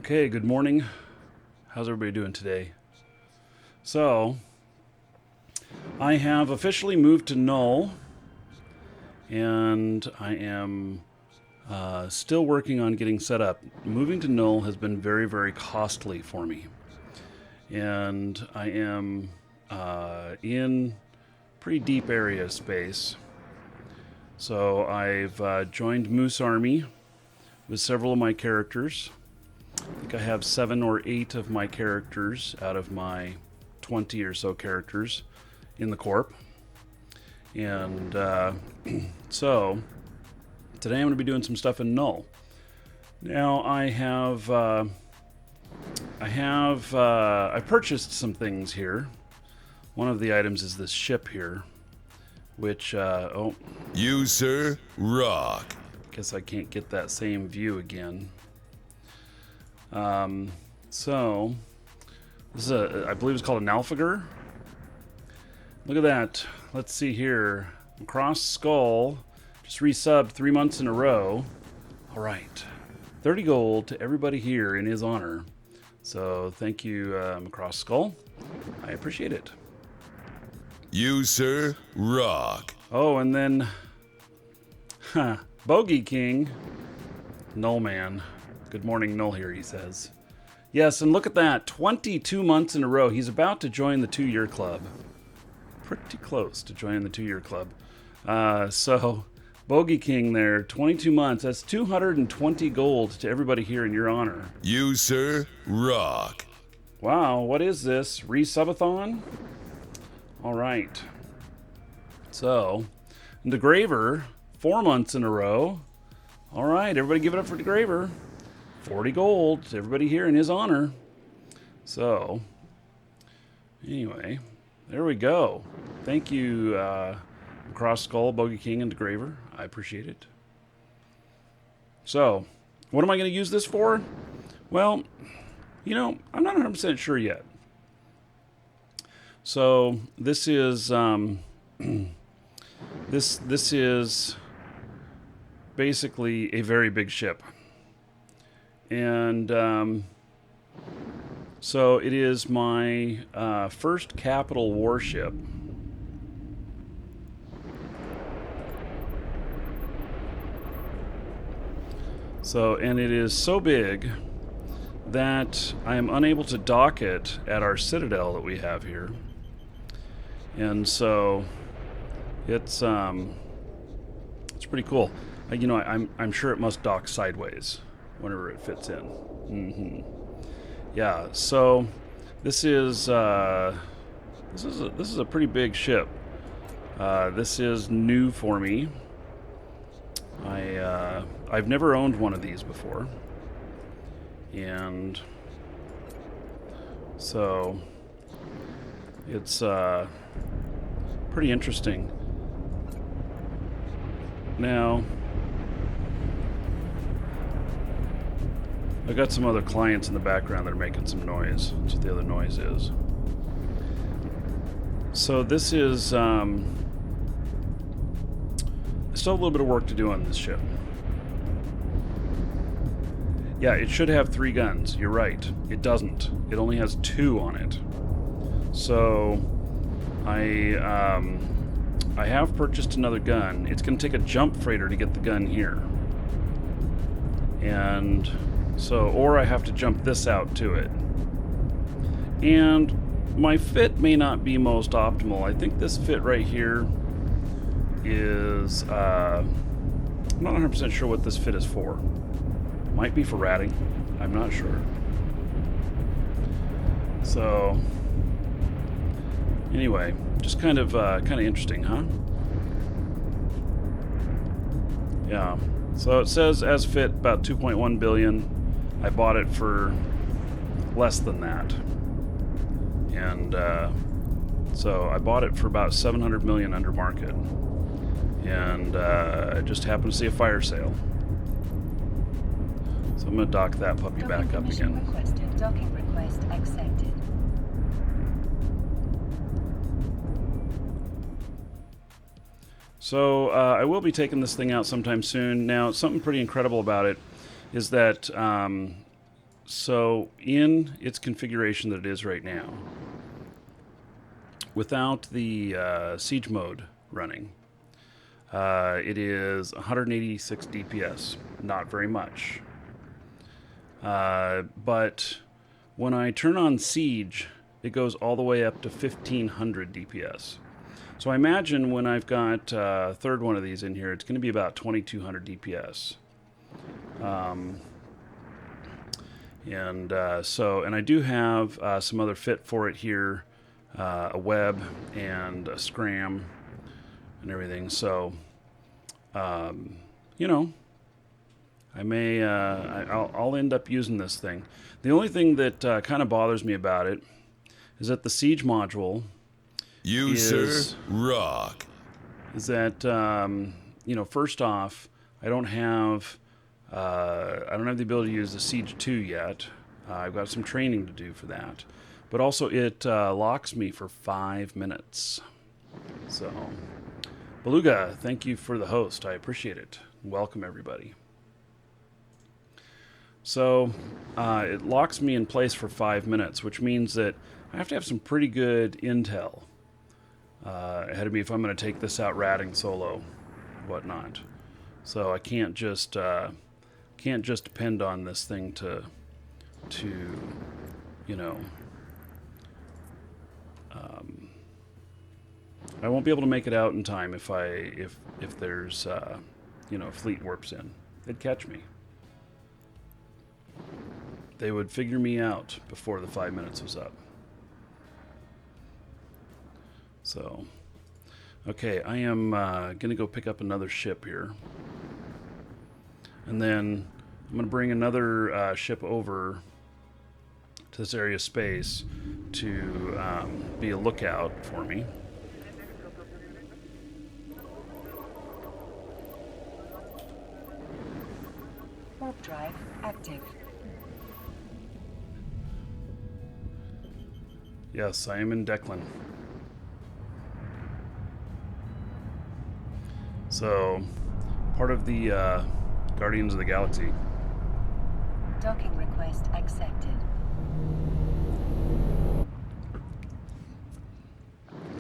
Okay, good morning. How's everybody doing today? So, I have officially moved to Null, and I am still working on getting set up. Moving to Null has been very, very costly for me, and I am in pretty deep area of space. So I've joined Moose Army with several of my characters. I think I have 7 or 8 of my characters out of my 20 or so characters in the Corp. And so today I'm going to be doing some stuff in Null. Now I purchased some things here. One of the items is this ship here, which You, sir, rock. guess I can't get that same view again. So this is I believe it's called an Alphager. Look at that. Let's see here. Cross Skull just resubbed 3 months in a row. All right, 30 gold to everybody here in his honor. So thank you, Cross Skull. I appreciate it. You, sir, rock. Oh, and then Bogey King, Null Man. Good morning, Null here, he says. Yes, and look at that. 22 months in a row. He's about to join the 2-year club. Pretty close to joining the 2-year club. So, Bogey King there, 22 months. That's 220 gold to everybody here in your honor. You, sir, rock. Wow, what is this? Resubathon? All right. So, DeGraver, 4 months in a row. All right, everybody give it up for DeGraver. 40 gold to everybody here in his honor. So, anyway, there we go. Thank you, Cross Skull, Bogey King, and DeGraver. I appreciate it. So, what am I going to use this for? Well, I'm not 100% sure yet. So, this is this is basically a very big ship. And so it is my first capital warship. So, and it is so big that I am unable to dock it at our citadel that we have here. And so it's pretty cool. I'm sure it must dock sideways whenever it fits in. Yeah, so this is a pretty big ship. This is new for me. I've never owned one of these before, and so it's pretty interesting. Now, I've got some other clients in the background that are making some noise. That's what the other noise is. So this is, I still have a little bit of work to do on this ship. Yeah, it should have 3 guns. You're right. It doesn't. It only has 2 on it. So I have purchased another gun. It's going to take a jump freighter to get the gun here. And so, or I have to jump this out to it. And my fit may not be most optimal. I think this fit right here is, I'm not 100% sure what this fit is for. Might be for ratting. I'm not sure. So, anyway, just kind of interesting, huh? Yeah. So it says as fit about 2.1 billion. I bought it for less than that. And so I bought it for about 700 million under market. And I just happened to see a fire sale. So I'm going to dock that puppy back up again. Requested. Docking request accepted. So I will be taking this thing out sometime soon. Now, something pretty incredible about it is that So in its configuration that it is right now, without the siege mode running, it is 186 DPS. Not very much. But when I turn on siege, it goes all the way up to 1500 DPS. So I imagine when I've got a third one of these in here, it's going to be about 2200 DPS. And I do have some other fit for it here, a web and a scram and everything. So, you know, I'll end up using this thing. The only thing that kind of bothers me about it is that the siege module User rock. is that first off, I don't have the ability to use the Siege 2 yet. I've got some training to do for that, but also it locks me for 5 minutes. So, Beluga, thank you for the host. I appreciate it. Welcome everybody. So it locks me in place for 5 minutes, which means that I have to have some pretty good intel ahead of me if I'm going to take this out ratting solo, whatnot. So I can't just depend on this thing to I won't be able to make it out in time if there's fleet warps in. They'd catch me. They would figure me out before the 5 minutes was up. So, okay, I am going to go pick up another ship here. And then I'm going to bring another ship over to this area of space to be a lookout for me. Warp drive active. Yes, I am in Declan. So, part of the Guardians of the Galaxy. Docking request accepted.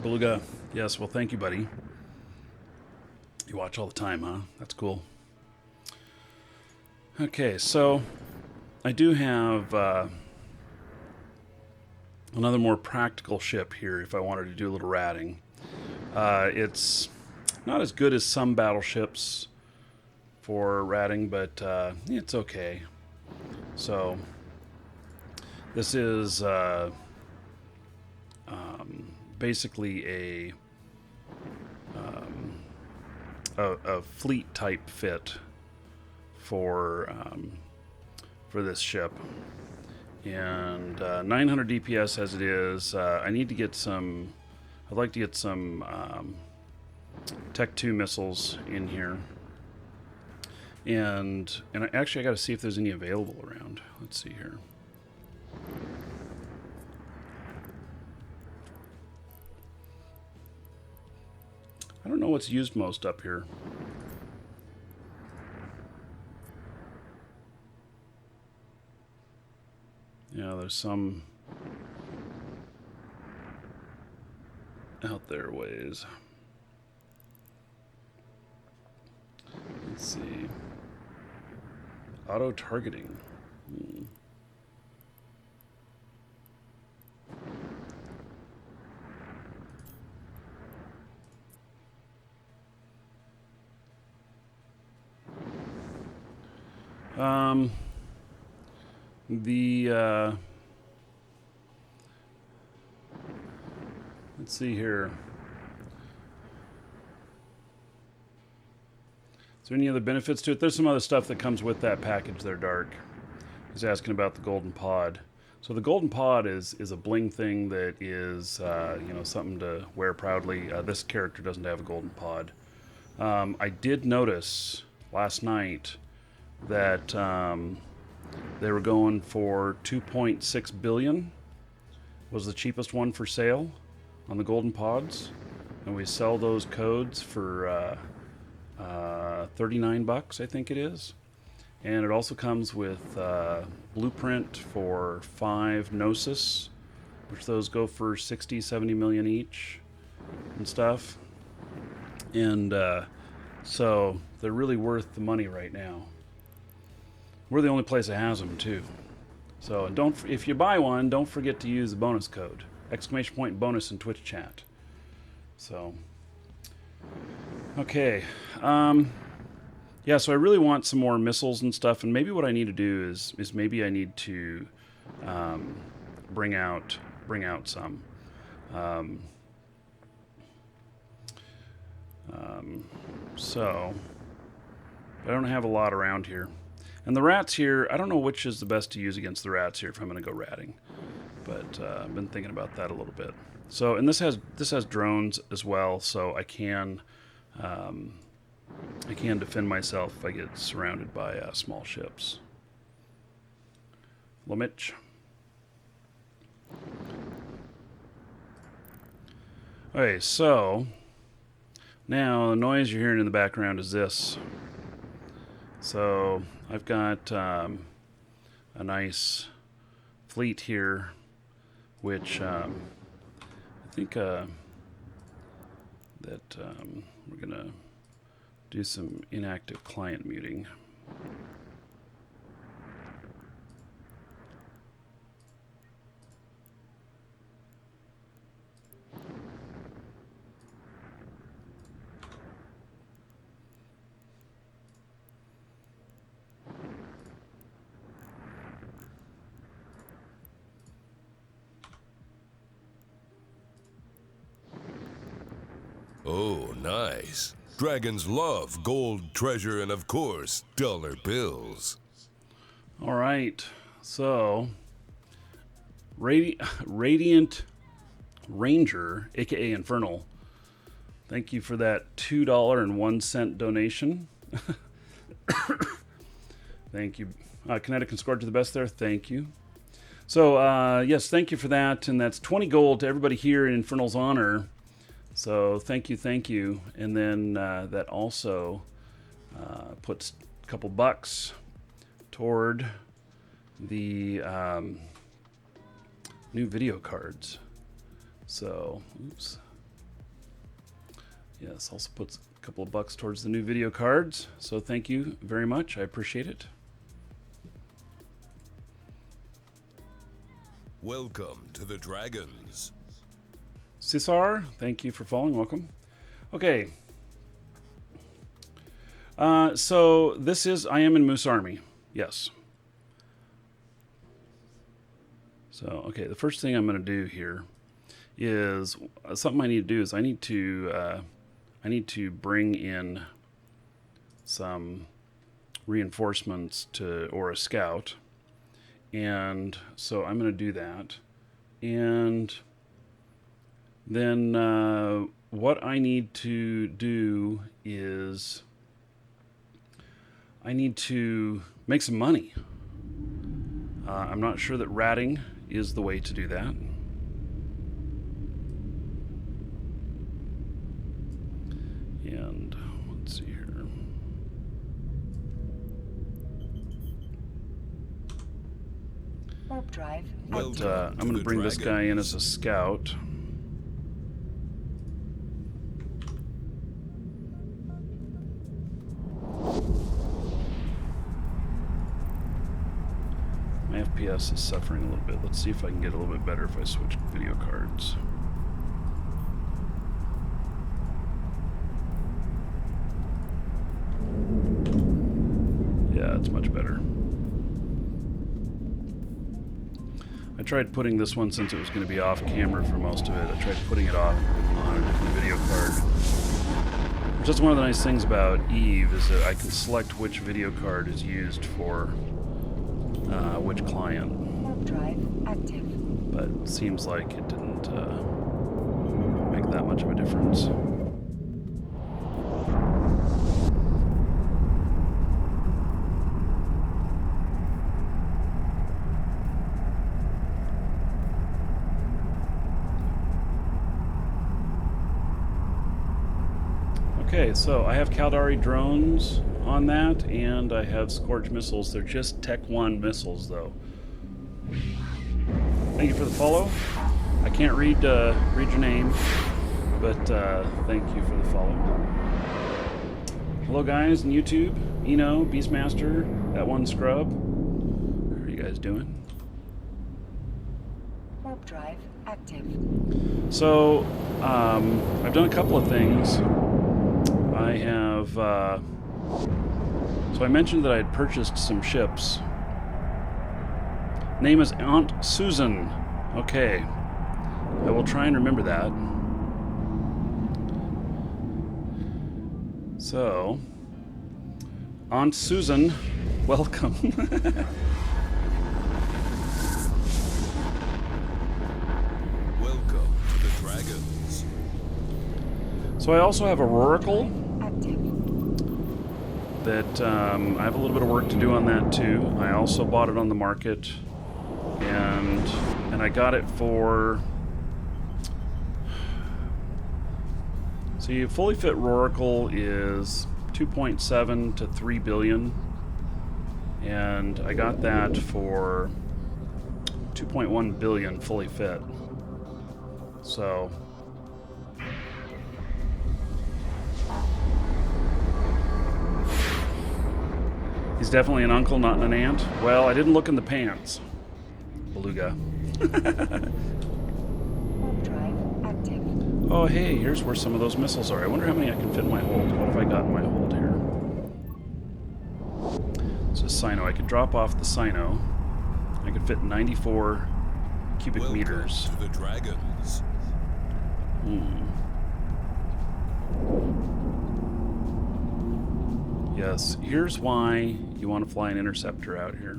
Beluga, yes, well, thank you, buddy. You watch all the time, huh? That's cool. Okay, so I do have another more practical ship here if I wanted to do a little ratting. It's not as good as some battleships for ratting, but it's okay. So this is basically a fleet type fit for this ship, and 900 DPS as it is. I need to get some. I'd like to get some Tech 2 missiles in here, and actually I got to see if there's any available around. Let's see here. I don't know what's used most up here. Yeah, there's some out there ways. Let's see. Auto targeting. Let's see here. Is there any other benefits to it? There's some other stuff that comes with that package there, Dark. He's asking about the golden pod. So the golden pod is a bling thing that is something to wear proudly. This character doesn't have a golden pod. I did notice last night that they were going for 2.6 billion was the cheapest one for sale on the golden pods, and we sell those codes for $39, I think it is. And it also comes with blueprint for 5 Gnosis, which those go for 60, 70 million each and stuff. And so they're really worth the money right now. We're the only place that has them too. So if you buy one, don't forget to use the bonus code !bonus in Twitch chat. So okay, yeah. So I really want some more missiles and stuff, and maybe what I need to do is maybe I need to bring out some. So I don't have a lot around here. And the rats here, I don't know which is the best to use against the rats here if I'm going to go ratting. But I've been thinking about that a little bit. So, and this has drones as well, so I can defend myself if I get surrounded by small ships. Hello, Mitch. Okay, so now the noise you're hearing in the background is this. So I've got a nice fleet here, which I think that we're gonna do some inactive client muting. Oh, nice. Dragons love gold, treasure, and of course, dollar bills. All right, so Radiant Ranger, aka Infernal, thank you for that $2.01 donation. Thank you. Kinetic and scored to the best there. Thank you. So, yes, thank you for that. And that's 20 gold to everybody here in Infernal's honor. So, thank you. And then that also puts a couple bucks toward the new video cards. So, oops. Yes, also puts a couple of bucks towards the new video cards. So, thank you very much. I appreciate it. Welcome to the Dragons. Cesar, thank you for following. Welcome. Okay. So this is, I am in Moose Army. Yes. So, okay, the first thing I'm going to do here is something I need to do is I need to bring in some reinforcements or a scout. And so I'm going to do that. And then what I need to do is I need to make some money. I'm not sure that ratting is the way to do that. And let's see here. Warp drive. But I'm going to bring this guy in as a scout. My FPS is suffering a little bit. Let's see if I can get a little bit better if I switch video cards. Yeah, it's much better. I tried putting this one, since it was going to be off camera for most of it, I tried putting it off on a different video card. Which is one of the nice things about Eve, is that I can select which video card is used for which client. Warp drive active. But it seems like it didn't make that much of a difference. Okay, so I have Caldari drones on that, and I have Scorch missiles. They're just Tech 1 missiles, though. Thank you for the follow. I can't read your name, but thank you for the follow. Hello, guys, on YouTube. Eno, Beastmaster, that one scrub. How are you guys doing? Warp drive active. So, I've done a couple of things. I have, so I mentioned that I had purchased some ships. Name is Aunt Susan. Okay. I will try and remember that. So, Aunt Susan, welcome. Welcome to the Dragons. So I also have a Roracle Active. that I have a little bit of work to do on that too. I also bought it on the market, and I got it for. See, a fully fit Roracle is 2.7 to 3 billion, and I got that for 2.1 billion fully fit. So. He's definitely an uncle, not an aunt. Well, I didn't look in the pants. Beluga. Warp drive active. Oh, hey, here's where some of those missiles are. I wonder how many I can fit in my hold. What have I got in my hold here? It's a Sino. I could drop off the Sino. I could fit 94 cubic Welcome meters. to the Dragons. Yes, here's why you want to fly an interceptor out here.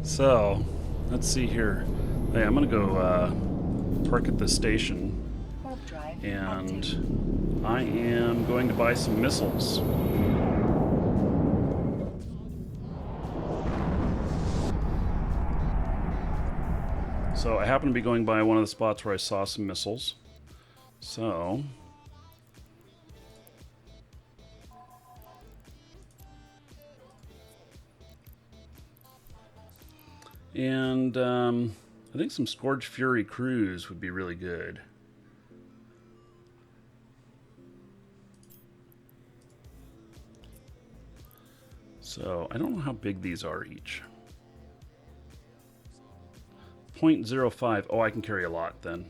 So, let's see here. Hey, I'm gonna go park at the station, Warp drive active. and I am going to buy some missiles. So I happen to be going by one of the spots where I saw some missiles. So and I think some Scourge Fury Cruise would be really good. So I don't know how big these are each. 0.05. Oh, I can carry a lot then.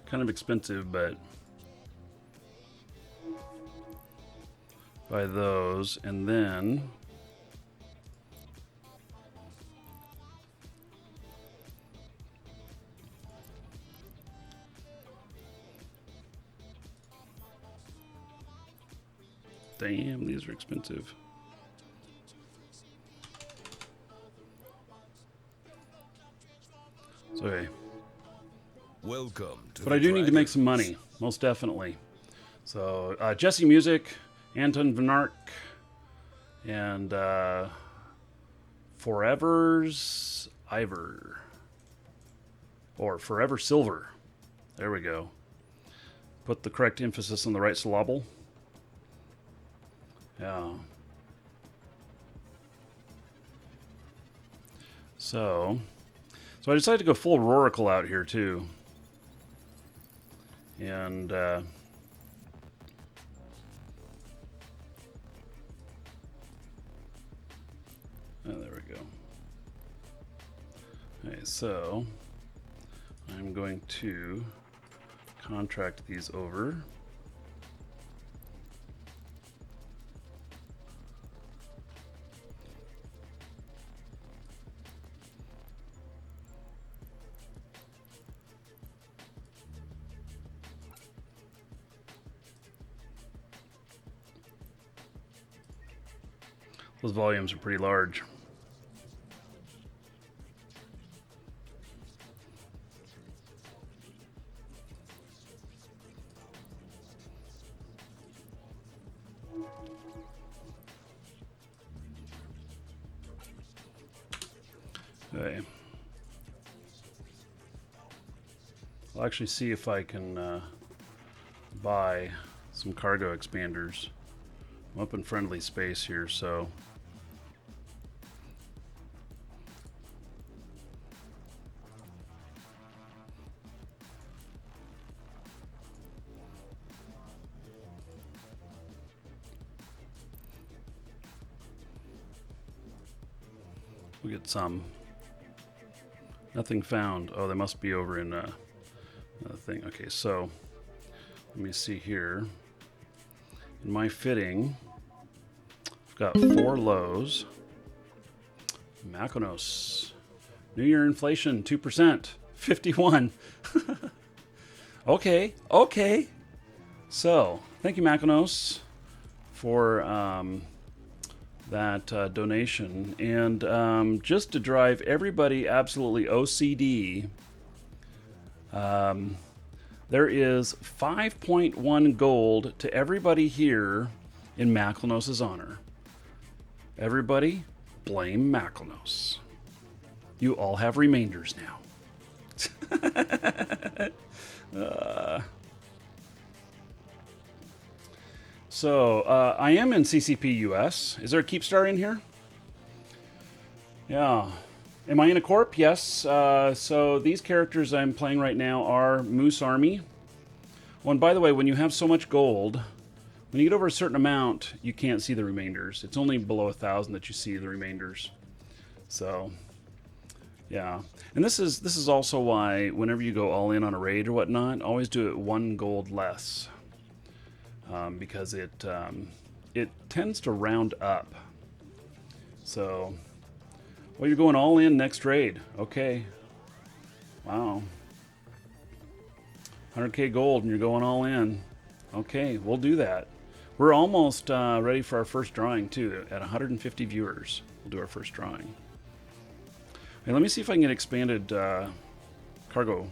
Kind of expensive, but buy those, and then damn, these are expensive. So, okay. Welcome to But the I do need to make Dragons. some money, most definitely. So, Jesse Music, Anton Van Ark, and Forever's Ivor. Or Forever Silver. There we go. Put the correct emphasis on the right syllable. Yeah. So I decided to go full Roracle out here too. And oh, there we go. Okay, so I'm going to contract these over. Those volumes are pretty large. Okay. I'll actually see if I can buy some cargo expanders. I'm up in friendly space here, so we'll get some. Nothing found. Oh, they must be over in another thing. Okay, so let me see here. In my fitting, I've got 4 lows. Makonos. New Year inflation, 2%. 51. Okay. So, thank you, Makonos, for that donation. And just to drive everybody absolutely OCD, there is 5.1 gold to everybody here in Maklanos' honor. Everybody, blame Maklanos. You all have remainders now. So, I am in CCP US. Is there a Keep Star in here? Yeah. Am I in a corp? Yes. So these characters I'm playing right now are Moose Army. Oh, and by the way, when you have so much gold, when you get over a certain amount, you can't see the remainders. It's only below 1,000 that you see the remainders. So, yeah. And this is also why whenever you go all in on a raid or whatnot, always do it 1 gold less. Because it tends to round up. So, well, you're going all in next raid. Okay. Wow. 100k gold and you're going all in. Okay, we'll do that. We're almost ready for our first drawing too. At 150 viewers, we'll do our first drawing. Hey, let me see if I can get expanded cargo.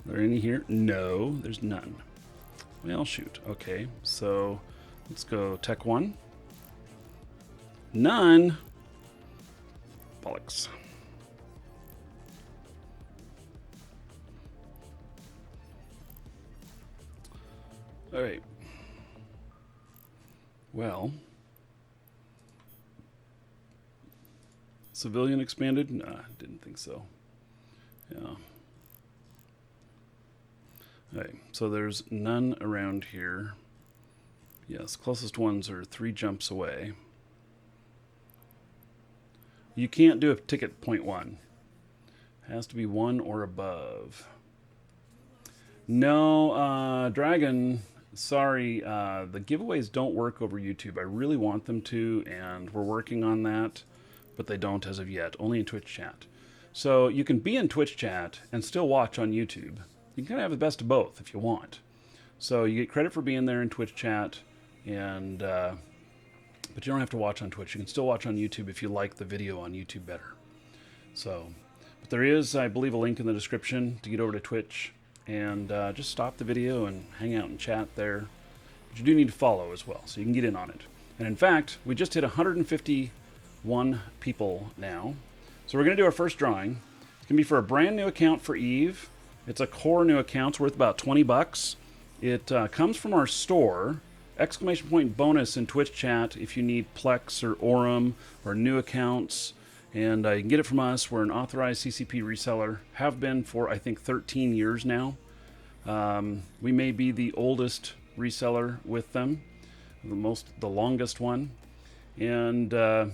Are there any here? No, there's none. Well, shoot. Okay, so let's go Tech 1. None. Bollocks. All right. Well, civilian expanded? Nah, didn't think so. Yeah. Alright, so there's none around here. Yes, closest ones are 3 jumps away. You can't do a ticket 0.1. Has to be 1 or above. No, Dragon, sorry, the giveaways don't work over YouTube. I really want them to, and we're working on that, but they don't as of yet, only in Twitch chat. So you can be in Twitch chat and still watch on YouTube. You can kind of have the best of both if you want. So you get credit for being there in Twitch chat, and but you don't have to watch on Twitch. You can still watch on YouTube if you like the video on YouTube better. So, but there is, I believe, a link in the description to get over to Twitch and just stop the video and hang out and chat there. But you do need to follow as well, so you can get in on it. And in fact, we just hit 151 people now. So we're going to do our first drawing. It's going to be for a brand new account for Eve. It's a core new account. It's worth about 20 bucks. It comes from our store. Exclamation point bonus in Twitch chat if you need Plex or Aurum or new accounts. And you can get it from us. We're an authorized CCP reseller. Have been for, I think, 13 years now. We may be the oldest reseller with them. The longest one. And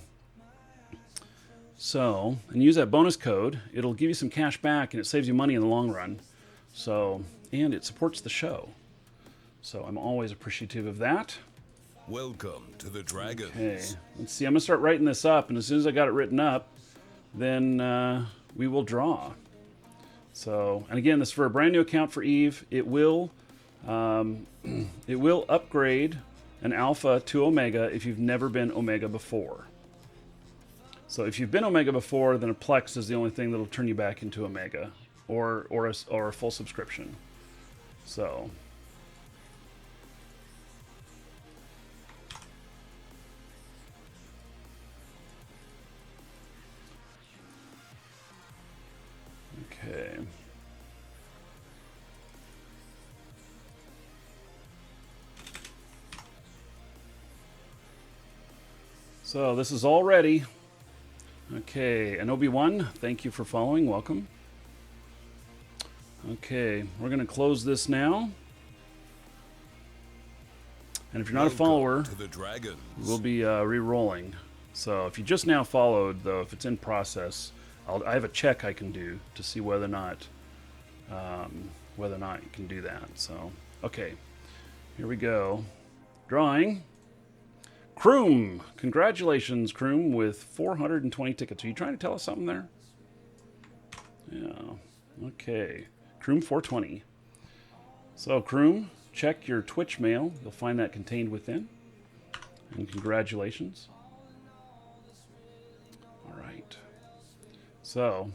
so, and use that bonus code. It'll give you some cash back and it saves you money in the long run. So, and it supports the show. So I'm always appreciative of that. Welcome to the Dragons. Okay, let's see. I'm going to start writing this up, and as soon as I got it written up, then we will draw. So, and again, this is for a brand new account for Eve. It will upgrade an alpha to Omega if you've never been Omega before. So if you've been Omega before, then a Plex is the only thing that'll turn you back into Omega, or a full subscription. So. Okay. So this is all ready. Okay, Anobi1, thank you for following. Welcome. Okay, we're going to close this now. And if you're not a follower, to the dragons. we'll be re-rolling. So if you just now followed, though, if it's in process, I have a check I can do to see whether or not you can do that. So, okay, here we go. Drawing. Kroom. Congratulations, Kroom, with 420 tickets. Are you trying to tell us something there? Yeah. Okay. Kroom 420. So, Kroom, check your Twitch mail. You'll find that contained within. And congratulations. All right. So,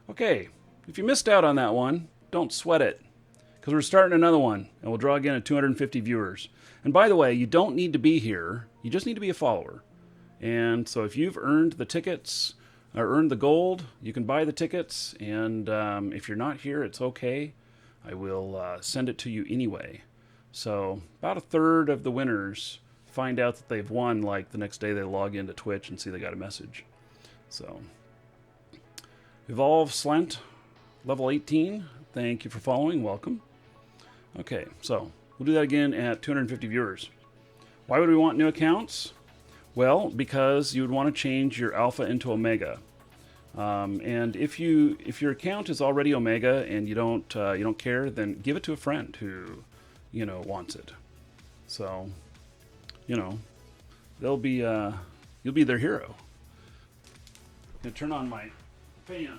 okay. If you missed out on that one, don't sweat it, because we're starting another one, and we'll draw again at 250 viewers. And by the way, you don't need to be here. You just need to be a follower. And so if you've earned the tickets or earned the gold, you can buy the tickets. And if you're not here, it's okay. I will send it to you anyway. So about a third of the winners find out that they've won, like the next day they log into Twitch and see they got a message. So Evolve Slent, level 18. Thank you for following. Welcome. Okay, so we'll do that again at 250 viewers. Why would we want new accounts? Well, because you would want to change your alpha into Omega. And if your account is already Omega and you don't care, then give it to a friend who, wants it. So, they'll be you'll be their hero. I'm gonna turn on my fan.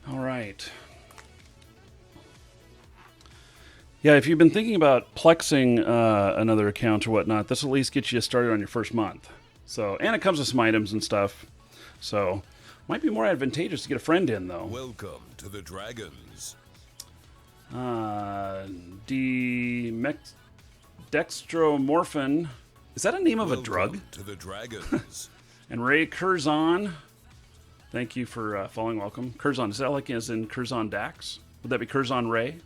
All right. Yeah, if you've been thinking about plexing another account or whatnot, this will at least get you started on your first month. So, and it comes with some items and stuff. So, might be more advantageous to get a friend in, though. Welcome to the dragons. Dextromorphin. Is that a name of a drug? To the dragons. And Ray Curzon. Thank you for following. Welcome. Curzon. Is that like as in Curzon Dax? Would that be Curzon Ray?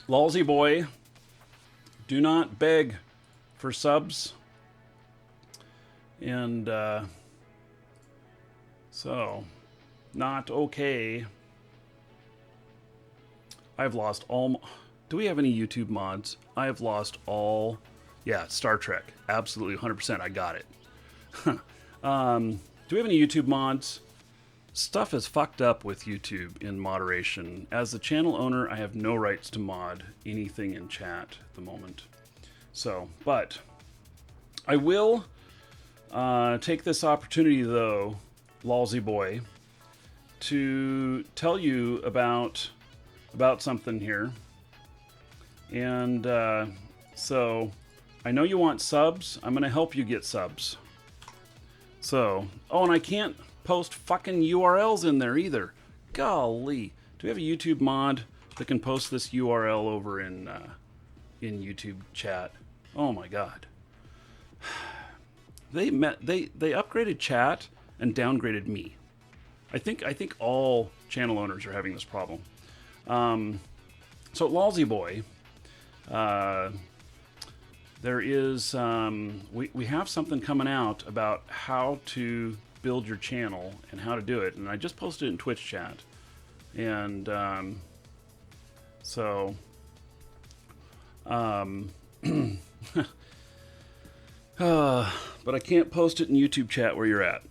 Lawsy Boy. Do not beg for subs. And so, not okay. I've lost all... Do we have any YouTube mods? I have lost all... Yeah, Star Trek. Absolutely, 100%. I got it. Do we have any YouTube mods? Stuff is fucked up with YouTube in moderation. As the channel owner, I have no rights to mod anything in chat at the moment. So, but I will take this opportunity, though, Lawsy Boy, to tell you about something here. And so I know you want subs. I'm going to help you get subs. So, oh, and I can't post fucking URLs in there either. Golly. Do we have a YouTube mod that can post this URL over in YouTube chat? Oh my god. They upgraded chat and downgraded me. I think all channel owners are having this problem. So Lawsy Boy, there is we have something coming out about how to build your channel and how to do it, and I just posted it in Twitch chat, and but I can't post it in YouTube chat where you're at.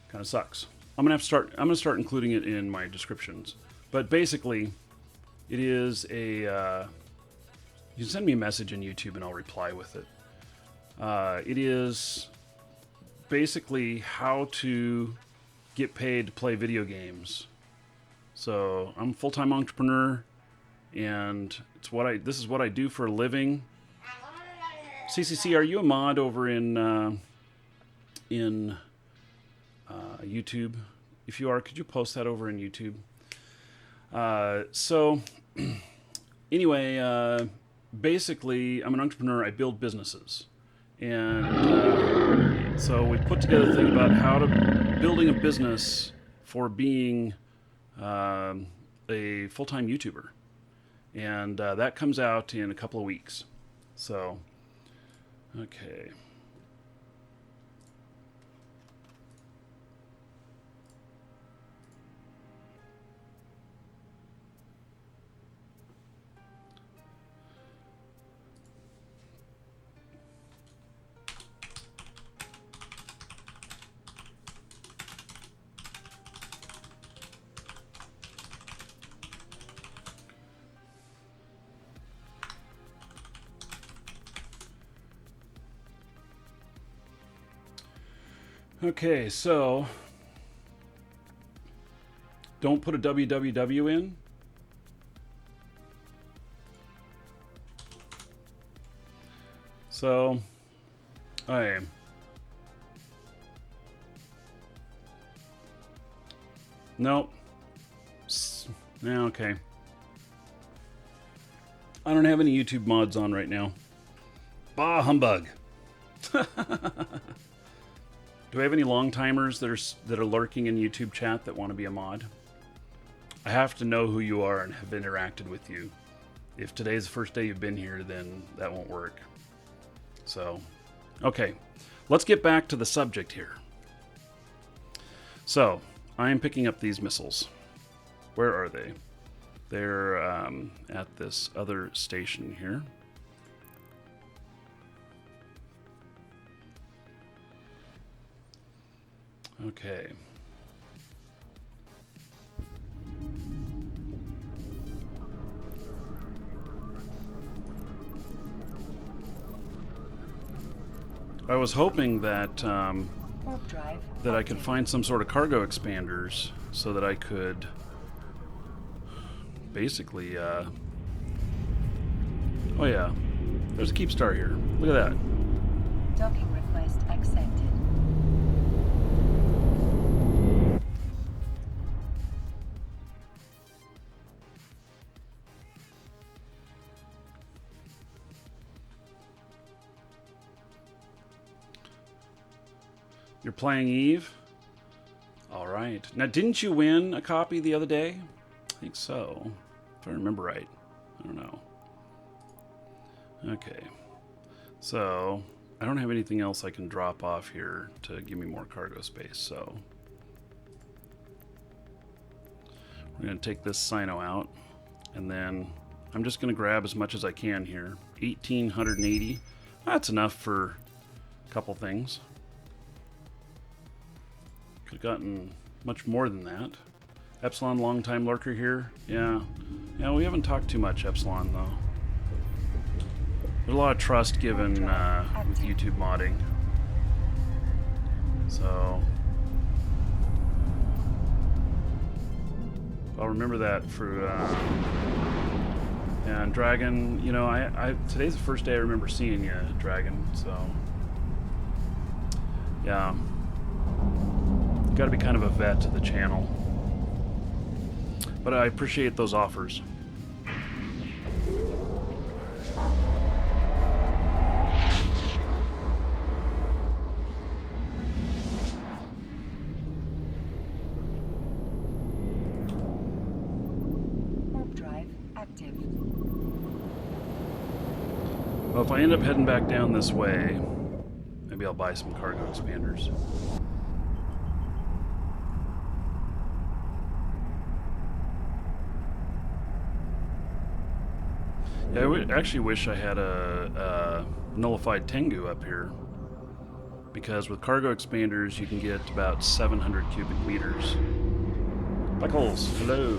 Kind of sucks. I'm gonna start including it in my descriptions. But basically, it is a... you can send me a message on YouTube and I'll reply with it. It is basically how to get paid to play video games. So I'm a full-time entrepreneur, and this is what I do for a living. CCC, are you a mod over in YouTube? If you are, could you post that over in YouTube? So anyway, basically, I'm an entrepreneur. I build businesses. And so we put together a thing about how to building a business for being a full-time YouTuber. And that comes out in a couple of weeks. So, okay. Okay, so don't put a www in. So, okay. Nope. Yeah, okay. I don't have any YouTube mods on right now. Bah, humbug. Do I have any long timers that are lurking in YouTube chat that want to be a mod? I have to know who you are and have interacted with you. If today's the first day you've been here, then that won't work. So, okay, let's get back to the subject here. So, I am picking up these missiles. Where are they? They're at this other station here. Okay. I was hoping that I could find some sort of cargo expanders so that I could basically oh yeah, there's a keep star here. Look at that. Docking request accepted. You're playing Eve? All right. Now, didn't you win a copy the other day? I think so. If I remember right. I don't know. Okay. So, I don't have anything else I can drop off here to give me more cargo space, so we're going to take this Sino out, and then I'm just going to grab as much as I can here. 1,880. That's enough for a couple things. Could have gotten much more than that. Epsilon, long-time lurker here. Yeah, we haven't talked too much Epsilon, though. There's a lot of trust given with YouTube modding. So I'll remember that for... and Dragon, you know, I today's the first day I remember seeing you, Dragon, so... Yeah. Got to be kind of a vet to the channel, but I appreciate those offers. Warp drive active. Well, if I end up heading back down this way, maybe I'll buy some cargo expanders. Yeah, I actually wish I had a nullified Tengu up here, because with cargo expanders you can get about 700 cubic meters. Buckles, hello.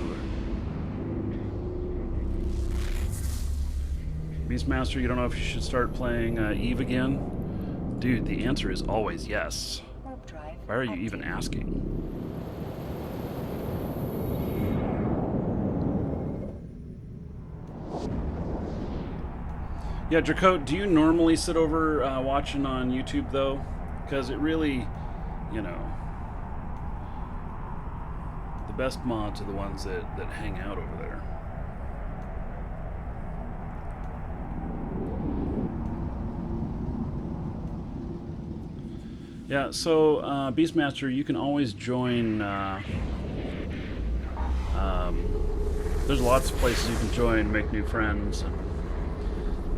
Beastmaster, you don't know if you should start playing Eve again? Dude, the answer is always yes. Warp drive Why are you even active. asking? Yeah, Dracote, do you normally sit over watching on YouTube, though? Because it really, you know, the best mods are the ones that hang out over there. Yeah, so Beastmaster, you can always join. There's lots of places you can join, make new friends and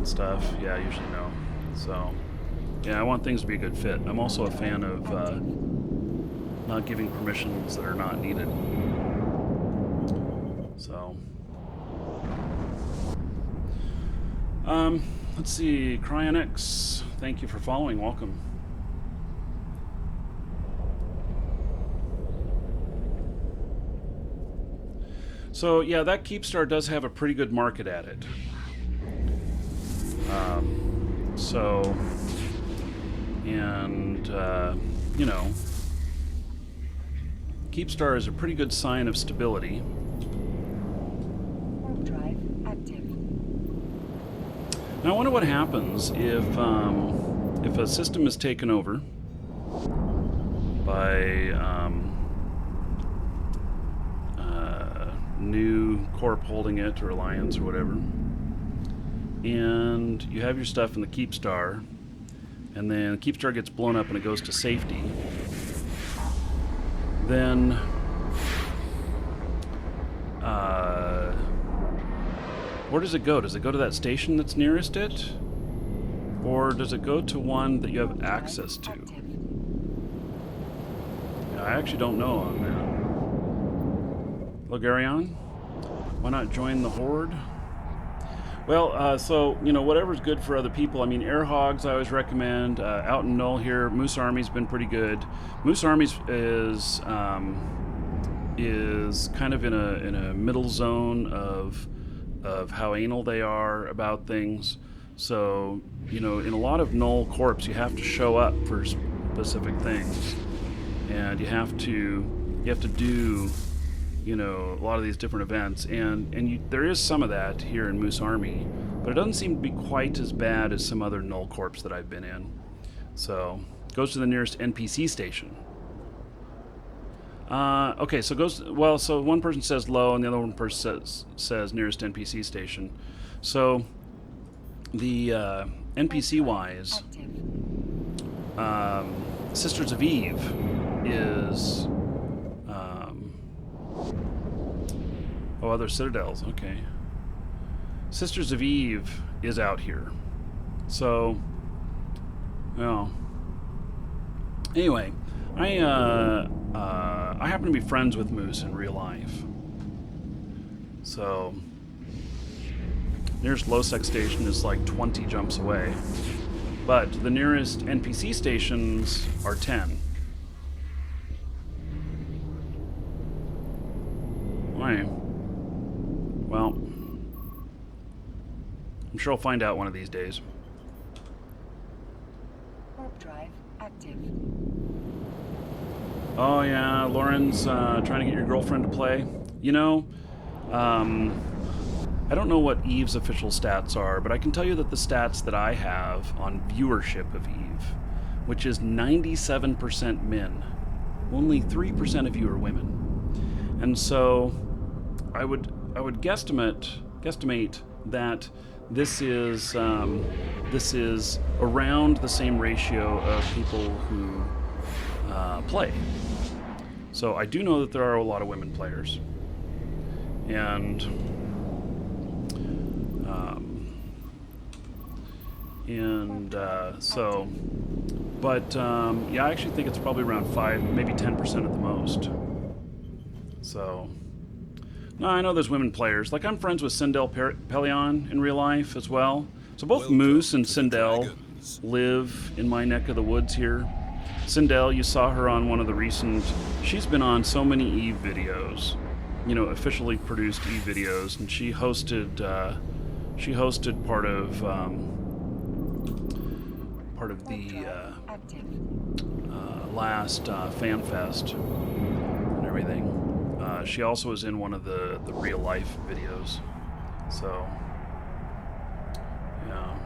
stuff. Yeah, I usually know. So, yeah, I want things to be a good fit. I'm also a fan of not giving permissions that are not needed. So, let's see. Cryonix, thank you for following. Welcome. So yeah, that Keepstar does have a pretty good market at it. You know, Keepstar is a pretty good sign of stability. Warp drive active. Now I wonder what happens if a system is taken over by new corp holding it, or alliance, or whatever, and you have your stuff in the Keepstar, and then Keepstar gets blown up and it goes to safety. Then where does it go? Does it go to that station that's nearest it? Or does it go to one that you have access to? Active. I actually don't know on that. Logarion? Why not join the Horde? Well, so, you know, whatever's good for other people. I mean, Air Hogs I always recommend. Out in Null here, Moose Army's been pretty good. Moose Army's is kind of in a middle zone of how anal they are about things. So, you know, in a lot of Null corps, you have to show up for specific things, and you have to do, you know, a lot of these different events, and there is some of that here in Moose Army, but it doesn't seem to be quite as bad as some other Null corps that I've been in. So, goes to the nearest NPC station. Okay, so so one person says low, and the other one person says nearest NPC station. So, the NPC-wise, Active. Sisters of Eve is... other citadels, okay. Sisters of Eve is out here. So, well... Anyway, I happen to be friends with Moose in real life. So, nearest low-sec station is like 20 jumps away. But the nearest NPC stations are 10. Right. Well, I'm sure I'll find out one of these days. Warp drive active. Oh yeah, Lauren's trying to get your girlfriend to play. You know, I don't know what Eve's official stats are, but I can tell you that the stats that I have on viewership of Eve, which is 97% men, only 3% of you are women. And so I would guesstimate that this is around the same ratio of people who play. So I do know that there are a lot of women players, and yeah, I actually think it's probably around 5, maybe 10% at the most. So, no, I know there's women players. Like, I'm friends with Sindel Pelion in real life as well. So both Welcome Moose and to the Sindel Dragons. live in my neck of the woods here. Sindel, you saw her on one of the recent... She's been on so many Eve videos, you know, officially produced Eve videos, and she hosted She hosted part of Warp the drive active. last Fan Fest and everything. She also was in one of the real life videos. So, yeah.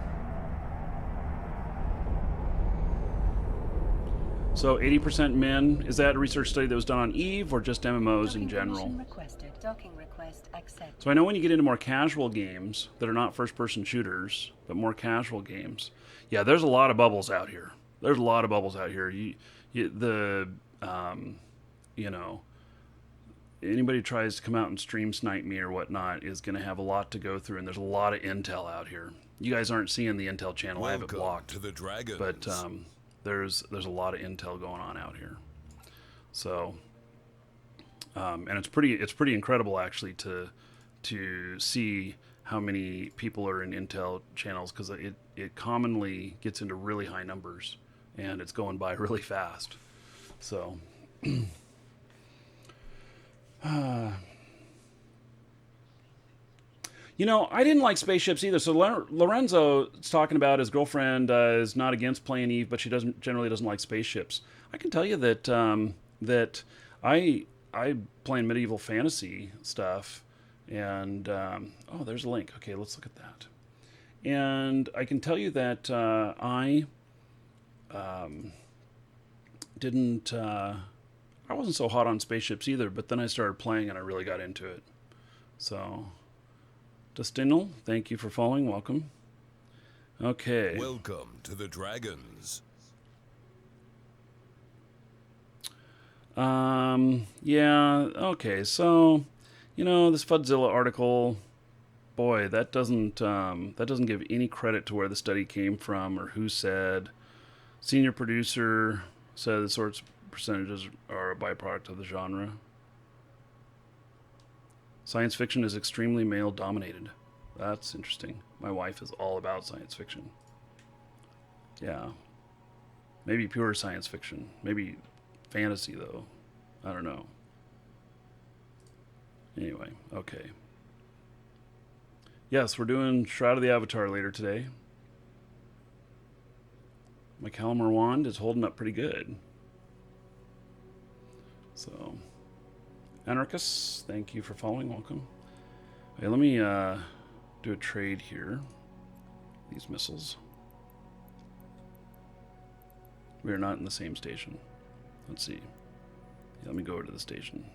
So 80% men, is that a research study that was done on EVE or just MMOs in Docking general? permission requested. Docking request accepted. So I know when you get into more casual games that are not first-person shooters, but more casual games, yeah, there's a lot of bubbles out here. There's a lot of bubbles out here. You know, anybody who tries to come out and stream snipe me or whatnot is going to have a lot to go through, and there's a lot of intel out here. You guys aren't seeing the intel channel. I have it Welcome blocked, to the Dragons. but there's a lot of intel going on out here. So, and it's pretty incredible actually to see how many people are in intel channels, because it commonly gets into really high numbers, and it's going by really fast. So. You know, I didn't like spaceships either. So Lorenzo is talking about his girlfriend is not against playing Eve, but she generally doesn't like spaceships. I can tell you that that I play in medieval fantasy stuff, and oh, there's a link. Okay, let's look at that. And I can tell you that I didn't. I wasn't so hot on spaceships either, but then I started playing and I really got into it. So. Dustinal, thank you for following. Welcome. Okay. Welcome to the Dragons. Yeah, okay. So, you know, this Fudzilla article, boy, that doesn't give any credit to where the study came from or who said. Senior producer said the sorts of percentages are a byproduct of the genre. Science fiction is extremely male-dominated. That's interesting. My wife is all about science fiction. Yeah. Maybe pure science fiction. Maybe fantasy, though. I don't know. Anyway, okay. Yes, we're doing Shroud of the Avatar later today. My Calamar wand is holding up pretty good. So... Anarchus, thank you for following. Welcome. Okay, let me do a trade here. These missiles. We are not in the same station. Let's see. Yeah, let me go over to the station.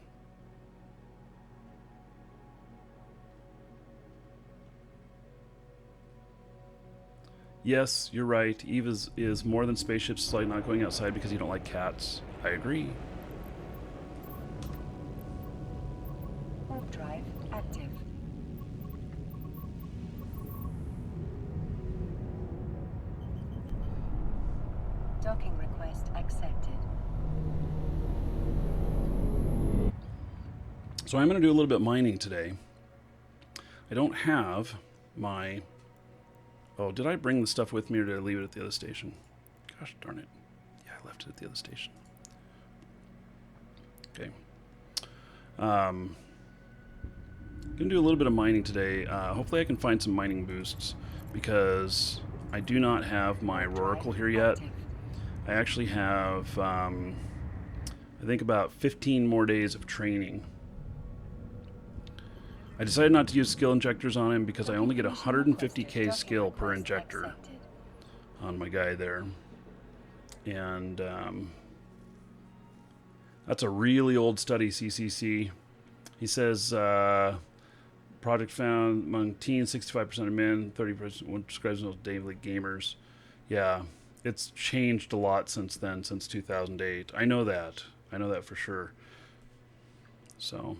Yes, you're right. Eve is more than spaceships. It's like not going outside because you don't like cats. I agree. Warp drive active. Docking request accepted. So I'm going to do a little bit of mining today. I don't have my... Oh, did I bring the stuff with me or did I leave it at the other station? Gosh darn it. Yeah, I left it at the other station. Okay. I'm going to do a little bit of mining today. Hopefully I can find some mining boosts because I do not have my Roracle here yet. I actually have, I think about 15 more days of training. I decided not to use skill injectors on him because I only get 150k skill per injector on my guy there. And that's a really old study, CCC. He says project found among teens, 65% of men, 30% describes themselves daily gamers. Yeah, it's changed a lot since then, since 2008. I know that for sure. So...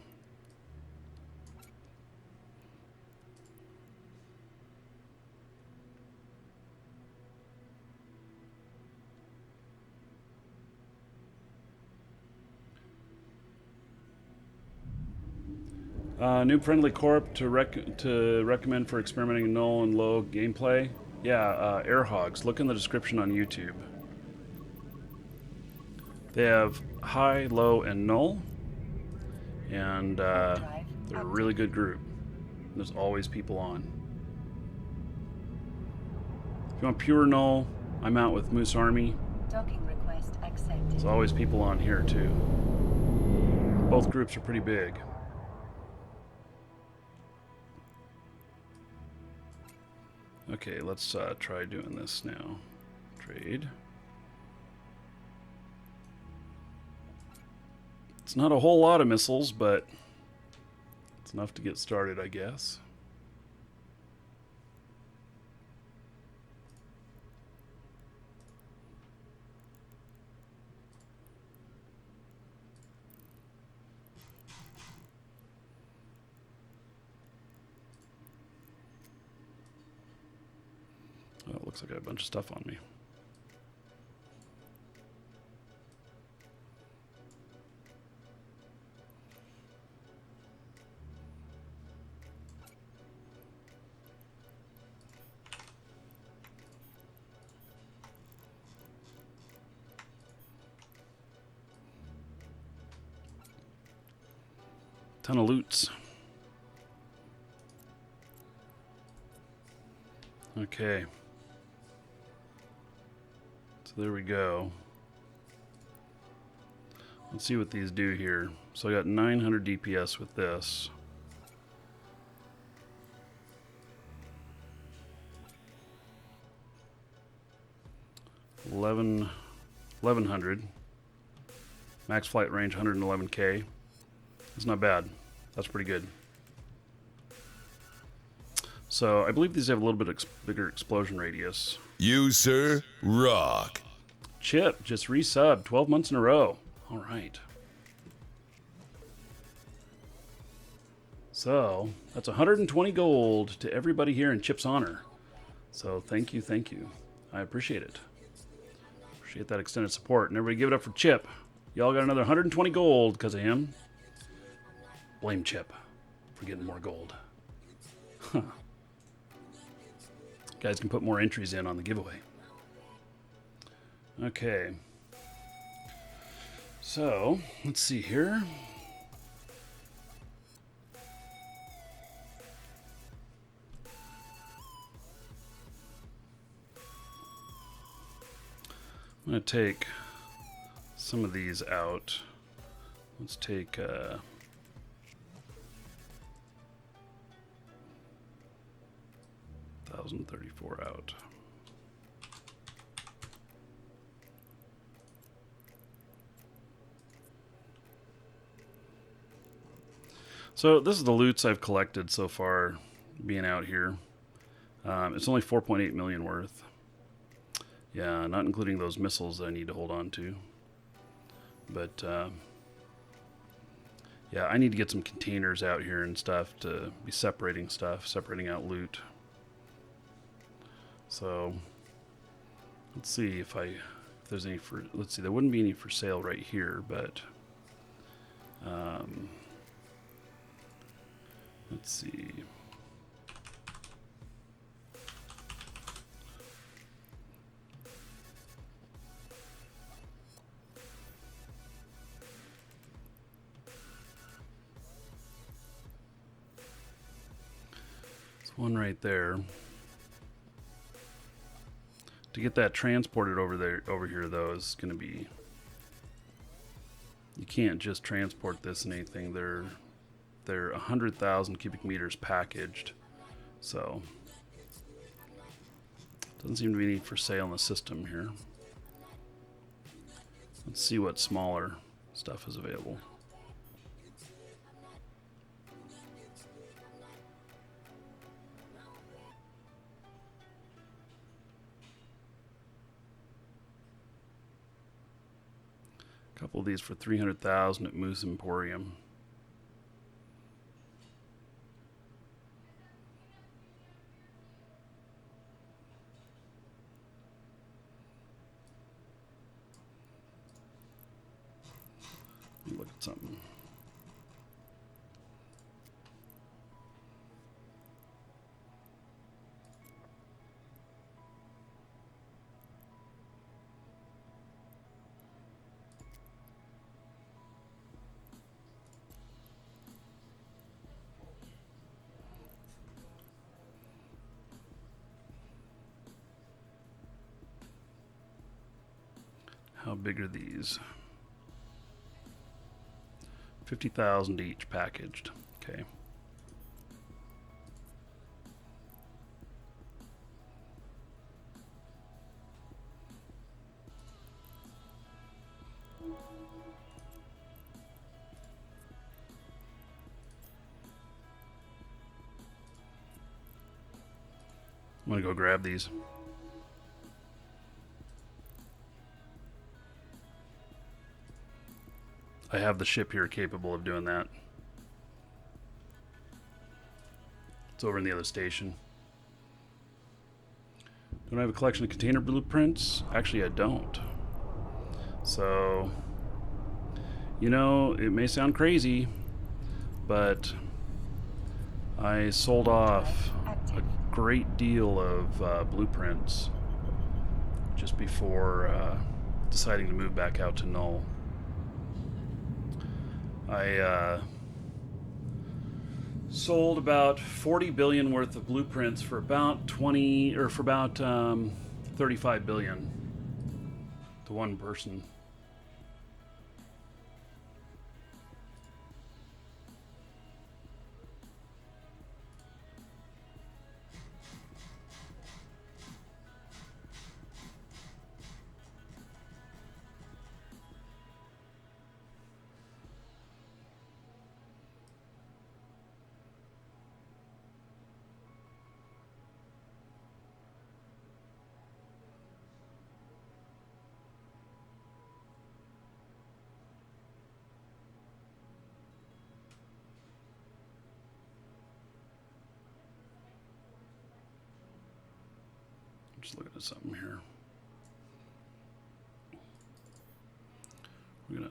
new friendly corp to recommend for experimenting in null and low gameplay. Yeah, Air Hogs. Look in the description on YouTube. They have high, low, and null, and they're a really good group. There's always people on. you want pure null, I'm out with Moose Army. Docking request accepted. There's always people on here too. Both groups are pretty big. Okay, let's try doing this now. Trade. It's not a whole lot of missiles, but it's enough to get started, I guess. Oh, it looks like I have a bunch of stuff on me. Ton of loots. Okay. So there we go. Let's see what these do here. So I got 900 DPS with this. 1100. Max flight range 111k. That's not bad. That's pretty good. So I believe these have a little bit bigger explosion radius. You, sir, rock. Chip just resubbed 12 months in a row. All right. So that's 120 gold to everybody here in Chip's honor. So thank you, thank you. I appreciate it. Appreciate that extended support. And everybody give it up for Chip. Y'all got another 120 gold because of him. Blame Chip for getting more gold. Huh. Guys can put more entries in on the giveaway. Okay. So, let's see here. I'm going to take some of these out. Let's take 1034 out. So this is the loots I've collected so far being out here. It's only 4.8 million worth. Yeah, not including those missiles that I need to hold on to. But yeah, I need to get some containers out here and stuff to be separating stuff, separating out loot. So let's see if there's any for, let's see, there wouldn't be any for sale right here, but let's see. There's one right there. To get that transported over here though is going to be, you can't just transport this in anything. They're 100,000 cubic meters packaged, so doesn't seem to be any for sale in the system here. Let's see what smaller stuff is available. Couple of these for 300,000 at Moose Emporium. Let me look at something. How big are these? 50,000 each packaged. Okay. I'm gonna go grab these. I have the ship here capable of doing that. It's over in the other station. Don't I have a collection of container blueprints? Actually, I don't. So, you know, it may sound crazy, but I sold off a great deal of blueprints just before deciding to move back out to Null. I sold about 40 billion worth of blueprints for about 35 billion to one person. Just looking at something here. We're gonna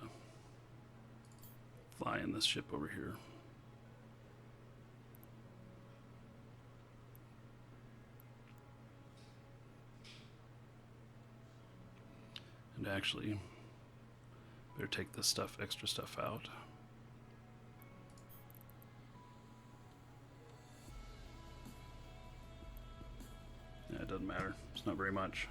fly in this ship over here. And actually, better take this extra stuff out. Yeah, it doesn't matter. It's not very much.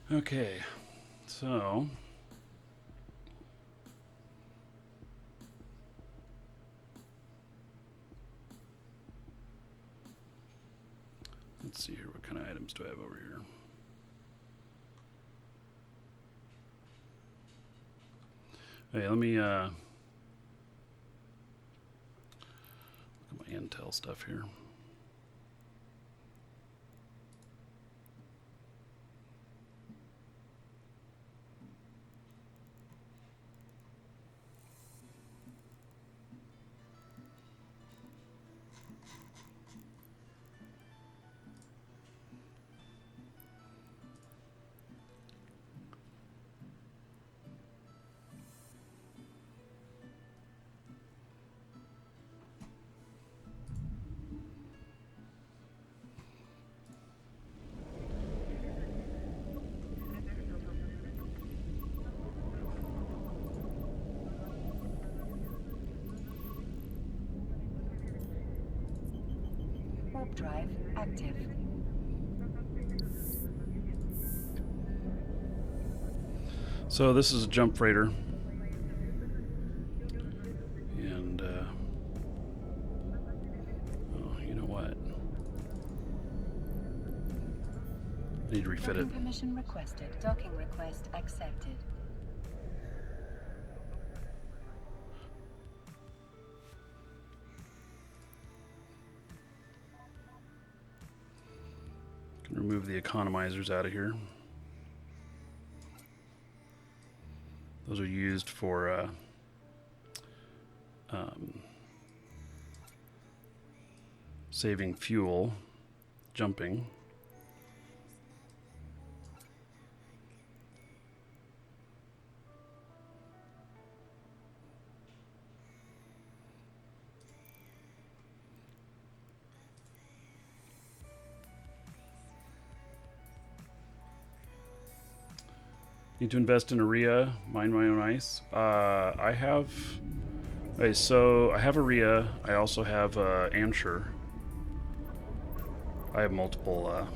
Okay, so let's see here. What kind of items do I have over here? Hey, let me look at my Intel stuff here. Warp drive active. So this is a jump freighter, and oh, you know what? I need to refit it. Docking permission requested. Docking request accepted. Can remove the economizers out of here. Those are used for saving fuel, jumping. Need to invest in urea, mine my own ice. I have. Okay, so I have urea. I also have Ansher. I have multiple.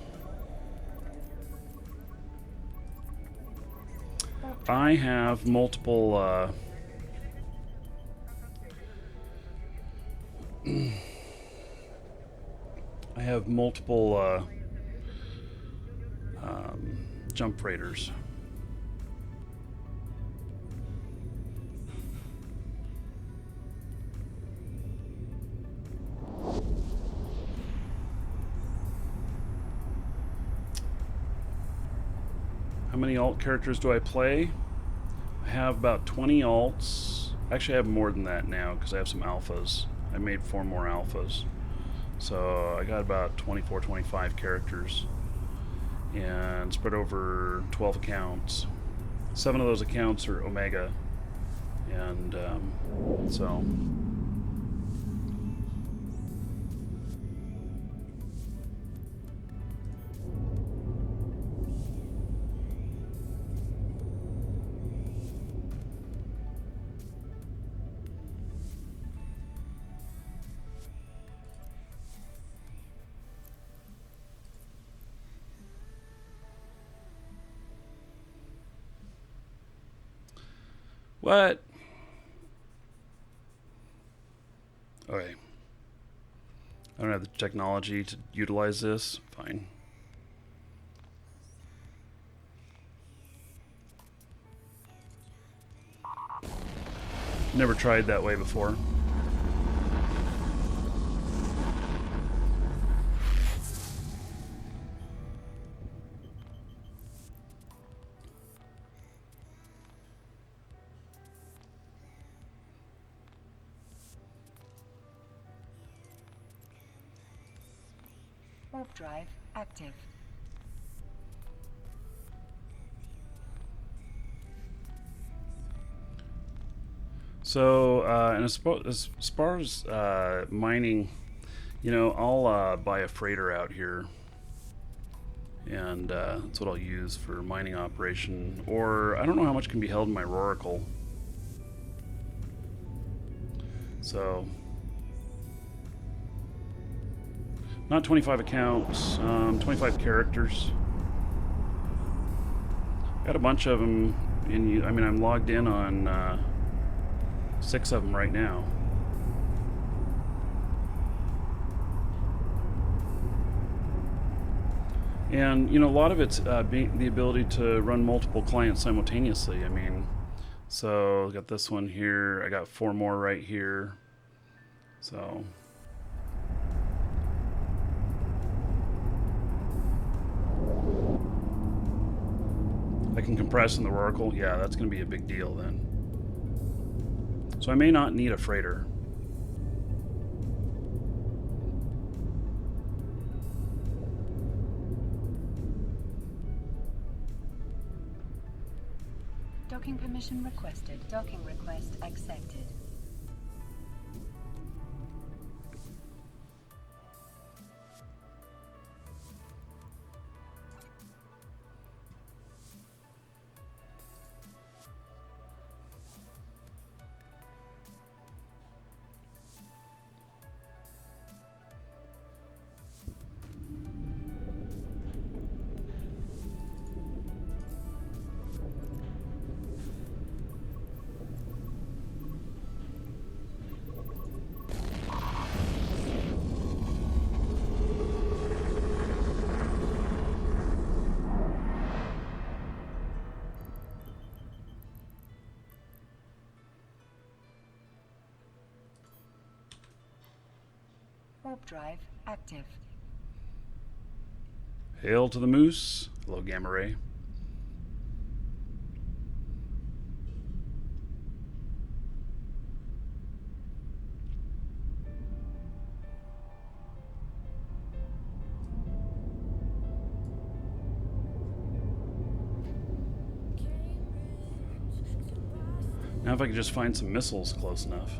I have multiple. I have multiple jump freighters. How many alt characters do I play? I have about 20 alts. Actually, I have more than that now because I have some alphas. I made 4 more alphas. So I got about 24, 25 characters. And spread over 12 accounts. 7 of those accounts are Omega. And so... What? Okay. I don't have the technology to utilize this. Fine. Never tried that way before. Warp drive active. So, and as far as mining, you know, I'll buy a freighter out here, and that's what I'll use for mining operation. Or I don't know how much can be held in my Roracle. So, not 25 accounts, 25 characters. Got a bunch of them. I mean, I'm logged in on 6 of them right now. And, you know, a lot of it's being the ability to run multiple clients simultaneously. I mean, so I got this one here. I got 4 more right here. So... I can compress in the Oracle. Yeah, that's going to be a big deal then. So I may not need a freighter. Docking permission requested. Docking request accepted. Warp drive active. Hail to the moose. Hello, Gamma Ray. Now if I could just find some missiles close enough.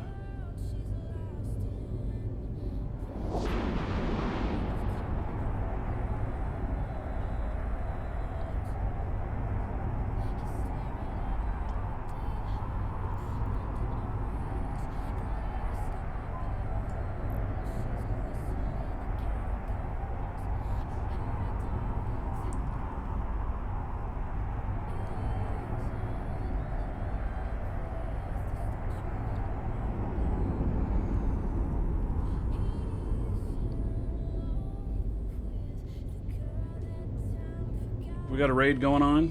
We got a raid going on?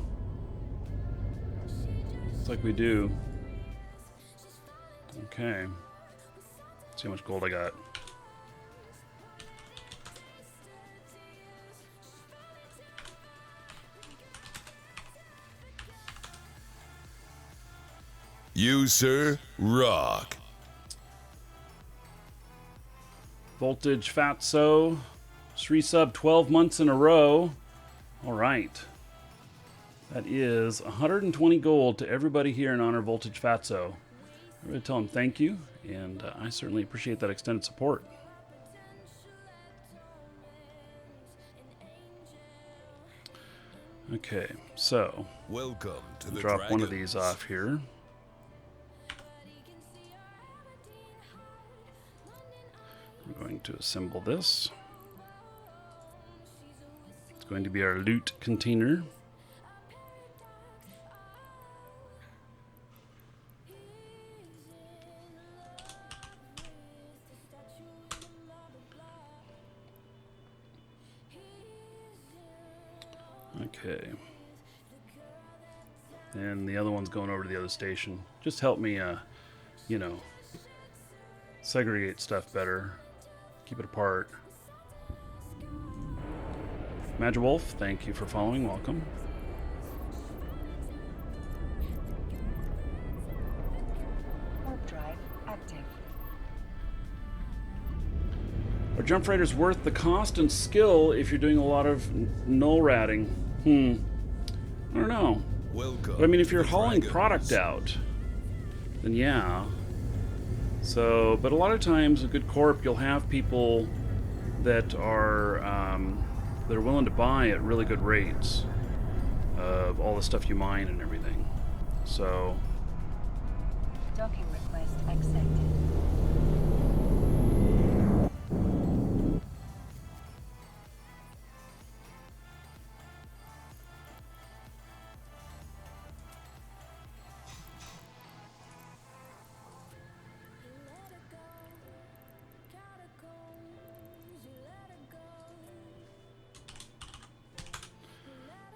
Looks like we do. Okay. Let's see how much gold I got. You, sir, rock. Voltage Fatso. Resub 12 months in a row. All right. That is 120 gold to everybody here in honor of Voltage Fatso. I'm going to tell him thank you, and I certainly appreciate that extended support. Okay, so Welcome to the drop one of Dragons. these off here. I'm going to assemble this. It's going to be our loot container. Okay. And the other one's going over to the other station. Just help me, you know, segregate stuff better. Keep it apart. Magawolf, thank you for following. Welcome. Warp drive active. Are jump freighters worth the cost and skill if you're doing a lot of null ratting? I don't know. Welcome. But I mean, if to you're the hauling Dragons. product out, then yeah. So, but a lot of times with good corp, you'll have people that are willing to buy at really good rates of all the stuff you mine and everything. So, Docking request accepted.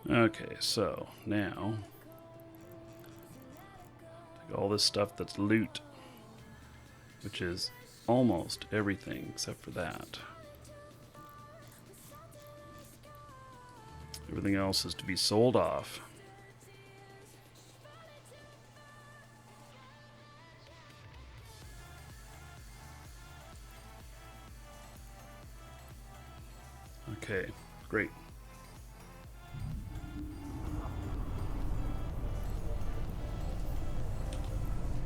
okay, so now take all this stuff that's loot, which is almost everything except for that. Everything else is to be sold off. Okay, great.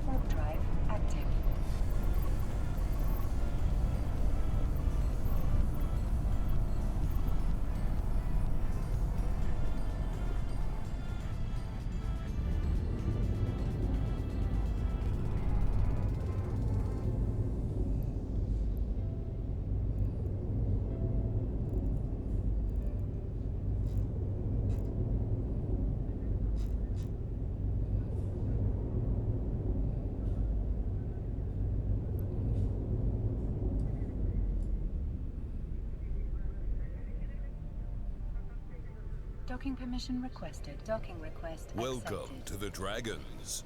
Warp drive active. Docking permission requested. Docking request Welcome accepted. to the Dragons.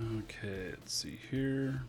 Okay, let's see here.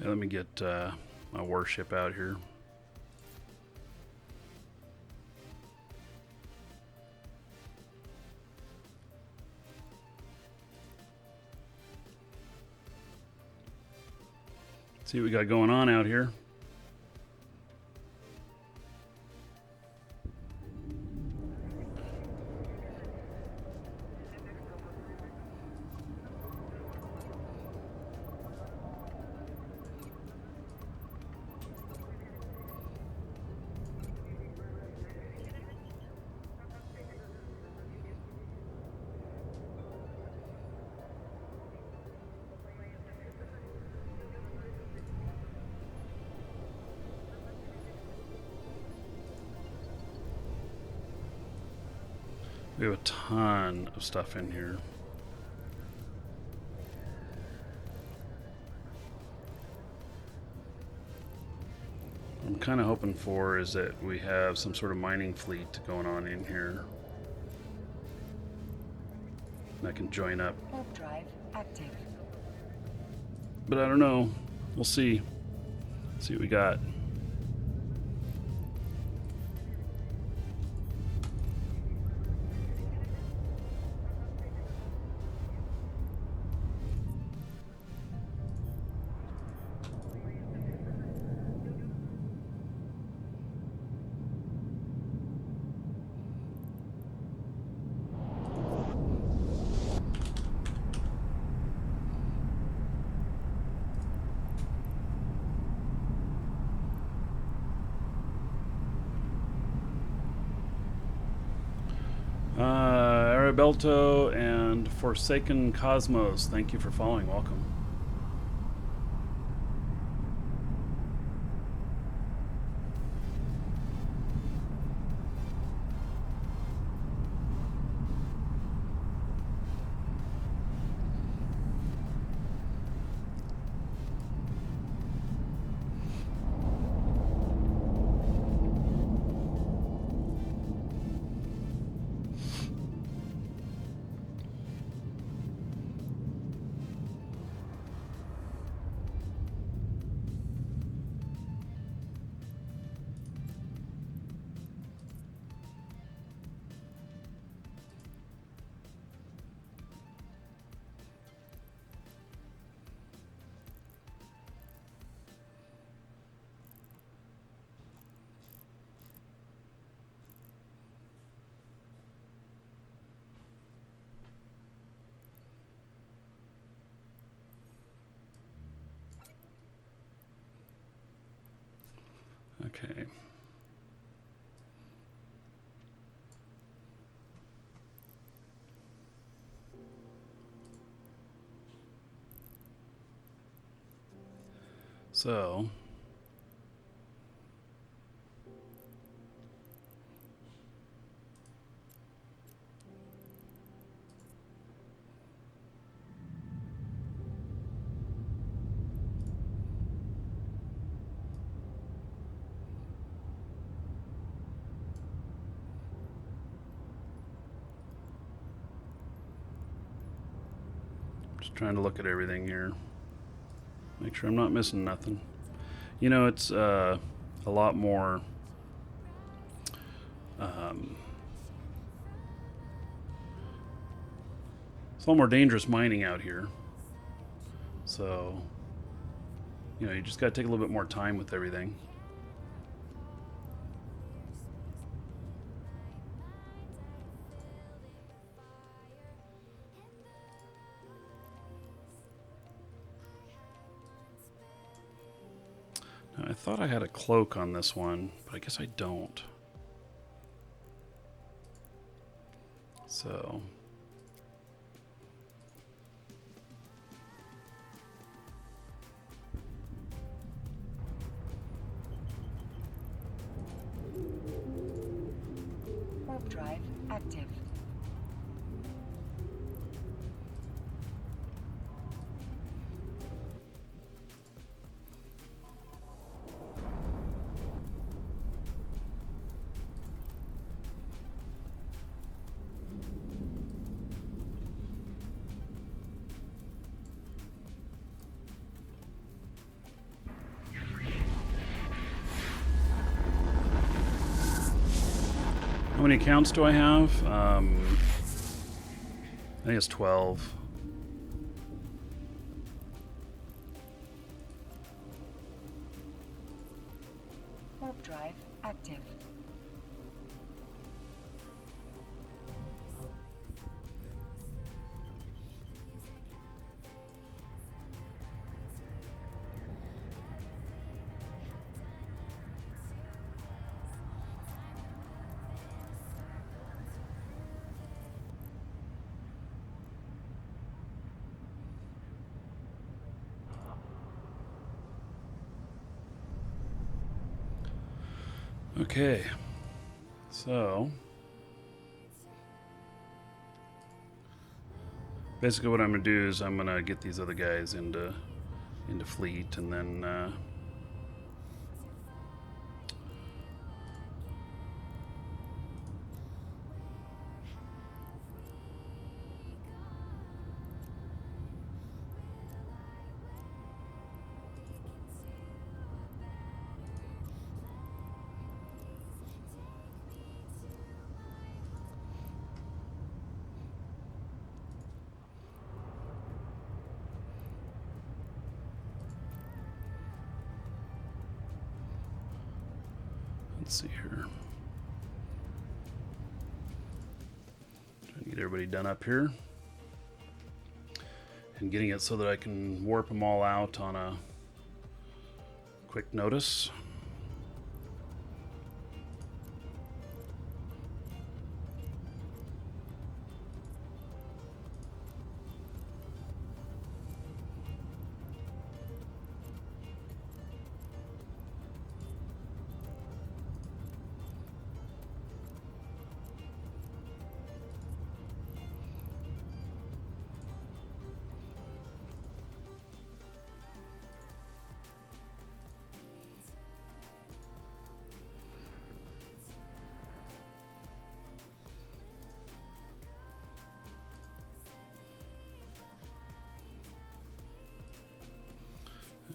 Let me get my warship out here. See what we got going on out here. We have a ton of stuff in here. What I'm kind of hoping for is that we have some sort of mining fleet going on in here. And I can join up. Warp drive active. But I don't know. We'll see. See what we got. Arabelto and Forsaken Cosmos, thank you for following. Welcome. Okay. So, just trying to look at everything here. Make sure I'm not missing nothing. You know, it's a lot more it's a lot more dangerous mining out here. So, you know, you just got to take a little bit more time with everything. Now, I thought I had a cloak on this one, but I guess I don't. So... Warp drive active. How many accounts do I have? I think it's 12. Warp drive active. Okay, so basically what I'm gonna do is I'm gonna get these other guys into fleet, and then let's see here. Trying to get everybody done up here. And getting it so that I can warp them all out on a quick notice.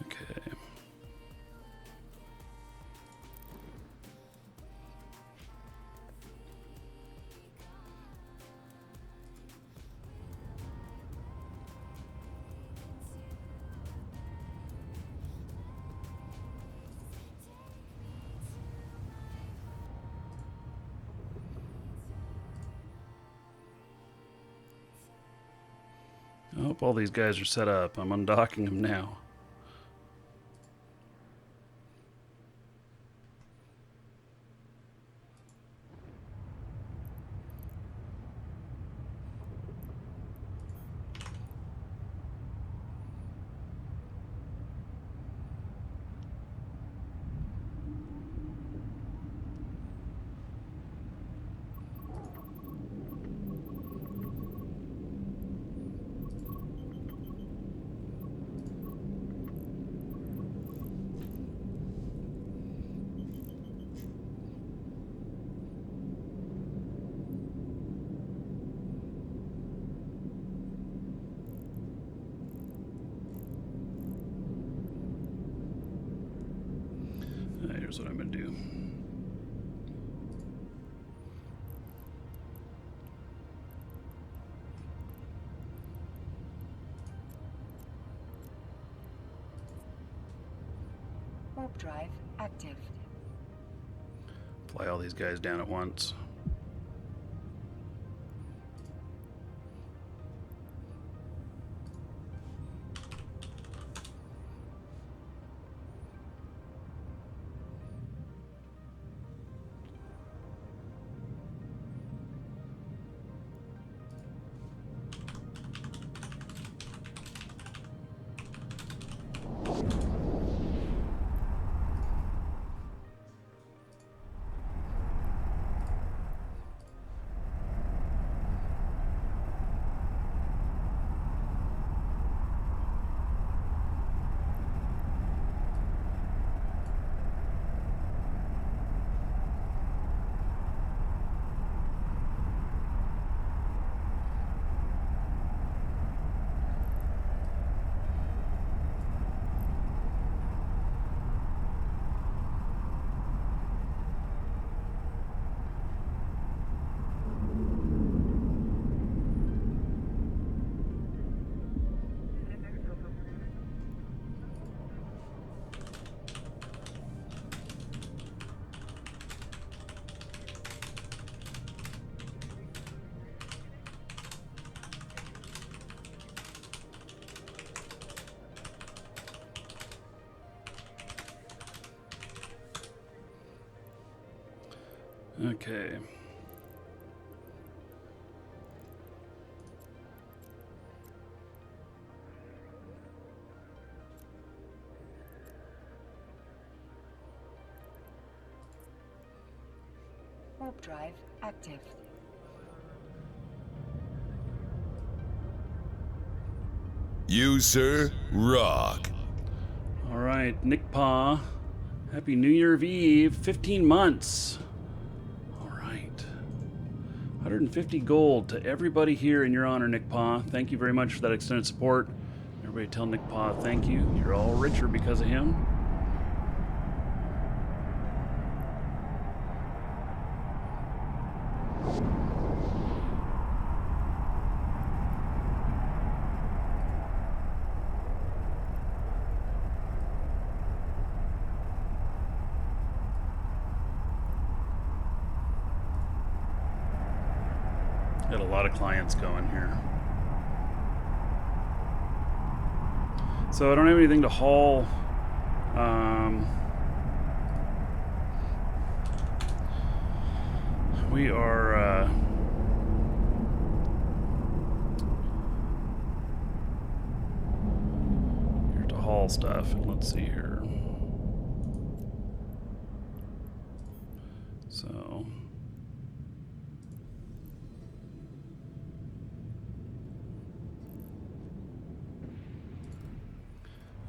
Okay. I hope all these guys are set up. I'm undocking them now. Here's what I'm going to do. Warp drive active. Fly all these guys down at once. Okay. Warp drive active. You, sir, rock. All right, Nick Pa. Happy New Year's Eve. 15 months. All right. 150 gold to everybody here in your honor, Nick Pa. Thank you very much for that extended support. Everybody tell Nick Pa thank you. You're all richer because of him. Got a lot of clients going here. So I don't have anything to haul. We are here to haul stuff. Let's see here. So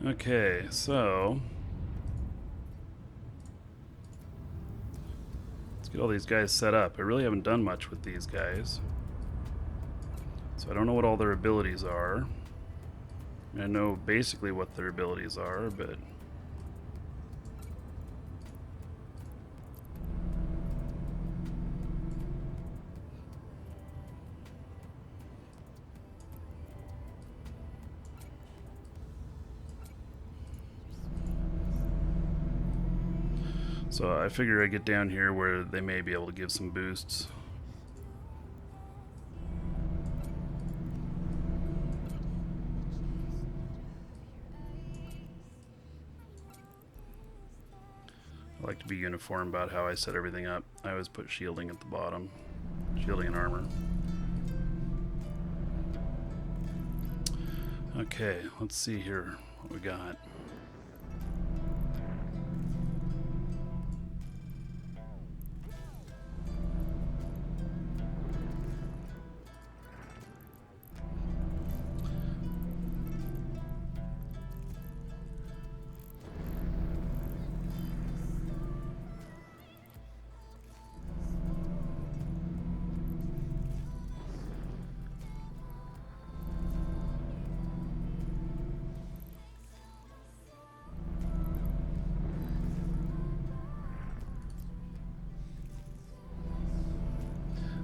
okay, so let's get all these guys set up. I really haven't done much with these guys, so I don't know what all their abilities are. I know basically what their abilities are, but so I figure I get down here where they may be able to give some boosts. I like to be uniform about how I set everything up. I always put shielding at the bottom. Shielding and armor. Okay, let's see here what we got.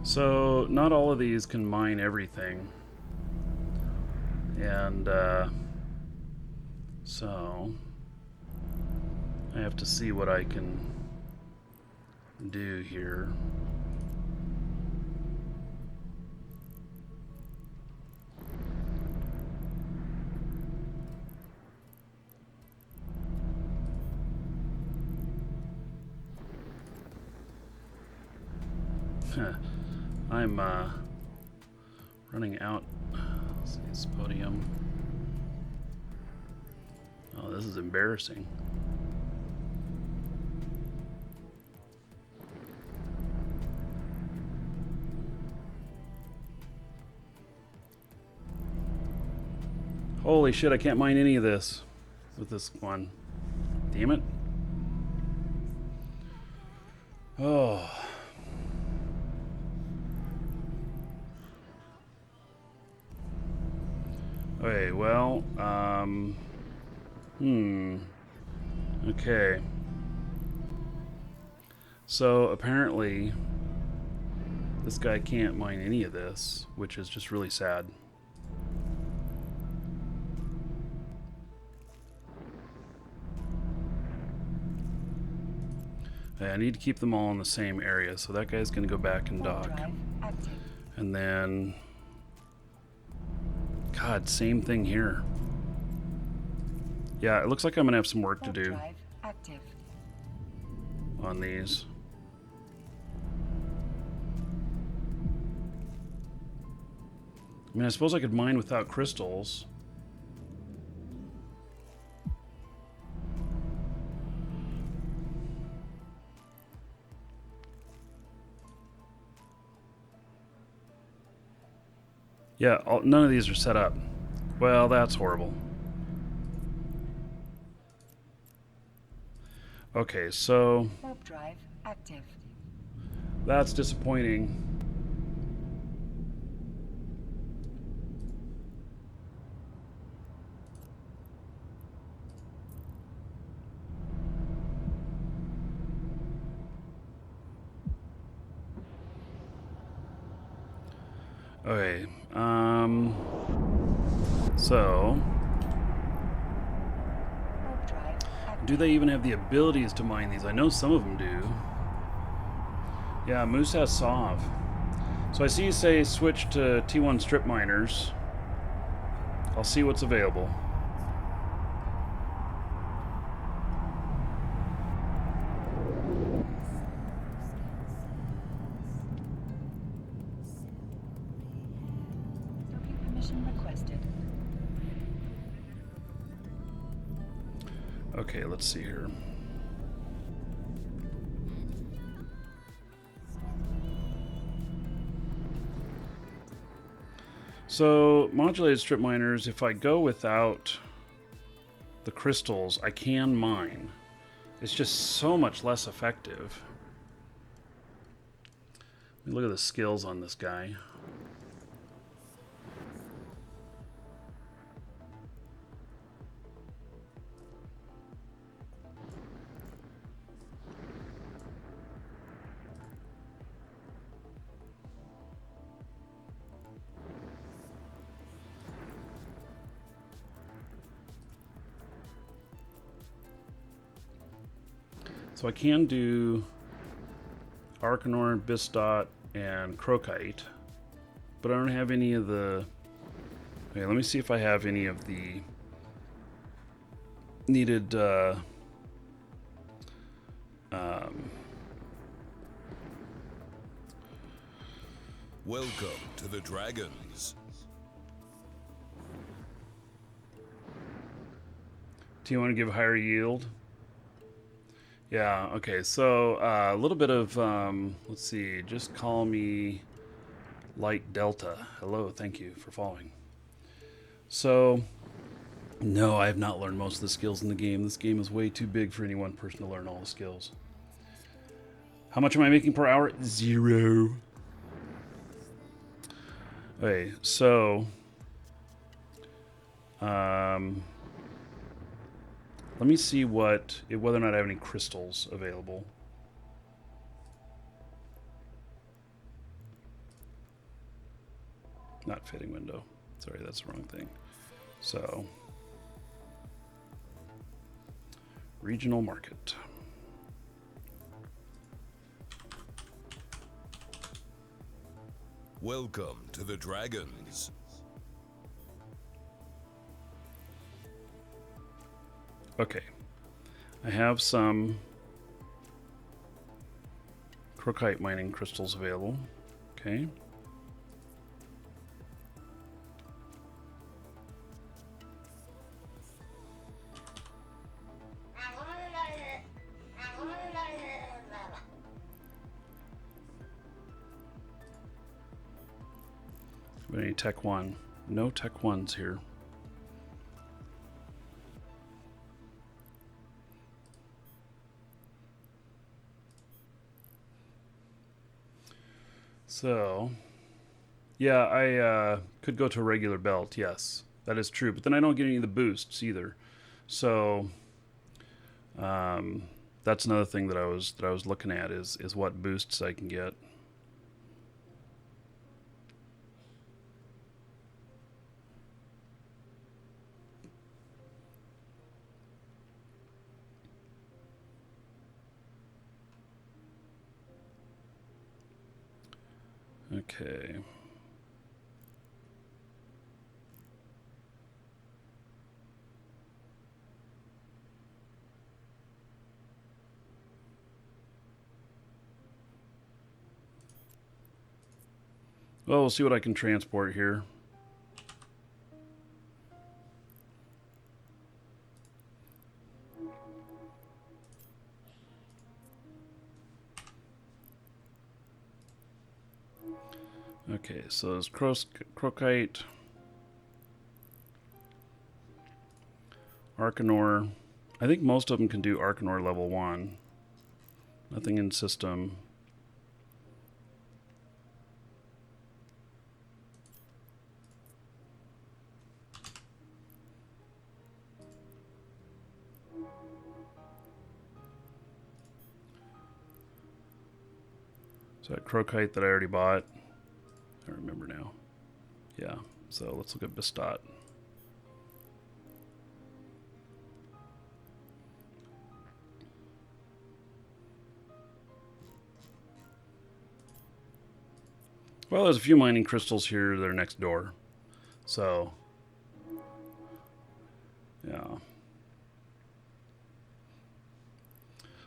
So, not all of these can mine everything. And, so I have to see what I can do here. I'm running out. Let's see, this podium. Oh, this is embarrassing. Holy shit, I can't mine any of this with this one. Damn it. Oh. Okay, well, okay. So apparently this guy can't mine any of this, which is just really sad. I need to keep them all in the same area, so that guy's gonna go back and dock. And then God, same thing here. Yeah, it looks like I'm gonna have some work to do on these. I mean, I suppose I could mine without crystals. Yeah, none of these are set up. Well, that's horrible. Okay, so Warp drive active. that's disappointing. Okay, so Warp drive active. do they even have the abilities to mine these? I know some of them do. Yeah, Moose has Sov. So I see you say switch to T1 strip miners. I'll see what's available. Docking permission requested. Okay, let's see here. So, modulated strip miners, if I go without the crystals, I can mine. It's just so much less effective. Look at the skills on this guy. So I can do Arcanor, Bistot, and Crocite, but I don't have any of the... Okay, let me see if I have any of the needed Welcome to the Dragons. do you want to give higher yield? Yeah, okay, so a little bit of, let's see, just call me Light Delta. Hello, thank you for following. So, no, I have not learned most of the skills in the game. This game is way too big for any one person to learn all the skills. How much am I making per hour? 0. Okay, so, let me see whether or not I have any crystals available. Not fitting window. Sorry, that's the wrong thing. So, regional market. Welcome to the Dragons. Okay, I have some Crocite mining crystals available. Okay. Any Tech 1? No Tech 1s here. So, yeah, I could go to a regular belt. Yes, that is true. But then I don't get any of the boosts either. So, that's another thing that I was looking at is what boosts I can get. Okay. Well, we'll see what I can transport here. Okay, so there's Crocite, Arcanor. I think most of them can do Arcanor level 1. Nothing in system. So that Crocite that I already bought. I remember now. Yeah, so let's look at Bastat. Well, there's a few mining crystals here that are next door. So, yeah.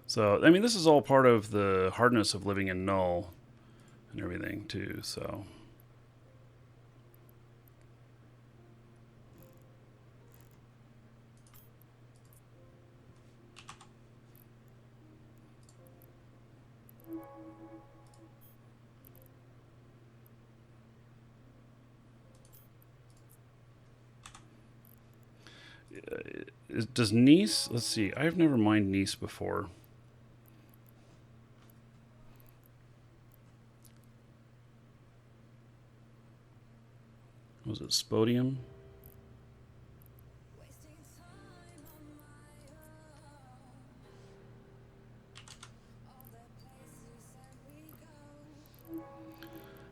So, I mean, this is all part of the hardness of living in Null and everything, too, so. Does Nice, let's see, I've never mined Nice before. Was it Spodium?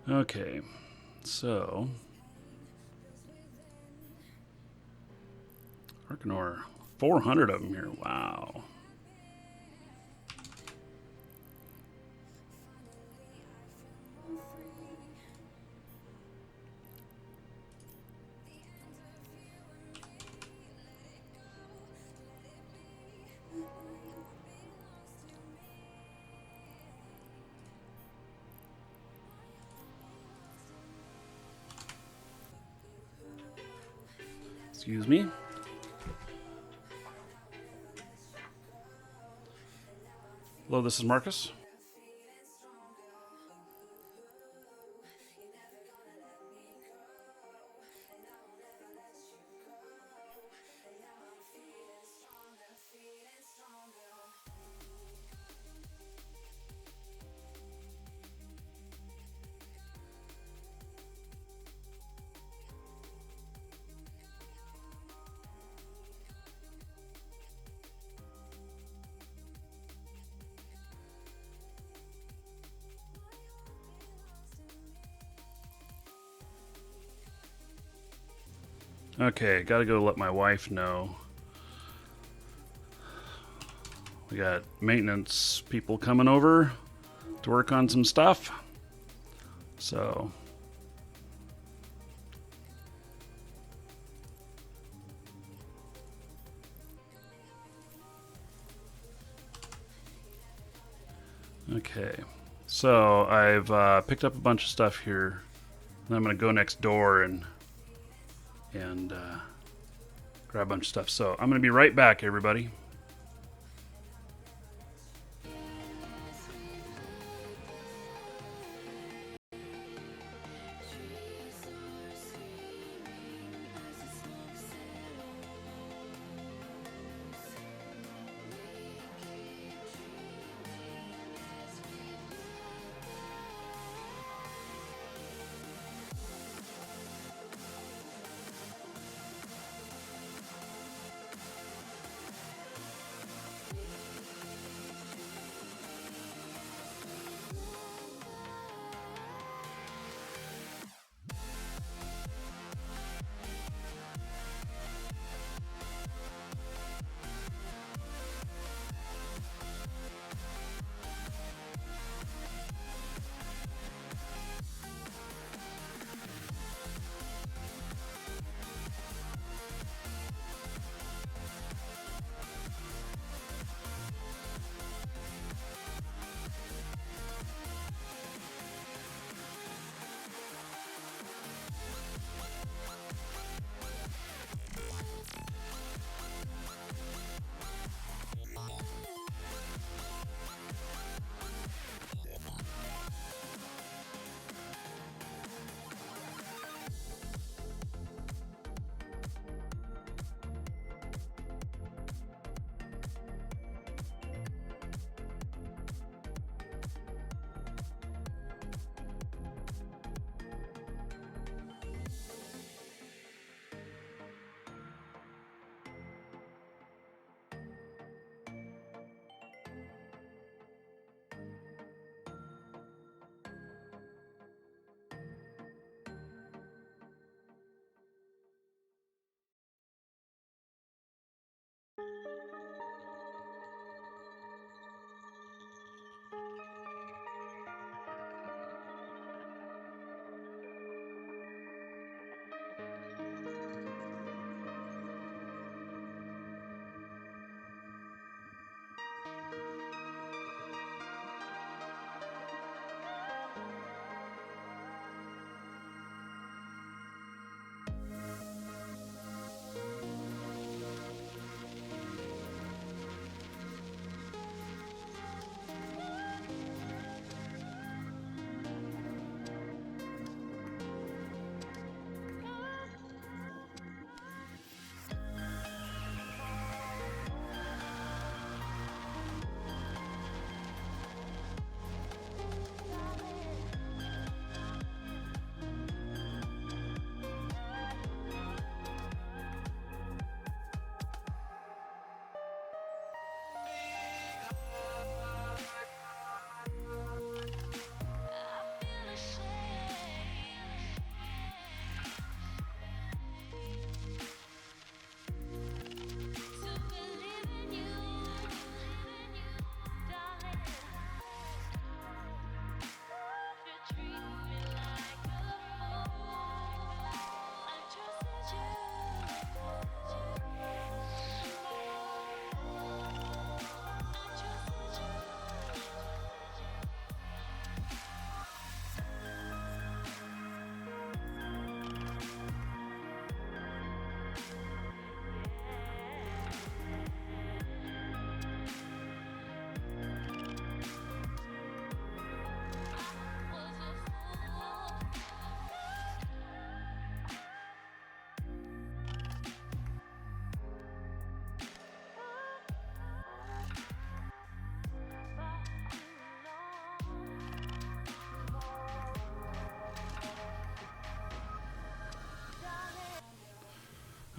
Okay, so Arcanor, 400 of them here. Wow. Excuse me. Hello, this is Marcus. Okay, gotta go let my wife know. We got maintenance people coming over to work on some stuff. So, okay. So I've picked up a bunch of stuff here. And I'm gonna go next door and grab a bunch of stuff. So I'm gonna be right back, everybody.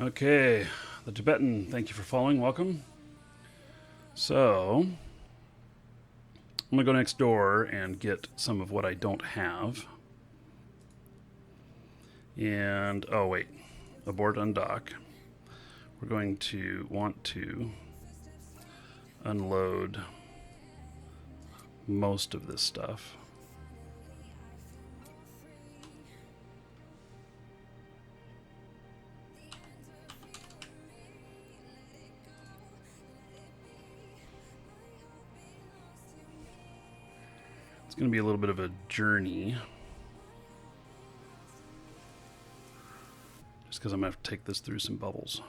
Okay, the Tibetan, thank you for following. Welcome. So, I'm going to go next door and get some of what I don't have. And, oh wait, abort undock. We're going to want to unload most of this stuff. It's going to be a little bit of a journey. Just because I'm going to have to take this through some bubbles.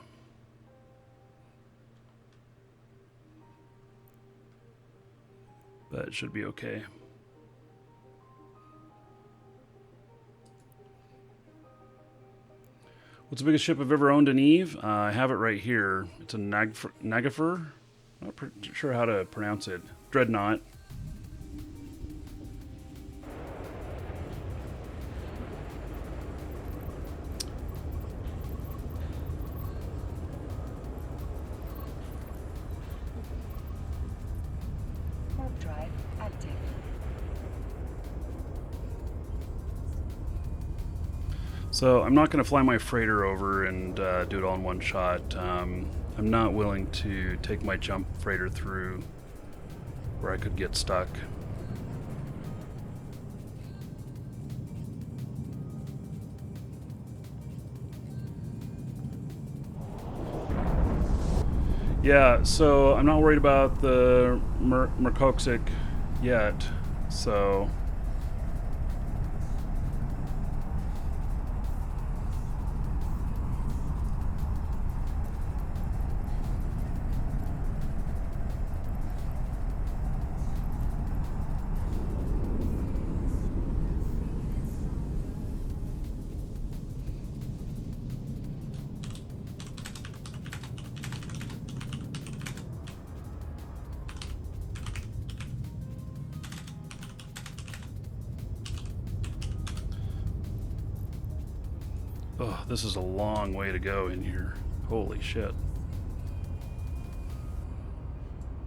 But it should be okay. What's the biggest ship I've ever owned in Eve? I have it right here. It's a Nagafer. Not sure how to pronounce it. Dreadnought. Warp drive active. So I'm not going to fly my freighter over and do it all in one shot. I'm not willing to take my jump freighter through where I could get stuck. Yeah, so I'm not worried about the Merkoxic yet, so... Oh, this is a long way to go in here. Holy shit.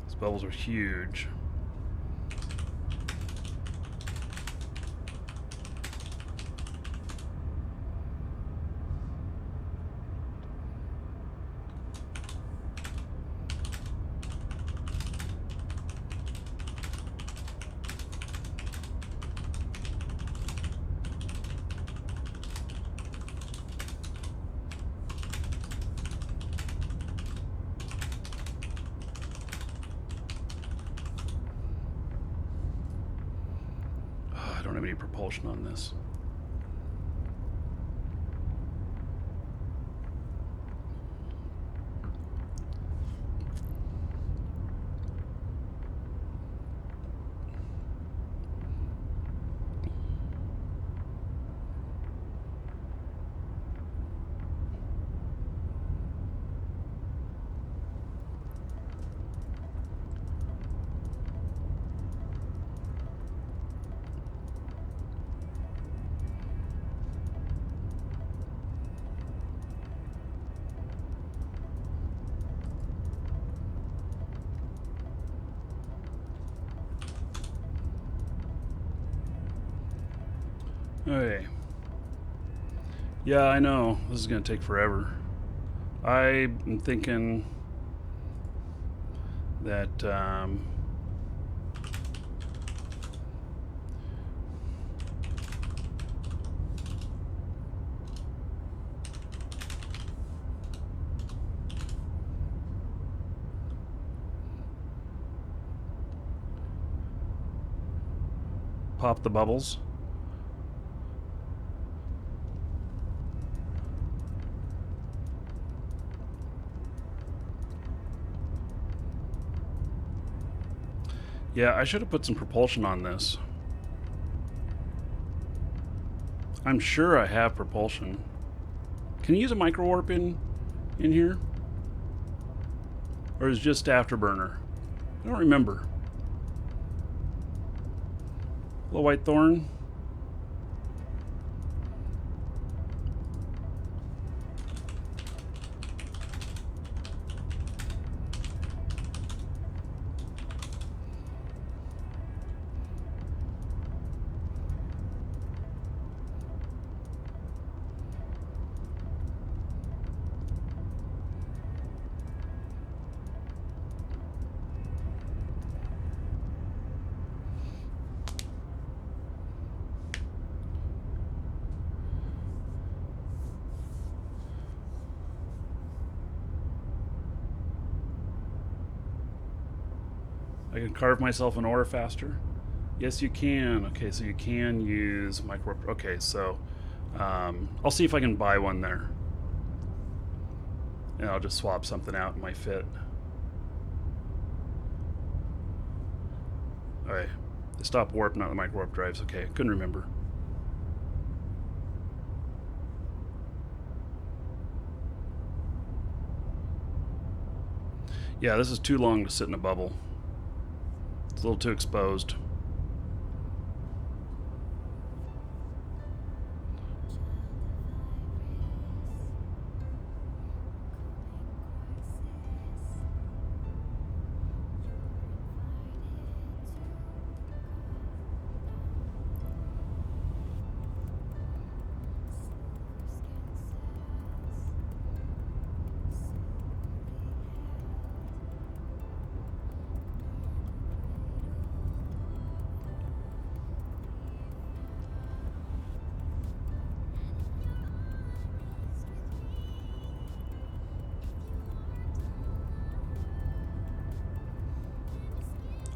These bubbles are huge. I don't have any propulsion on this. Okay. Yeah, I know. This is going to take forever. I'm thinking that pop the bubbles. Yeah, I should have put some propulsion on this. I'm sure I have propulsion. Can you use a micro warp in here? Or is it just afterburner? I don't remember. Hello, White Thorn. I can carve myself an ore faster. Yes, you can. Okay, so you can use micro. Okay, so I'll see if I can buy one there. And I'll just swap something out in my fit. Alright. The stop warp, not the micro warp drives. Okay, couldn't remember. Yeah, this is too long to sit in a bubble. It's a little too exposed.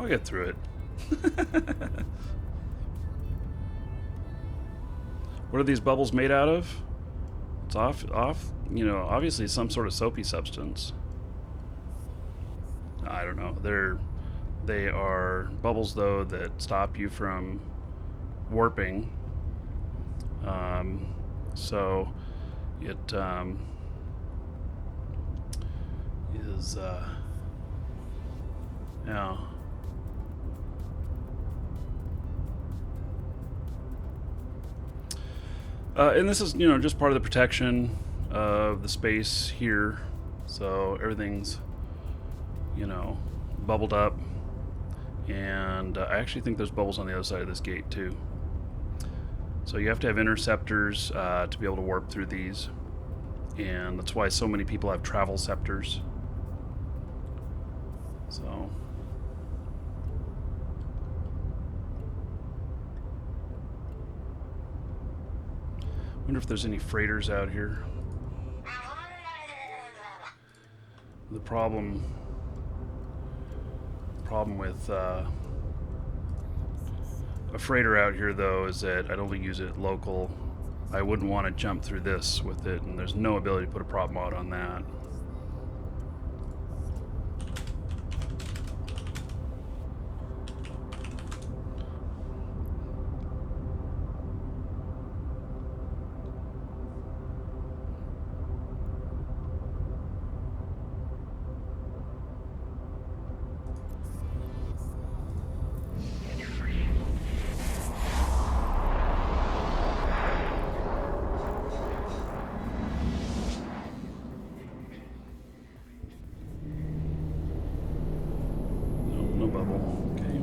I'll get through it. What are these bubbles made out of? It's off, you know, obviously some sort of soapy substance. I don't know. They are bubbles, though, that stop you from warping. So it is, yeah. And this is, you know, just part of the protection of the space here. So everything's, you know, bubbled up. And I actually think there's bubbles on the other side of this gate, too. So you have to have interceptors to be able to warp through these. And that's why so many people have travel scepters. So... wonder if there's any freighters out here. The problem with a freighter out here, though, is that I'd only use it local. I wouldn't want to jump through this with it, and there's no ability to put a prop mod on that. No bubble. Okay.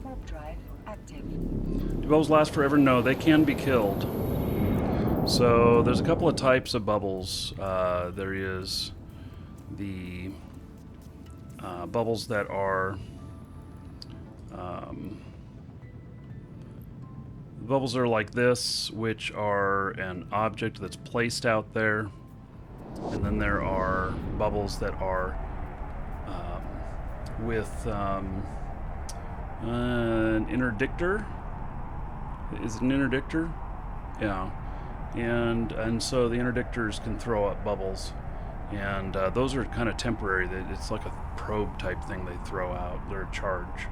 Warp drive active. Do bubbles last forever? No, they can be killed. So there's a couple of types of bubbles. There is the bubbles that are bubbles are like this, which are an object that's placed out there, and then there are bubbles that are with an interdictor. Is it an interdictor? Yeah. And so the interdictors can throw up bubbles, and those are kind of temporary. It's like a probe type thing they throw out. They're a charge.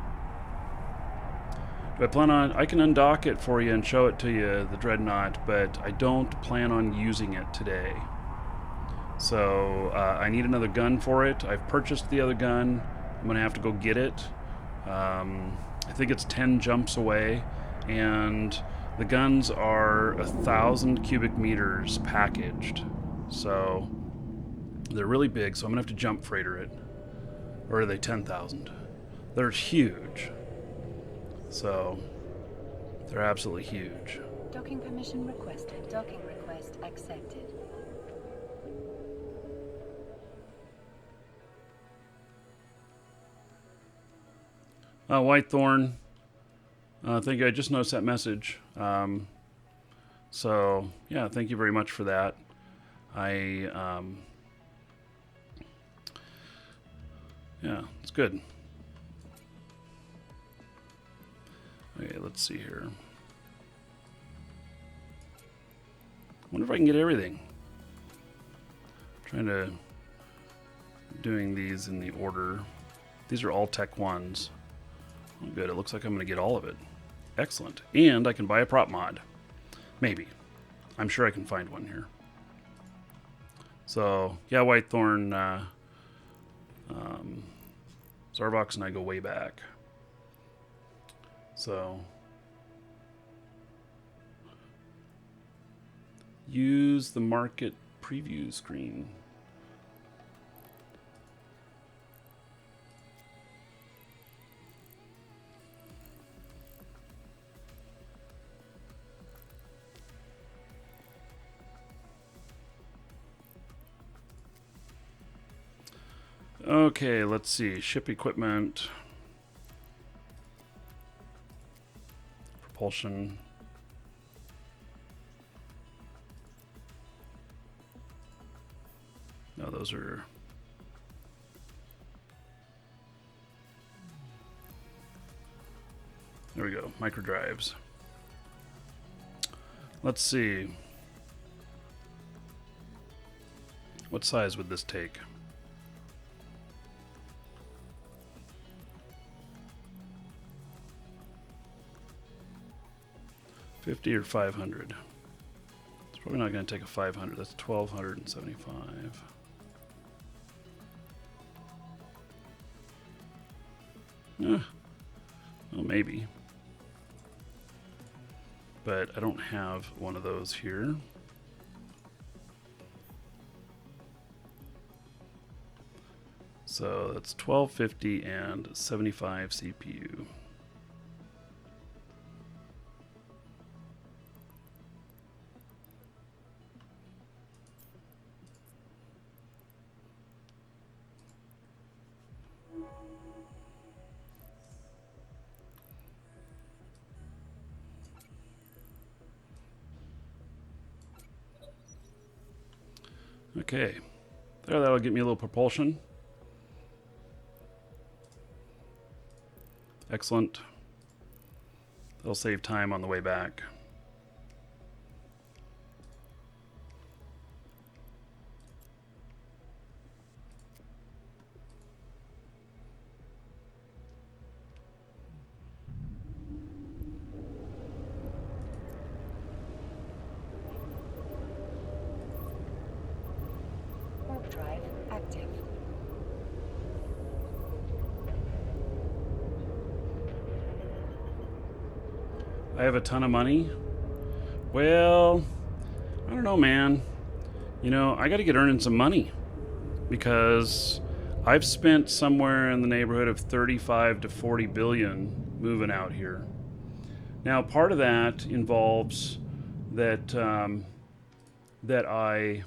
Do I plan on... I can undock it for you and show it to you, the Dreadnought, but I don't plan on using it today. So I need another gun for it. I've purchased the other gun. I'm going to have to go get it. I think it's 10 jumps away, and the guns are 1,000 cubic meters packaged. So they're really big, so I'm going to have to jump freighter it. Or are they 10,000? They're huge. So they're absolutely huge. Docking permission requested. Docking request accepted. Whitethorn, thank you. I just noticed that message. So, yeah, thank you very much for that. Yeah, it's good. Okay, let's see here. Wonder if I can get everything. Trying to doing these in the order. These are all Tech 1s. Oh, good. It looks like I'm going to get all of it. Excellent. And I can buy a prop mod. Maybe. I'm sure I can find one here. So, yeah, Whitethorn, Zarvox and I go way back. So, use the market preview screen. Okay, let's see. Ship equipment. Propulsion. No, those are... There we go. Microdrives. Let's see. What size would this take? 50 or 500? It's probably not going to take a 500. That's 1,275. Well, maybe. But I don't have one of those here. So that's 1250 and 75 CPU. Okay, there, that'll get me a little propulsion. Excellent. That'll save time on the way back. Warp drive active. I have a ton of money. Well, I don't know, man. You know, I got to get earning some money because I've spent somewhere in the neighborhood of 35 to 40 billion moving out here. Now, part of that involves that that I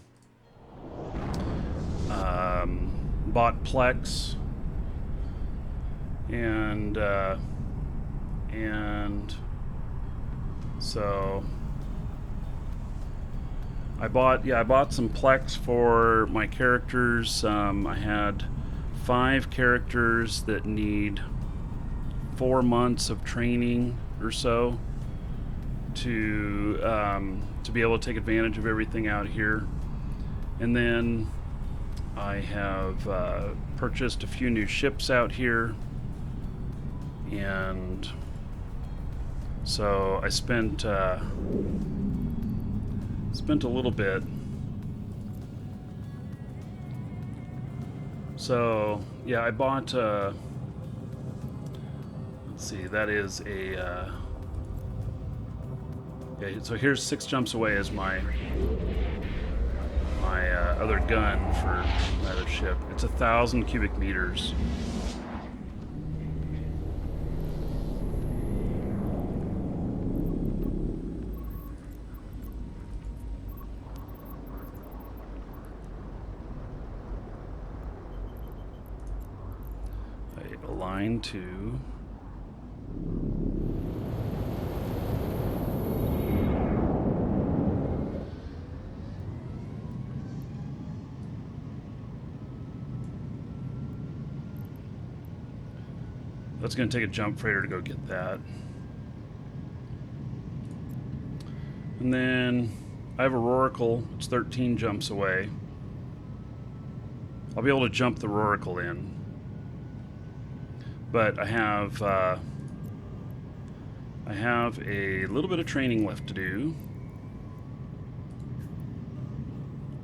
bought Plex and so I bought some Plex for my characters. I had 5 characters that need 4 months of training or so to be able to take advantage of everything out here. And then I have purchased a few new ships out here, and so I spent a little bit. So yeah, I bought. Let's see, that is a. Okay, so here's 6 jumps away as my other gun for my other ship. It's 1,000 cubic meters. I align to. That's going to take a jump freighter to go get that. And then I have a Roricle. It's 13 jumps away. I'll be able to jump the Roricle in. But I have a little bit of training left to do.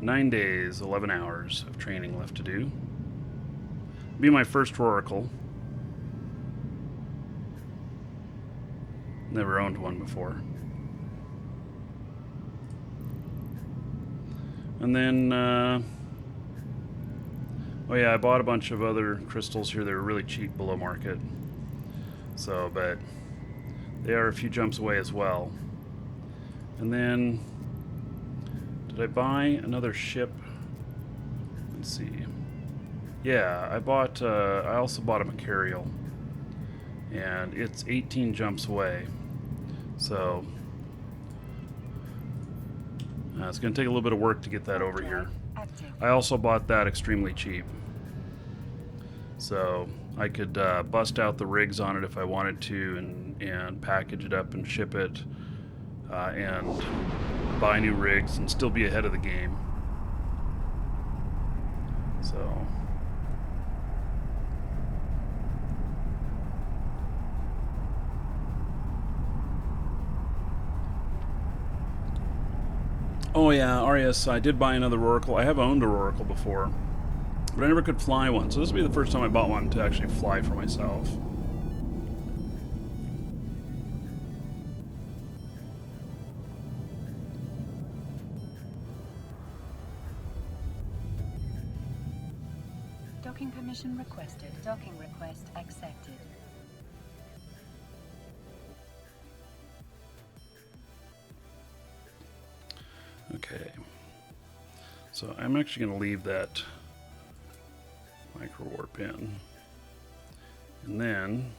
9 days, 11 hours of training left to do. Be my first Roricle. Never owned one before. And then, oh yeah, I bought a bunch of other crystals here that are really cheap below market. So, but they are a few jumps away as well. And then, did I buy another ship? Let's see. Yeah, I also bought a Macarial. And it's 18 jumps away. So, it's going to take a little bit of work to get that over here. I also bought that extremely cheap. So I could bust out the rigs on it if I wanted to and package it up and ship it and buy new rigs and still be ahead of the game. So... Oh yeah, Arius, I did buy another Oracle. I have owned a Oracle before, but I never could fly one, so this will be the first time I bought one to actually fly for myself. Docking permission requested. Docking request accepted. Okay, so I'm actually going to leave that micro warp in, and then,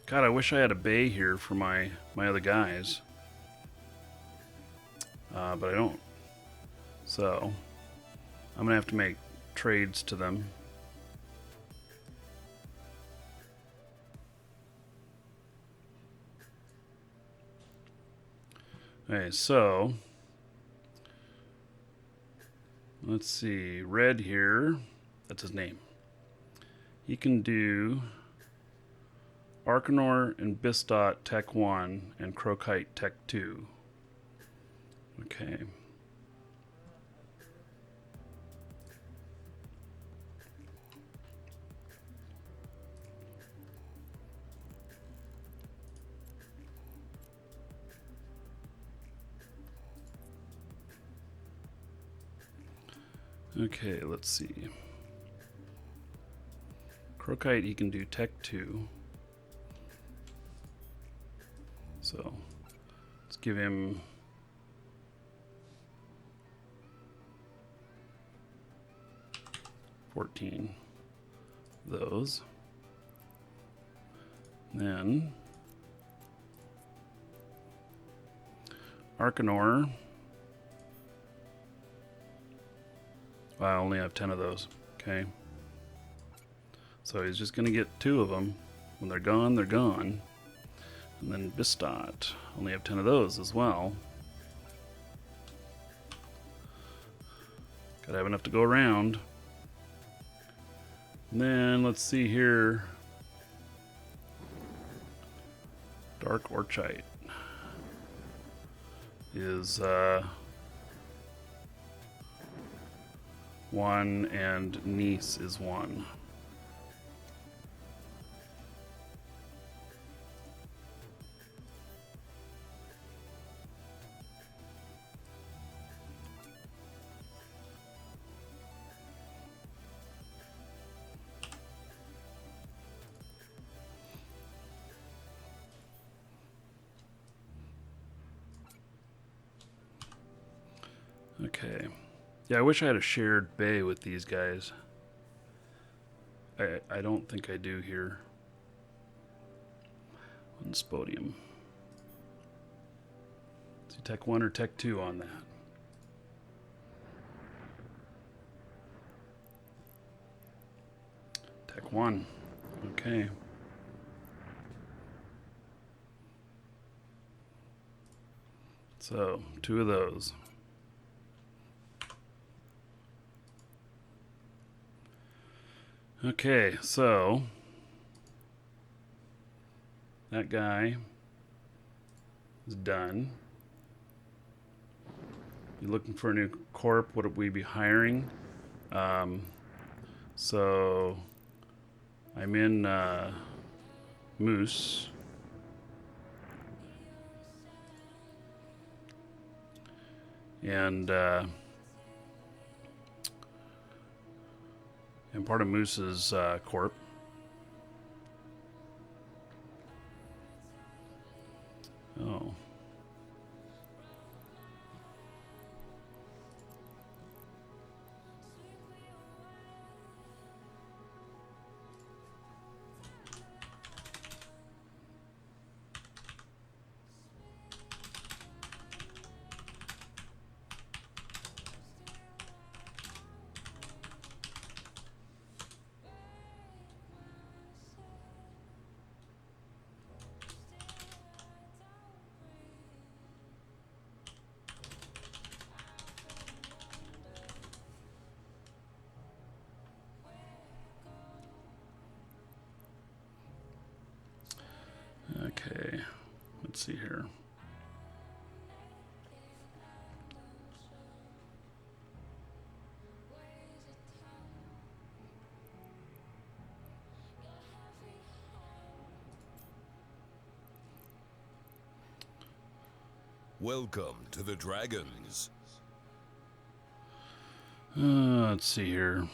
God, I wish I had a bay here for my other guys, but I don't. So I'm gonna have to make trades to them. Okay, so let's see, Red here, that's his name. He can do Arcanor and Bistot Tech 1 and Crocite Tech 2. Okay. Okay, let's see. Crocite, he can do Tech 2. So, let's give him... $14 of those. Then... Arcanor... I only have 10 of those. Okay. So he's just going to get 2 of them. When they're gone, they're gone. And then Bistot. Only have 10 of those as well. Gotta have enough to go around. And then let's see here. Dark Orchite is 1 and Nice is 1. Okay. Yeah, I wish I had a shared bay with these guys. I don't think I do here. On Spodium. See, Tech 1 or Tech 2 on that. Tech 1. Okay. So, 2 of those. Okay, so that guy is done. You're looking for a new corp. What would we be hiring? So I'm in Moose. And part of Moose's corp. Oh. Okay, let's see here. Welcome to the Dragons. Let's see here.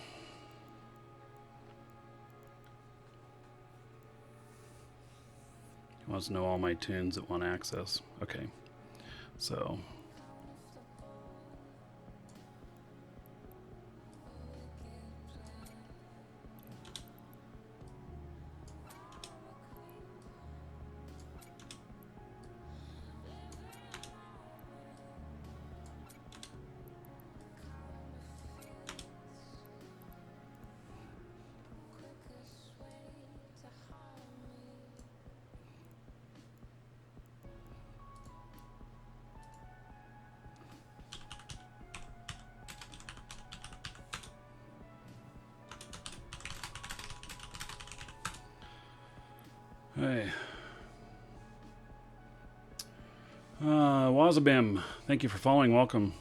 He wants to know all my tunes that want access. Okay, so hey. Wazabim, thank you for following. Welcome.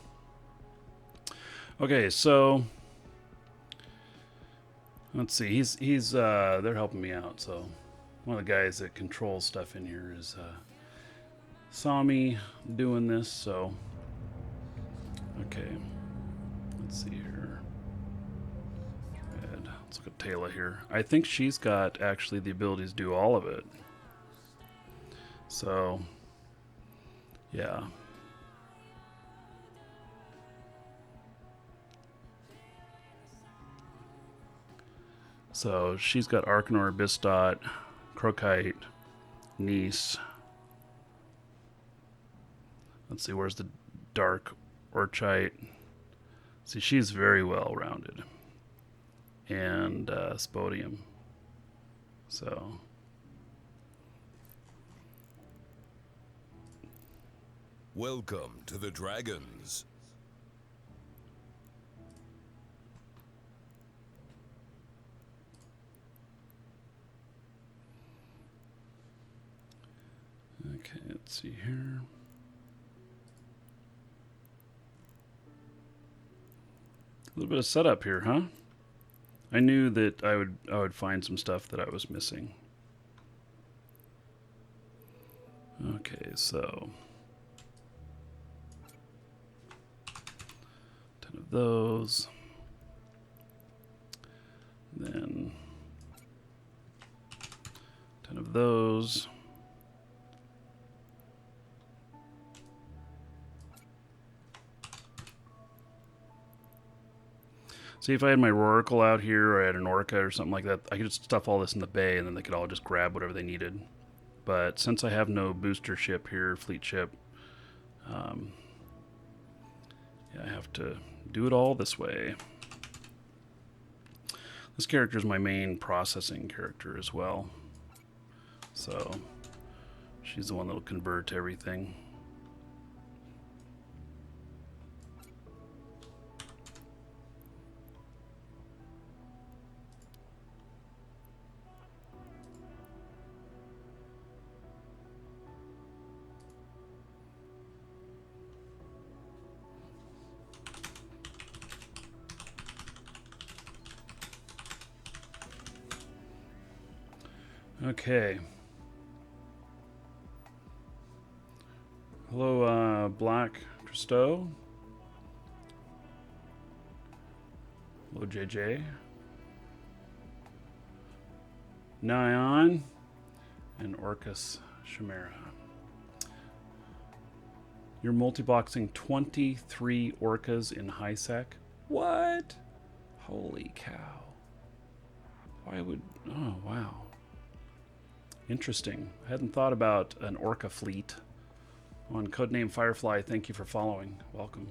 Okay, so let's see. He's they're helping me out. So one of the guys that controls stuff in here is saw me doing this. So okay, let's see here. Good. Let's look at Taylor here. I think she's got actually the ability to do all of it. So yeah. So she's got Arcanor, Bistot, Crocite, Nice. Let's see, where's the Dark Orchite? See, she's very well rounded. And Spodium. So Welcome to the Dragons. okay, let's see here. A little bit of setup here, huh? I knew that I would find some stuff that I was missing. Okay, so 10 of those. Then 10 of those. See, if I had my Roracle out here or I had an Orca or something like that, I could just stuff all this in the bay and then they could all just grab whatever they needed. But since I have no booster ship here, fleet ship, yeah, I have to do it all this way. This character is my main processing character as well. So she's the one that'll convert everything. Okay. Hello, Black Tristo. Hello, JJ. Nyan and Orcus Chimera. You're multi-boxing 23 orcas in high sec? What? Holy cow. Why would... Oh, wow. Interesting. I hadn't thought about an orca fleet. On Codename Firefly, thank you for following. Welcome.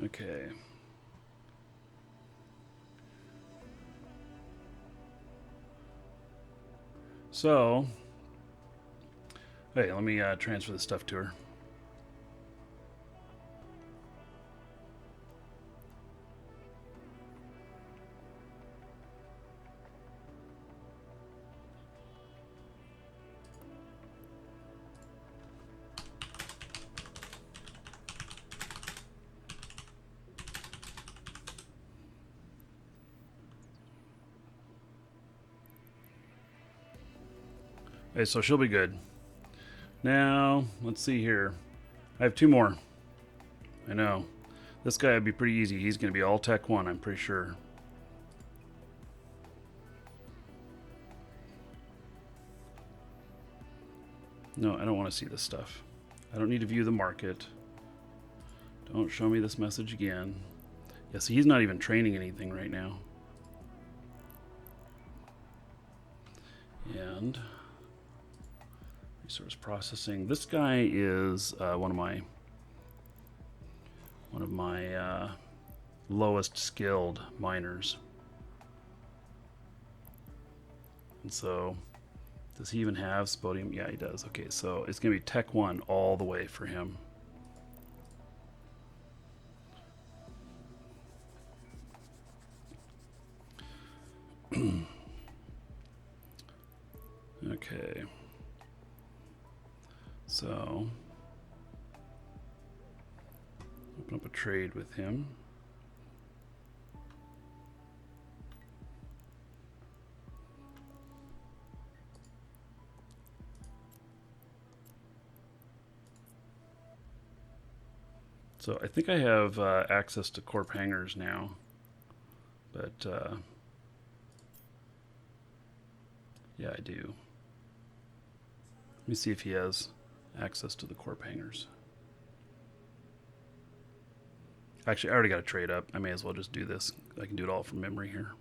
Okay. So, hey, let me transfer this stuff to her. Okay, so she'll be good. Now, let's see here. I have two more. I know. This guy would be pretty easy. He's going to be all Tech 1, I'm pretty sure. No, I don't want to see this stuff. I don't need to view the market. Don't show me this message again. Yeah, see, he's not even training anything right now. And... resource processing. This guy is one of my lowest skilled miners. And so, does he even have spodium? Yeah, he does. Okay, so it's gonna be Tech 1 all the way for him. Okay. So, open up a trade with him. So I think I have access to corp hangars now, but yeah, I do. Let me see if he has access to the corp hangars. Actually, I already got a trade up. I may as well just do this. I can do it all from memory here.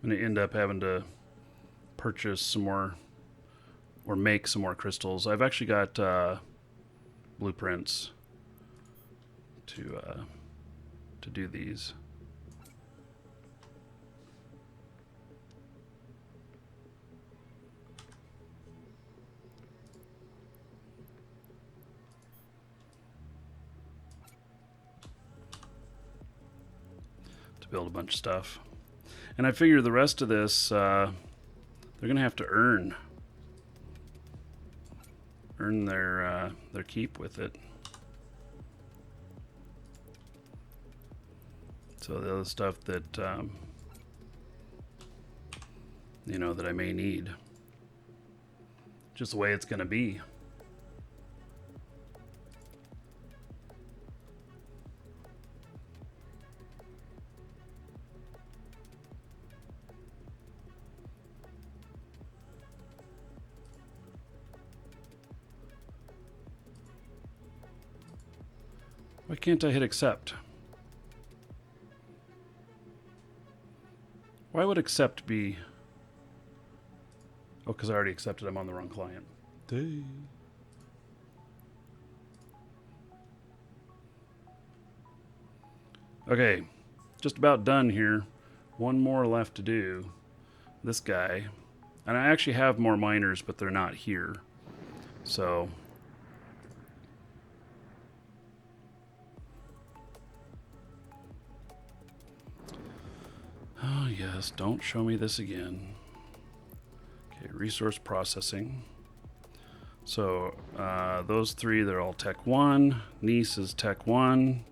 I'm going to end up having to purchase some more or make some more crystals. I've actually got blueprints to do these. To build a bunch of stuff. And I figure the rest of this, they're going to have to earn their keep with it. So the other stuff that you know, that I may need, just the way it's going to be. Why can't I hit accept? Why would accept be... Oh, because I already accepted. I'm on the wrong client. Okay, just about done here. One more left to do. This guy. And I actually have more miners, but they're not here. So... Oh, yes, don't show me this again. Okay, resource processing. So, those three, they're all Tech 1. Nice is Tech 1.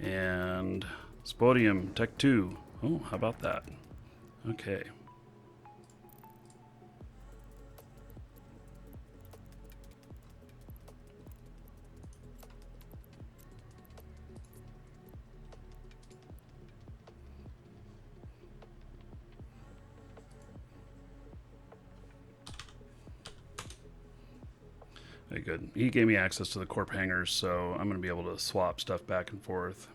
And Spodium, Tech 2. Oh, how about that? Okay. Okay, good. He gave me access to the corp hangars, so I'm going to be able to swap stuff back and forth.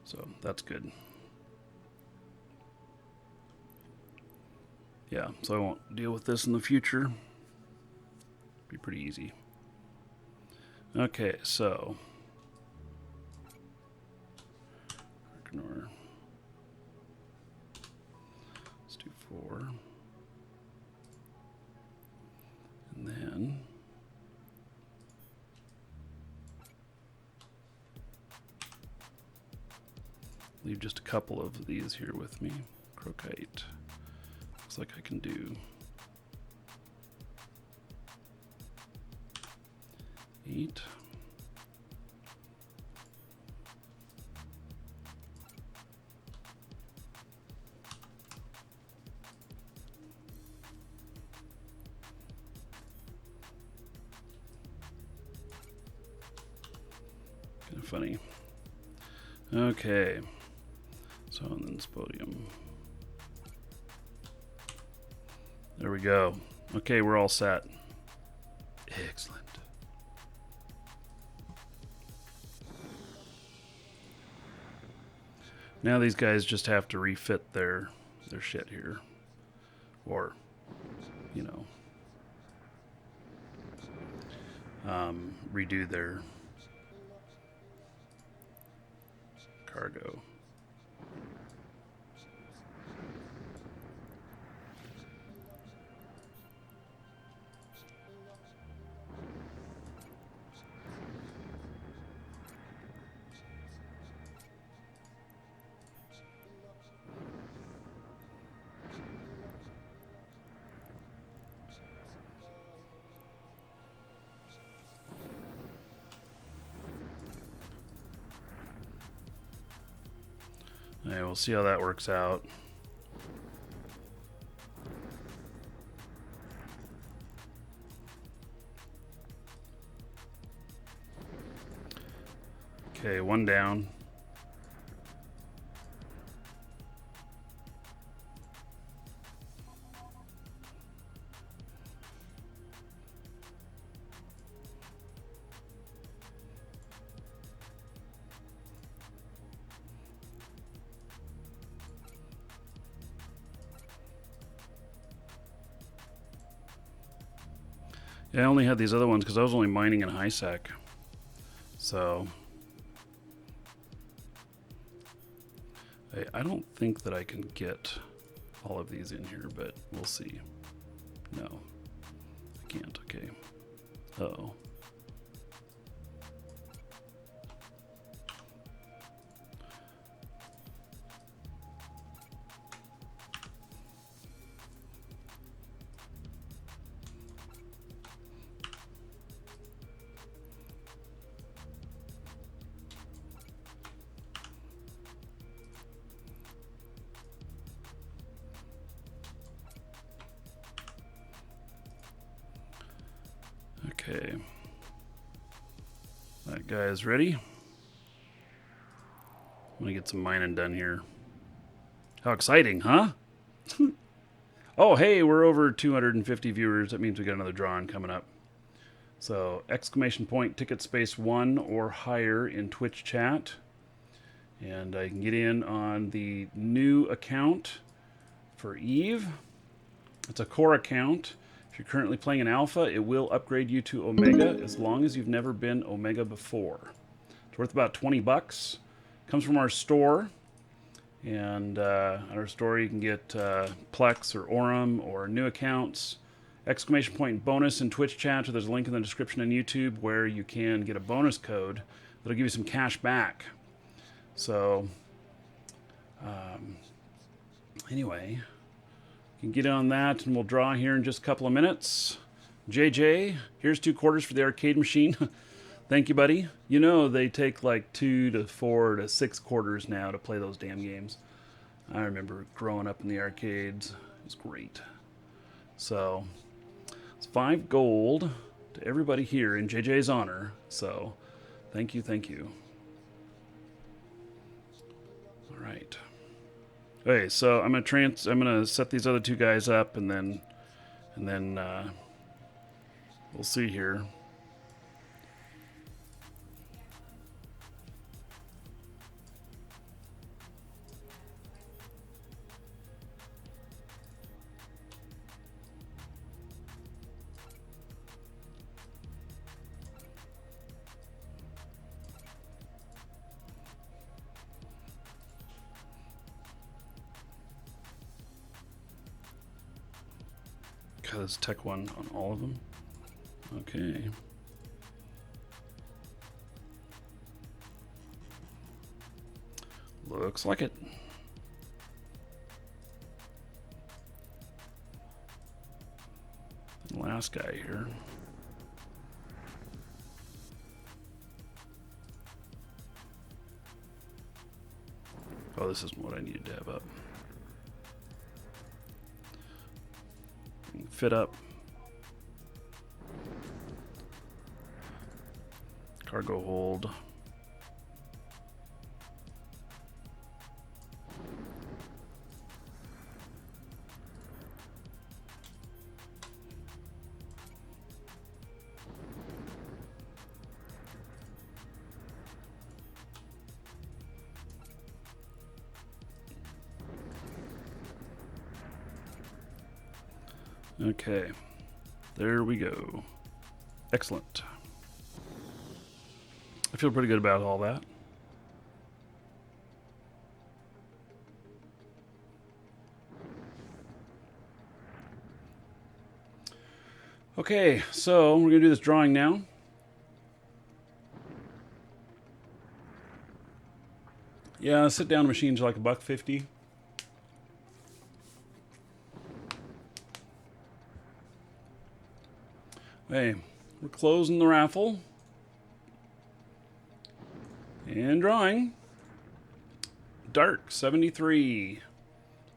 So that's good. Yeah, so I won't deal with this in the future. Be pretty easy. Okay, so ignore. Let's do 4. And then leave just a couple of these here with me. Crocite. Looks like I can do 8. Kind of funny. Okay. So, and then Spodium. There we go. Okay, we're all set. Excellent. Now these guys just have to refit their shit here. Or, you know, redo their cargo. Okay, we'll see how that works out. Okay, one down. Yeah, I only had these other ones because I was only mining in high sec. So I don't think that I can get all of these in here, but we'll see. No, I can't. Okay. Uh-oh. Okay. That guy is ready. I'm gonna get some mining done here. How exciting, huh? Oh, hey, we're over 250 viewers. That means we got another drawing coming up. So, exclamation point, ticket space 1 or higher in Twitch chat. And I can get in on the new account for Eve. It's a core account. If you're currently playing an alpha, it will upgrade you to Omega as long as you've never been Omega before. It's worth about 20 bucks. Comes from our store. And at our store you can get Plex or Aurum or new accounts. Exclamation point bonus in Twitch chat. So there's a link in the description on YouTube where you can get a bonus code that'll give you some cash back. So, anyway, you can get on that and we'll draw here in just a couple of minutes. JJ, here's 2 quarters for the arcade machine. Thank you, buddy. You know they take like 2 to 4 to 6 quarters now to play those damn games. I remember growing up in the arcades. It was great. So, it's 5 gold to everybody here in JJ's honor. So, thank you, thank you. All right. Okay, so I'm gonna set these other 2 guys up, and then we'll see here. Because Tech 1 on all of them. Okay. Looks like it. And last guy here. Oh, this isn't what I needed to have up. Fit up. Cargo hold. Okay, there we go. Excellent. I feel pretty good about all that. Okay, so we're gonna do this drawing now. Yeah, sit down machines are like $1.50. Hey, we're closing the raffle. And drawing. Dark 73.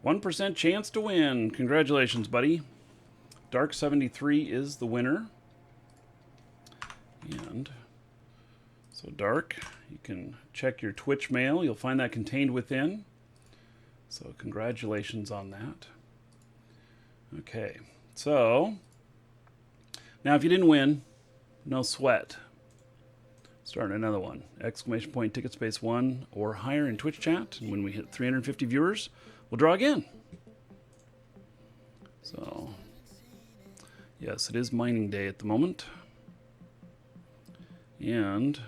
1% chance to win. Congratulations, buddy. Dark 73 is the winner. And so Dark, you can check your Twitch mail. You'll find that contained within. So congratulations on that. Okay, so now if you didn't win, no sweat. Starting another one. Exclamation point ticket space 1 or higher in Twitch chat. And when we hit 350 viewers, we'll draw again. So, yes, it is mining day at the moment. And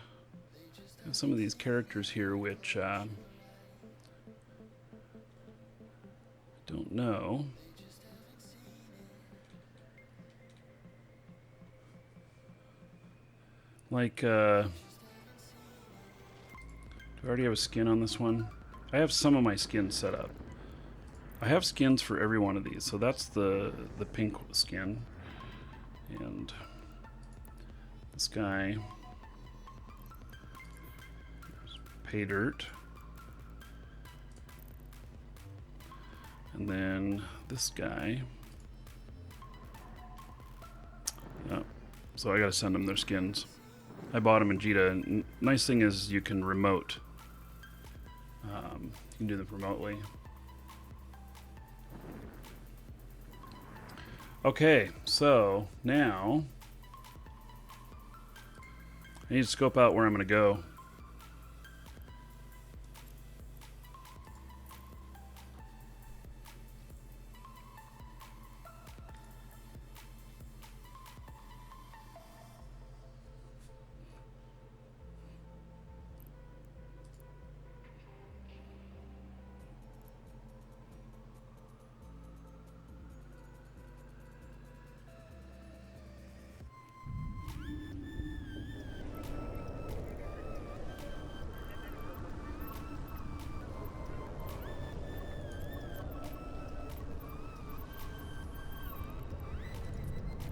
I have some of these characters here which don't know. Like, do I already have a skin on this one? I have some of my skins set up. I have skins for every one of these, so that's the pink skin. And this guy, Pay Dirt. And then this guy. Oh, so I gotta send them their skins. I bought them in Jita, and nice thing is you can remote. You can do them remotely. Okay, so now I need to scope out where I'm going to go.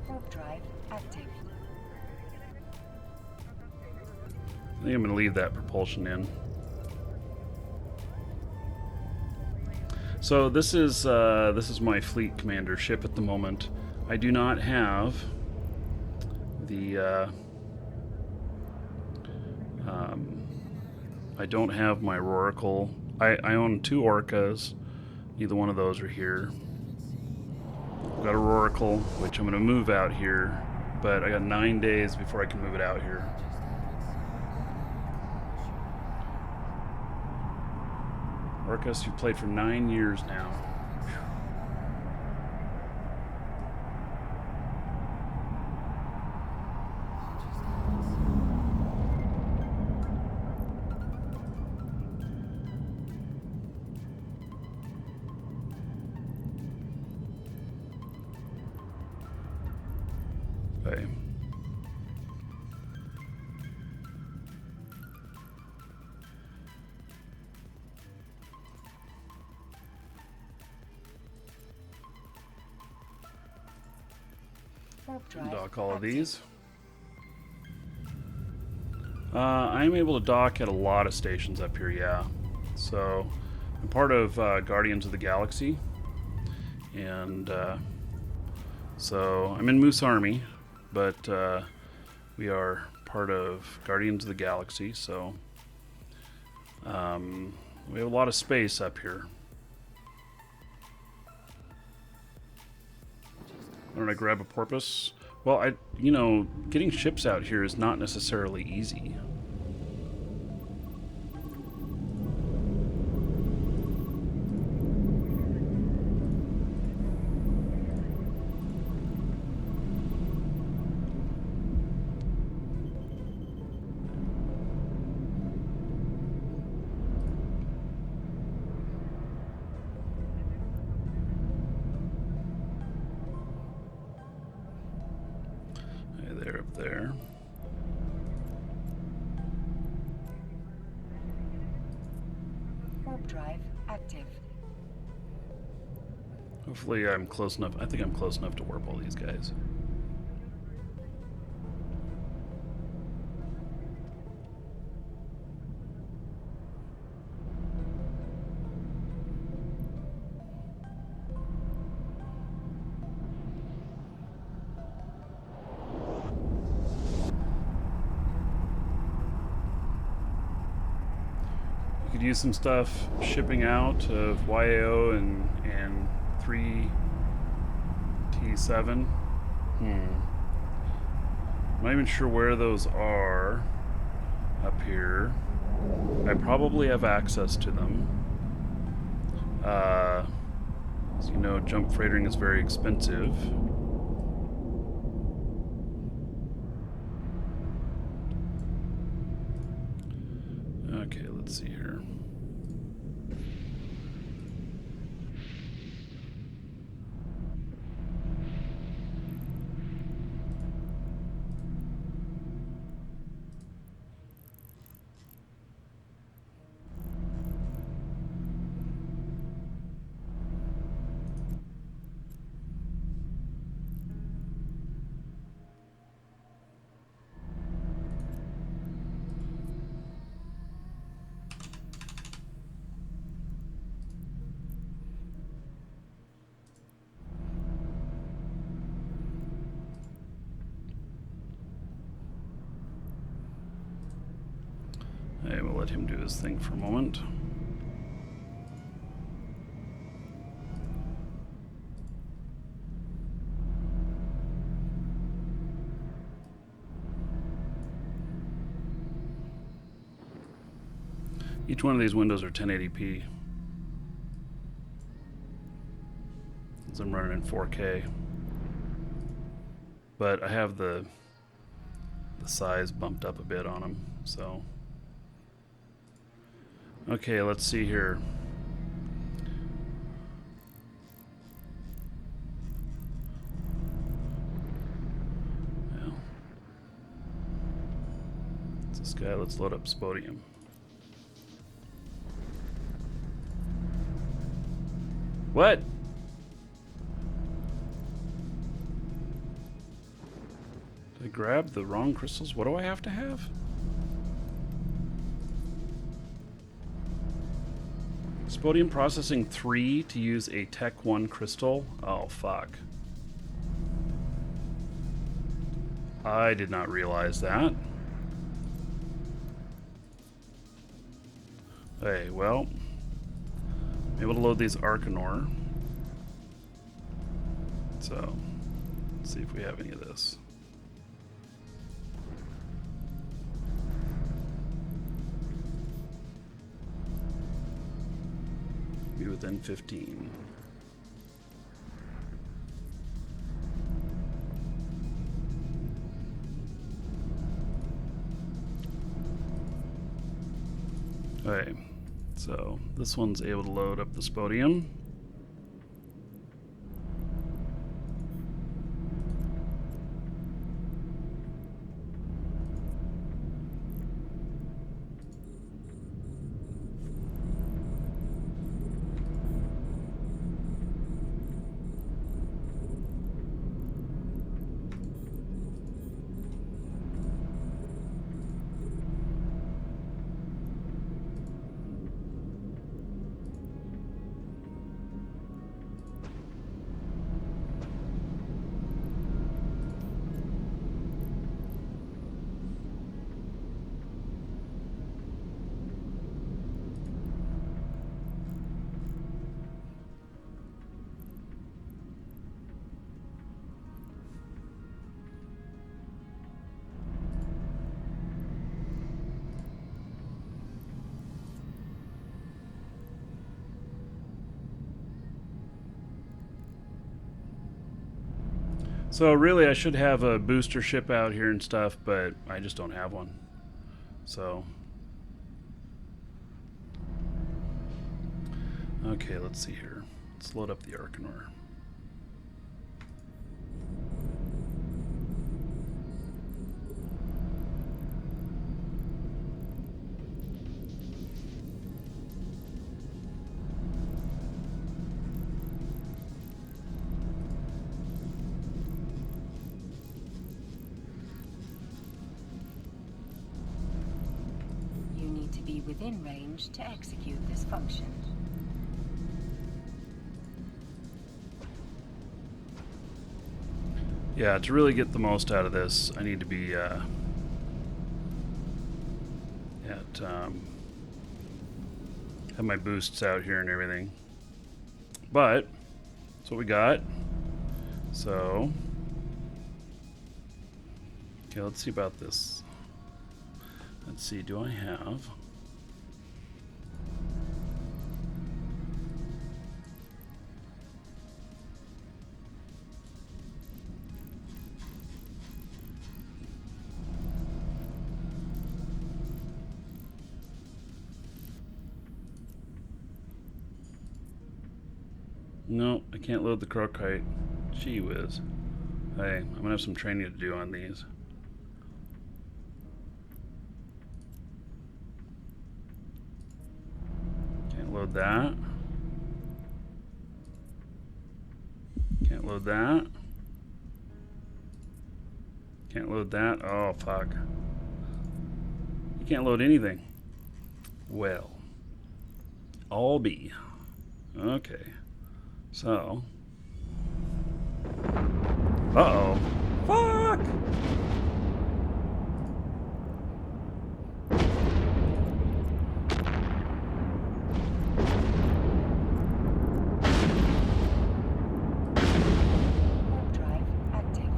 Warp drive active. I think I'm going to leave that propulsion in. So this is my fleet commander ship at the moment. I do not have the I don't have my Rorical. I own 2 Orcas. Neither one of those are here. I've got a Rorical, which I'm going to move out here, but I got 9 days before I can move it out here. Orcas, who played for 9 years now. Okay. Warp drive Dock all of active. these. I'm able to dock at a lot of stations up here, yeah. So I'm part of Guardians of the Galaxy, and so I'm in Moose Army, but we are part of Guardians of the Galaxy, so we have a lot of space up here. Why don't I grab a porpoise? Well, getting ships out here is not necessarily easy. They're up there. Warp drive active. Hopefully I'm close enough. I think I'm close enough to warp all these guys. You could use some stuff shipping out of YAO and 3T7. I'm not even sure where those are up here. I probably have access to them. As you know, jump freightering is very expensive. Okay, let's see here. Okay, we'll let him do his thing for a moment. Each one of these windows are 1080p. Since I'm running in 4K. But I have the size bumped up a bit on them, so. Okay, let's see here. Well, it's this guy. Let's load up Spodium. What? grabbed the wrong crystals. What do I have to have? Spodium processing 3 to use a Tech 1 crystal? Oh, fuck. I did not realize that. Hey, well, I'm able to load these Arcanor. So, let's see if we have any of this. Be within 15. Okay, so this one's able to load up the Spodium. So really I should have a booster ship out here and stuff, but I just don't have one. So okay, let's see here. Let's load up the Arcanor. Within range to execute this function. Yeah, to really get the most out of this, I need to be at have my boosts out here and everything. But that's what we got. So okay, let's see about this. Let's see, do I have no, I can't load the Crocite. Gee whiz. Hey, I'm gonna have some training to do on these. Can't load that. Can't load that. Can't load that. Oh, fuck. You can't load anything. Well, I'll be. Okay. So. Uh-oh. Fuck! Warp drive active.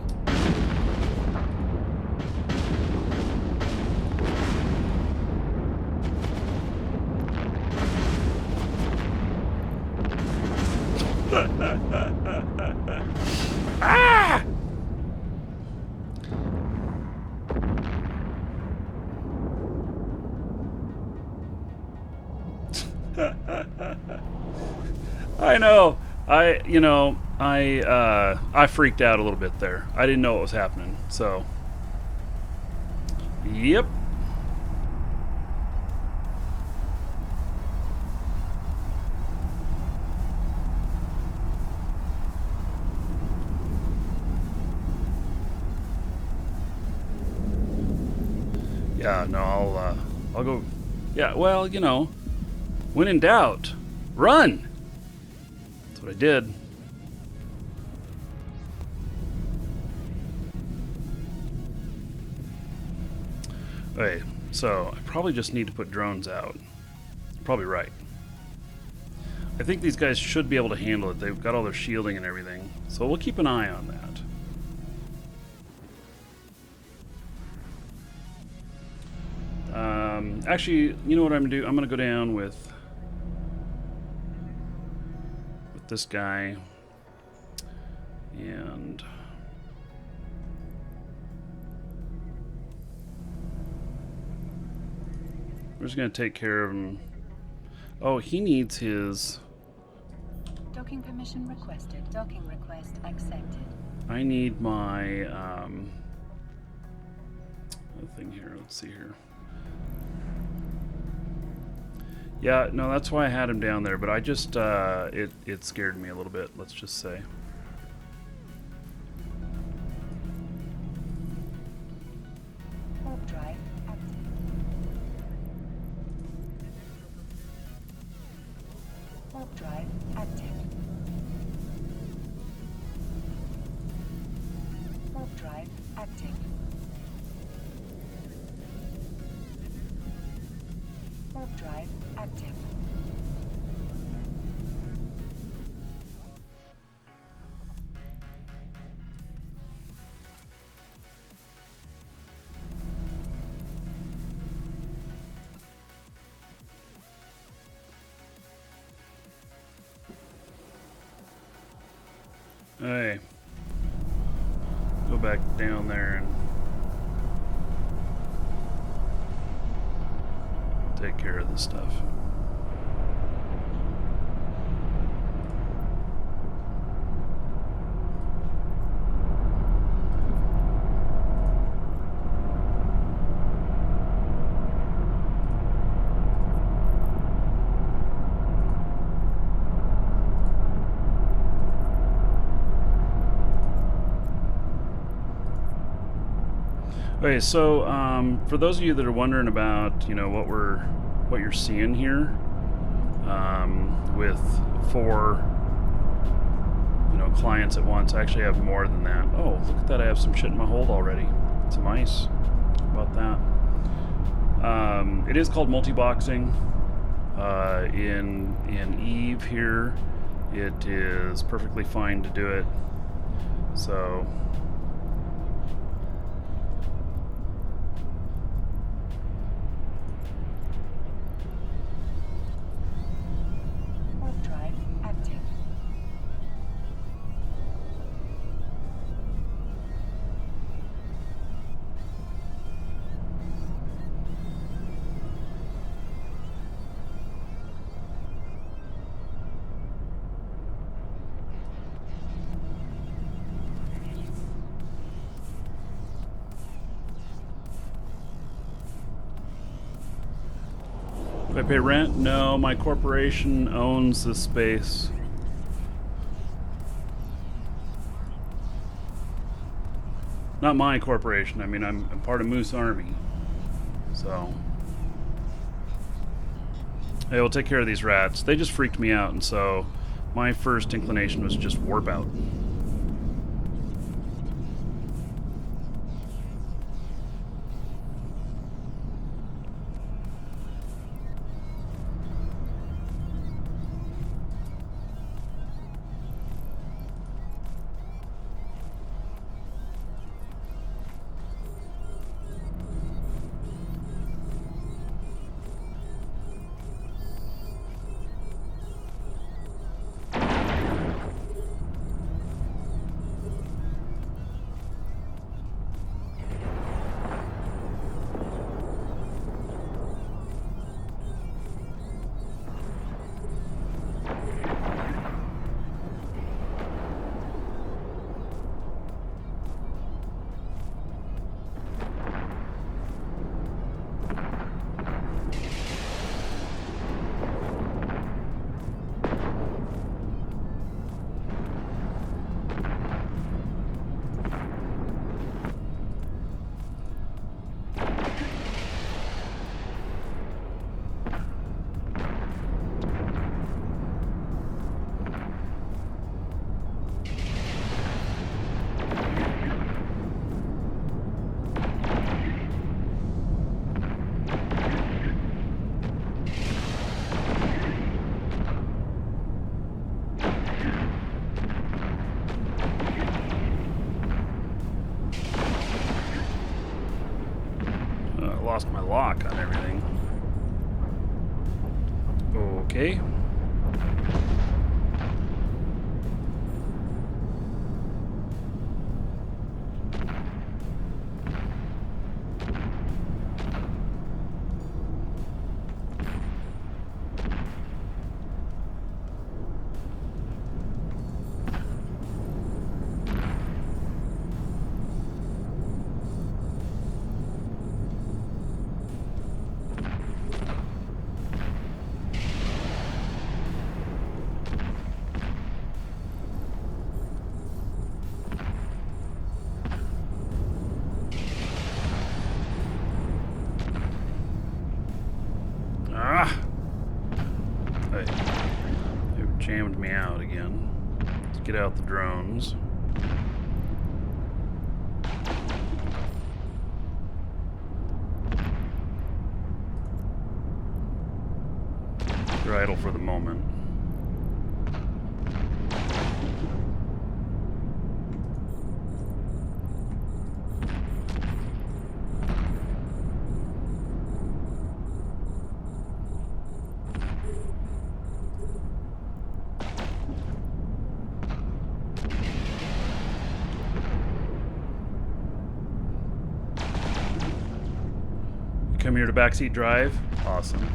Ah! I know. I freaked out a little bit there. I didn't know what was happening. So, yep. Yeah, no, I'll go. Yeah, well, you know, when in doubt, run. That's what I did. Okay, so I probably just need to put drones out. Probably right. I think these guys should be able to handle it. They've got all their shielding and everything. So we'll keep an eye on that. Actually, you know what I'm going to do? I'm going to go down with this guy. And we're just going to take care of him. Oh, he needs his... Docking permission requested. Docking request accepted. I need my thing here. Let's see here. Yeah, no, that's why I had him down there, but I just it scared me a little bit, let's just say. Warp drive active. Warp drive active. Warp drive active. Warp drive active. Hey, go back down there and take care of this stuff. Okay, so for those of you that are wondering about, you know, what you're seeing here, with 4, you know, clients at once. I actually have more than that. Oh, look at that! I have some shit in my hold already. Some ice. How about that? It is called multi-boxing. In Eve here, it is perfectly fine to do it. So. Warp drive active. Do I pay rent? No, my corporation owns this space. Not my corporation. I mean, I'm part of Moose Army. So. Hey, we'll take care of these rats. They just freaked me out, and so my first inclination was just warp out. lock on everything. Okay. They've jammed me out again. Let's get out the drones. They're idle for the moment. Come here to backseat drive. Awesome.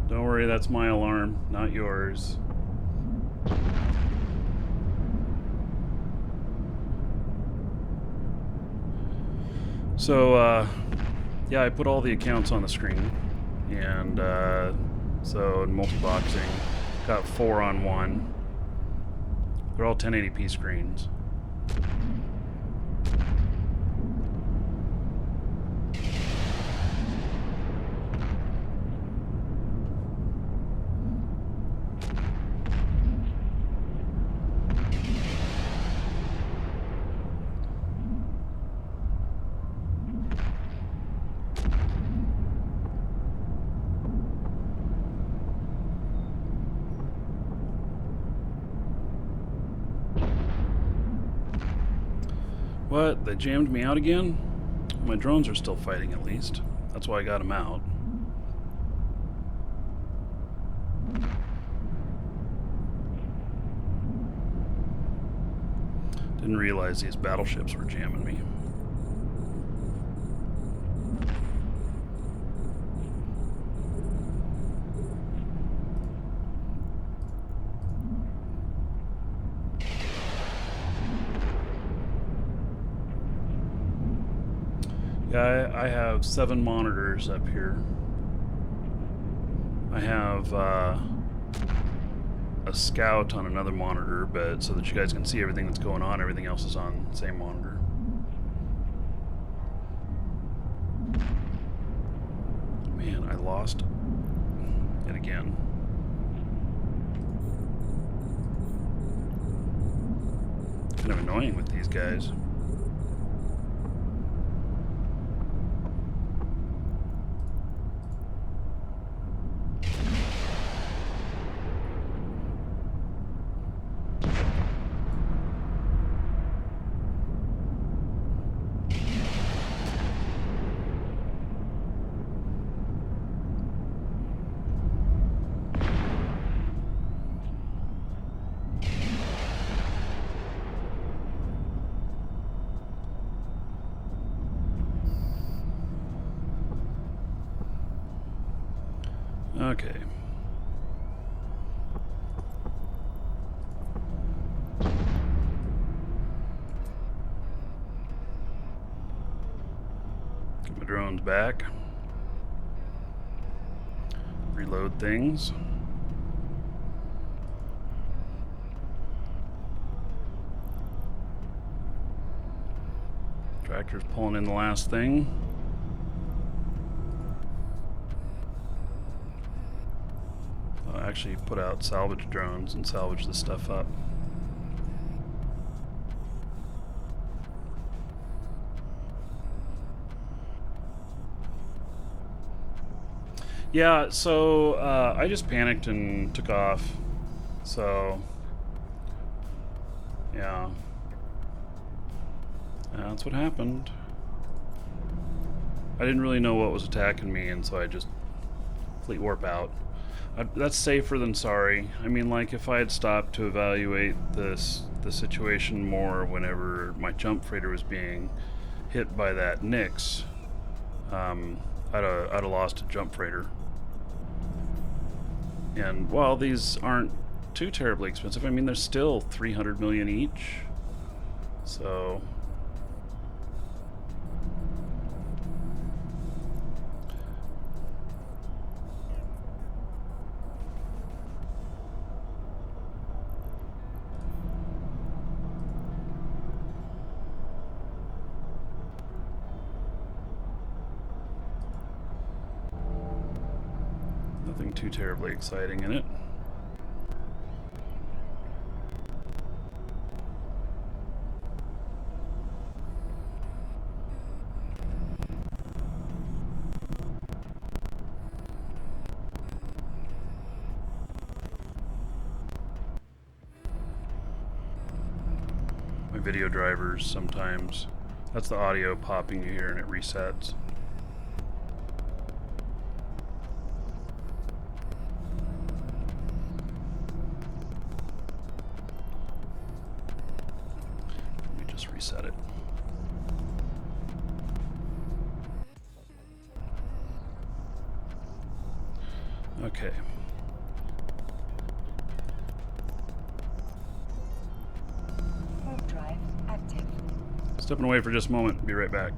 Don't worry, that's my alarm, not yours. So, yeah, I put all the accounts on the screen. And, so in multi-boxing, got 4 on 1. They're all 1080p screens. What? They jammed me out again? My drones are still fighting at least. That's why I got them out. Didn't realize these battleships were jamming me. Yeah, I have 7 monitors up here. I have a scout on another monitor, but so that you guys can see everything that's going on. Everything else is on the same monitor. Man, I lost it again. Kind of annoying with these guys. Okay. Get my drones back. Reload things. Tractor's pulling in the last thing. I'll actually put out salvage drones and salvage this stuff up. Yeah, so I just panicked and took off. So Yeah. That's what happened. I didn't really know what was attacking me, and so I just fleet warp out. That's safer than sorry. I mean, like, if I had stopped to evaluate the situation more whenever my jump freighter was being hit by that Nyx, I'd have lost a jump freighter. And while these aren't too terribly expensive, I mean, they're still 300 million each. So nothing too terribly exciting in it. My video drivers sometimes, that's the audio popping you hear and it resets. Let me just reset it. Okay. Warp drive active. Stepping away for just a moment. Be right back.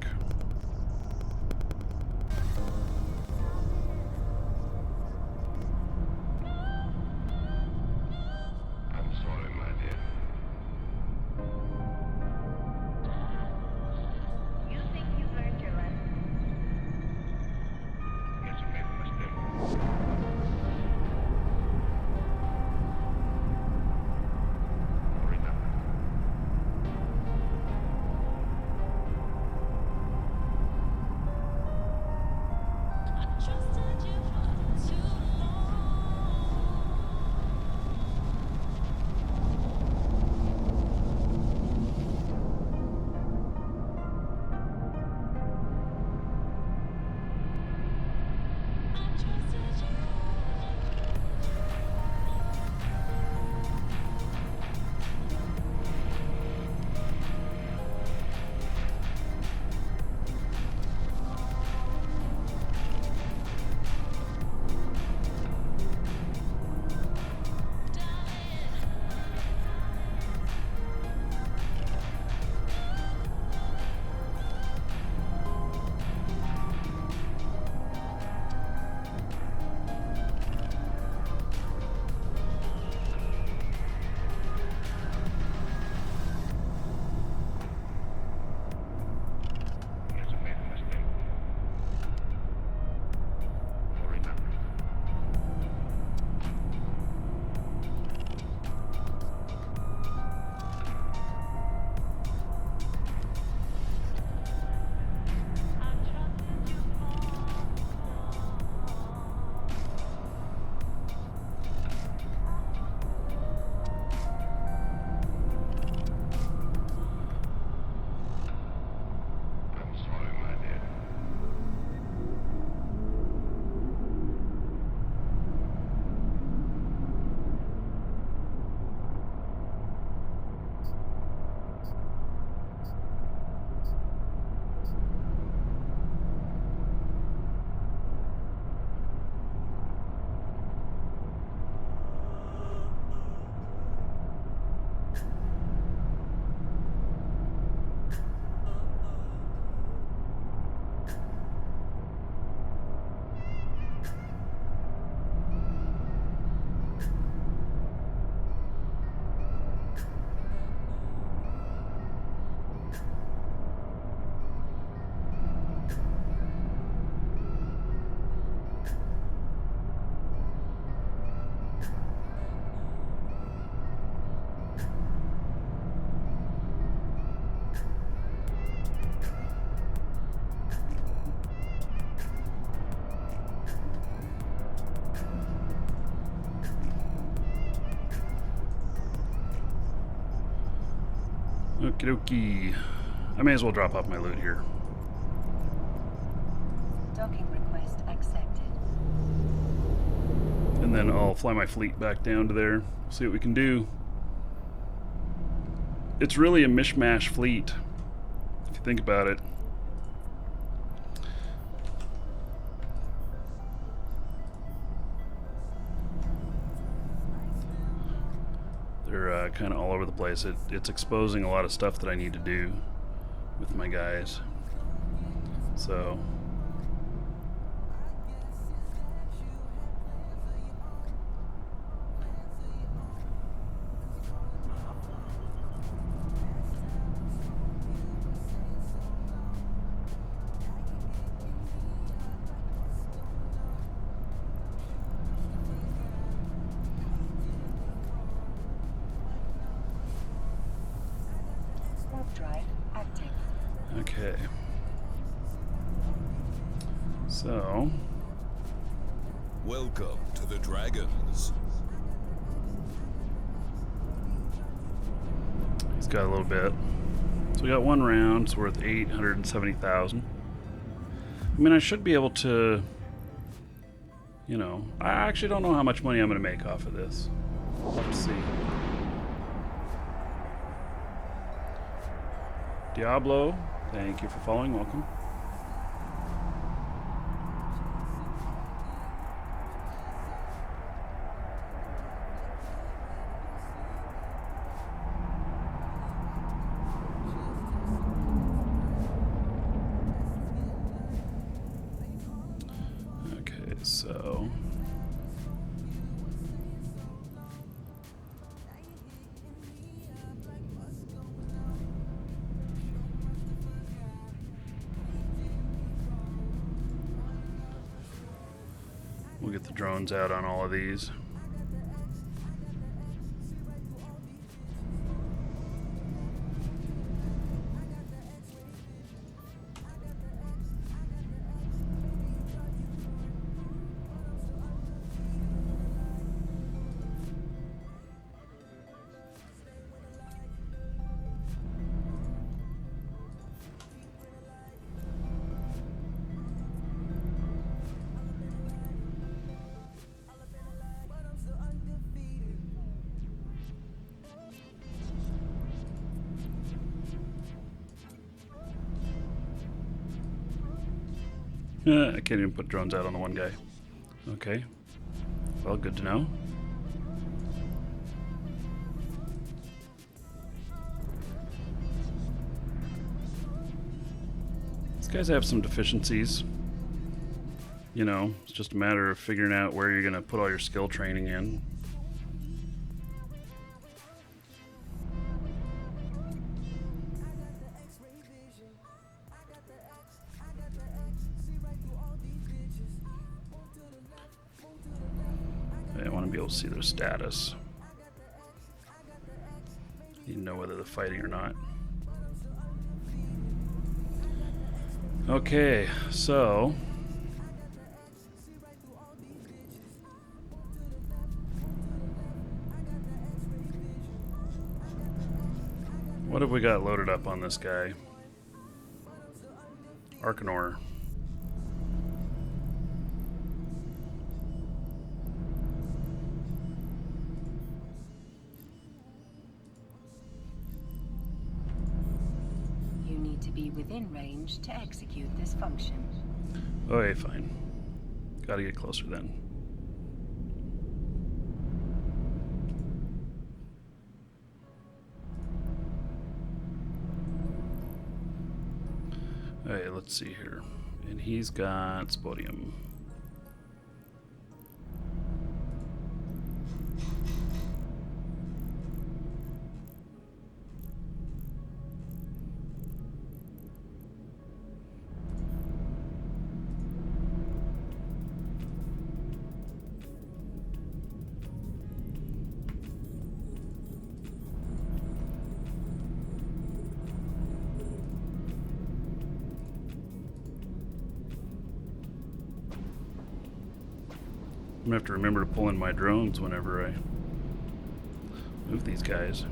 I'm sorry, my dear. You think you've learned your lesson? Yes, you made a mistake. Remember. Okie dokie. I may as well drop off my loot here. Docking request accepted. And then I'll fly my fleet back down to there, see what we can do. It's really a mishmash fleet, if you think about it. They're kind of all over the place. It's exposing a lot of stuff that I need to do with my guys. So... Warp drive active. Okay. So... Welcome to the Dragons. He's got a little bit. So we got one round. It's worth 870,000. I mean, I should be able to... You know, I actually don't know how much money I'm going to make off of this. We'll have to see. Diablo, thank you for following. Welcome. Okay, so... We'll get the drones out on all of these. I can't even put drones out on the one guy. Okay. Well, good to know. These guys have some deficiencies. You know, it's just a matter of figuring out where you're going to put all your skill training in. I want to be able to see their status. You know whether they're fighting or not. Okay, so what have we got loaded up on this guy? Arcanor. You need to be within range to execute this function. Okay, fine. Gotta get closer then. Hey, let's see here. And he's got Spodium. I'm gonna have to remember to pull in my drones whenever I move these guys.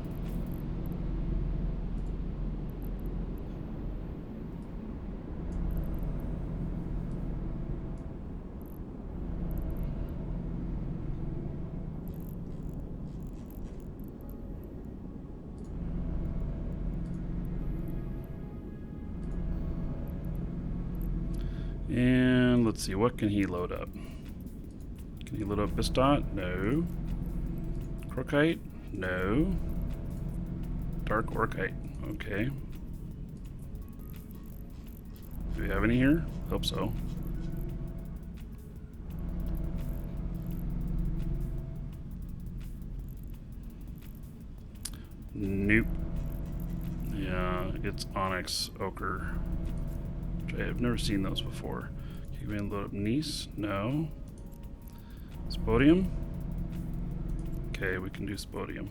let's see, what can he load up? Can he load up Bistot? No. Crocite? No. Dark Orchite. Okay. Do we have any here? Hope so. Nope. Yeah, it's Onyx Ochre. Which I have never seen those before. Can we load up Nice? No. Spodium? Okay, we can do Spodium.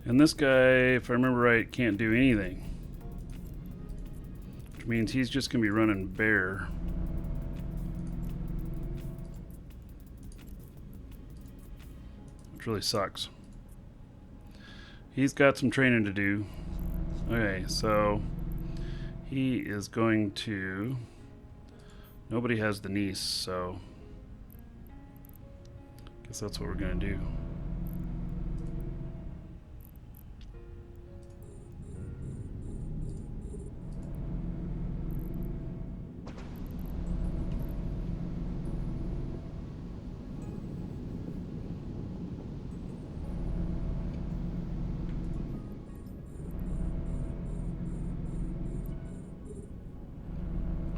And this guy, if I remember right, can't do anything. Which means he's just going to be running bear. Which really sucks. He's got some training to do. Okay, so he is going to... Nobody has the niece, so... Guess that's what we're going to do.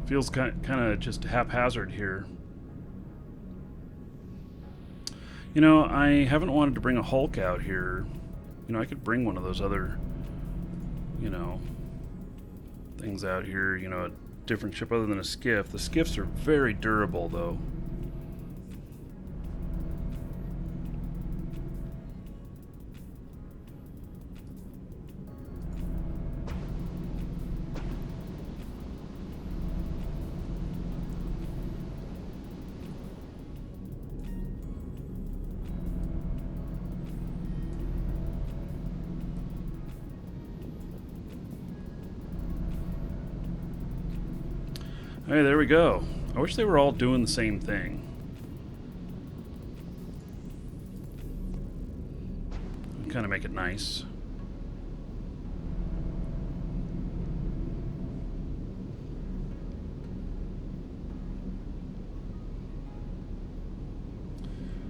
Feels kind of just haphazard here. You know, I haven't wanted to bring a Hulk out here. You know, I could bring one of those other, you know, things out here. You know, a different ship other than a skiff. The skiffs are very durable, though. Hey, there we go. I wish they were all doing the same thing. Kind of make it nice.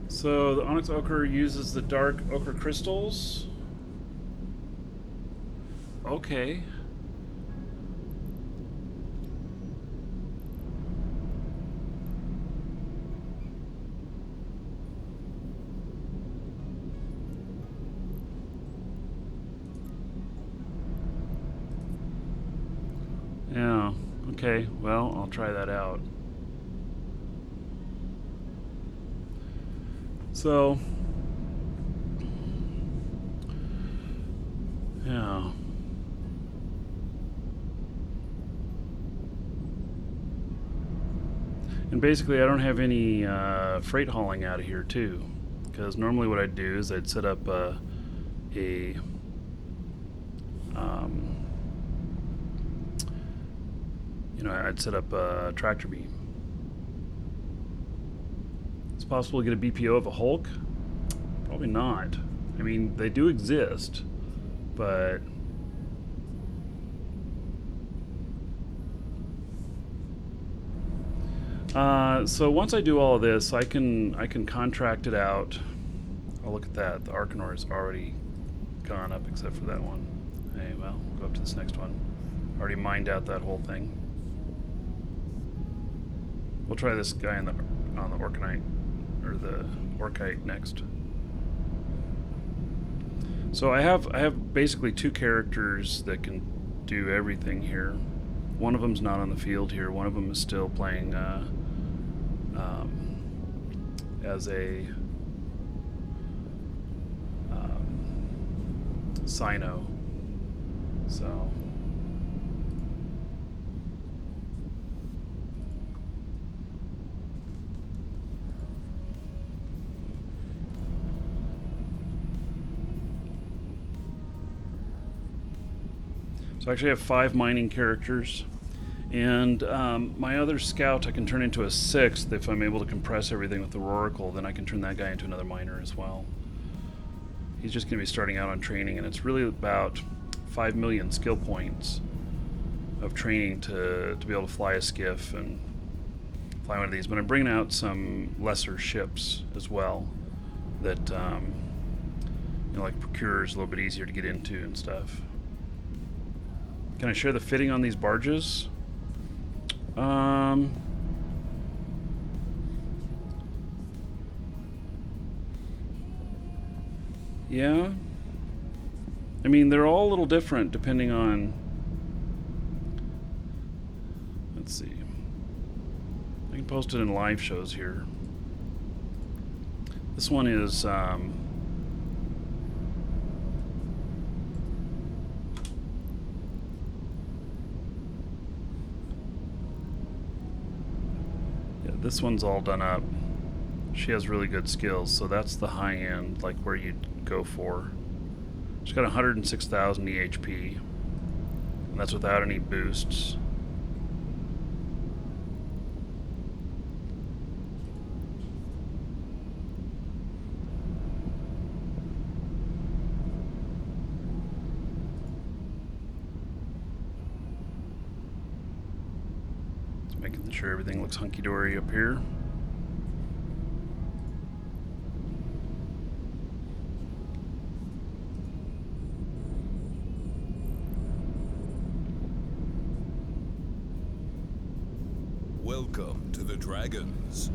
So the Onyx Ochre uses the dark ochre crystals. Okay. Yeah, okay, well, I'll try that out. So, yeah. And basically I don't have any freight hauling out of here too, because normally what I'd do is I'd set up I'd set up a tractor beam. It's possible to get a BPO of a Hulk? Probably not. I mean, they do exist, but so once I do all of this, I can contract it out. Oh, look at that. The Arcanor is already gone up except for that one. Hey, well, go up to this next one. Already mined out that whole thing. We'll try this guy on the Orcanite, or the Orchite next. So I have basically two characters that can do everything here. One of them's not on the field here. One of them is still playing as a Sino. So. So I actually have 5 mining characters. And my other scout I can turn into a 6th if I'm able to compress everything with the Oracle. Then I can turn that guy into another miner as well. He's just going to be starting out on training, and it's really about 5 million skill points of training to be able to fly a skiff and fly one of these. But I'm bringing out some lesser ships as well that, like Procure is a little bit easier to get into and stuff. Can I share the fitting on these barges? Yeah. I mean, they're all a little different depending on... Let's see. I can post it in live shows here. This one is... Yeah, this one's all done up. She has really good skills, so that's the high end, like where you'd go for. She's got 106,000 EHP, and that's without any boosts. Just making sure everything looks hunky-dory up here. Welcome to the Dragons.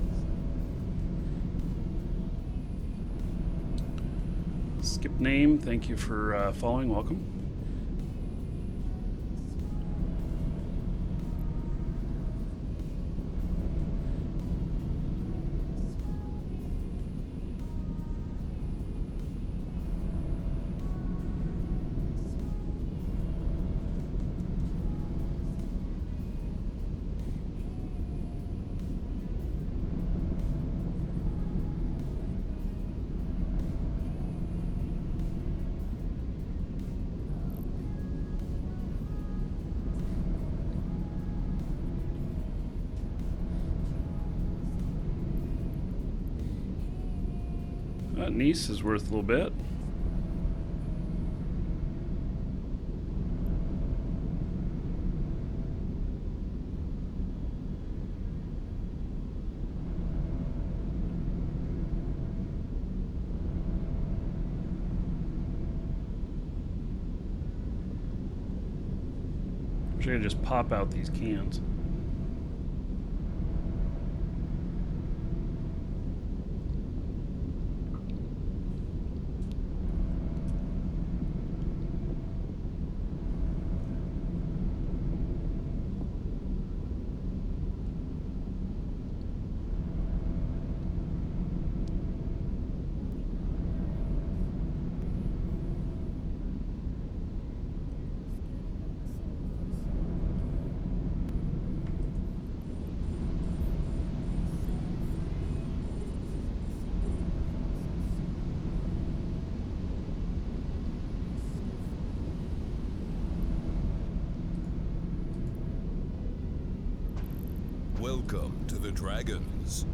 Skip name, thank you for following. Welcome. Nice is worth a little bit. Wish I could just pop out these cans. Welcome to the Dragons.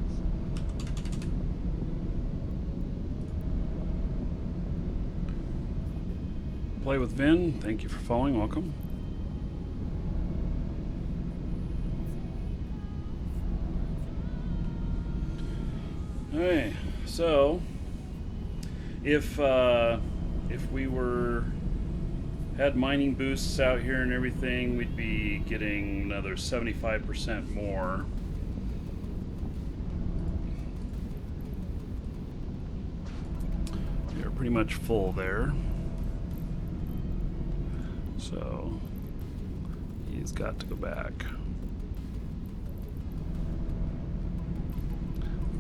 Play with Vin, thank you for following. Welcome. Alright, so if we had mining boosts out here and everything, we'd be getting another 75% more. We're pretty much full there. So he's got to go back.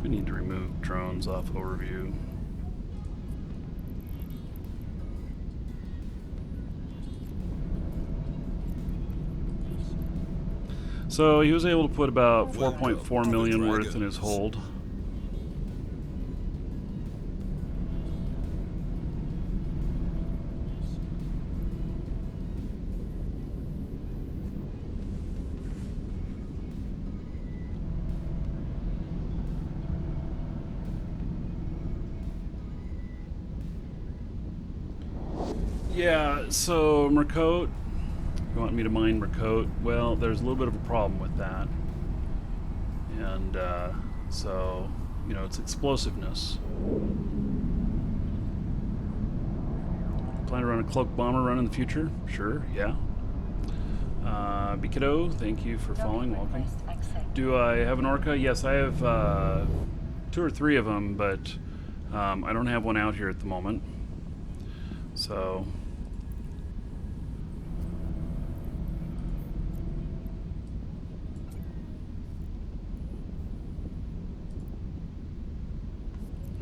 We need to remove drones off overview. So he was able to put about 4.4 million worth in his hold. Yeah, so Mercote, you want me to mine Mercote? Well, there's a little bit of a problem with that. And so, it's explosiveness. Plan to run a cloak bomber run in the future? Sure, yeah. Bikido, thank you for following. Docking Welcome. request accepted. Do I have an orca? Yes, I have 2 or 3 of them, but I don't have one out here at the moment. So.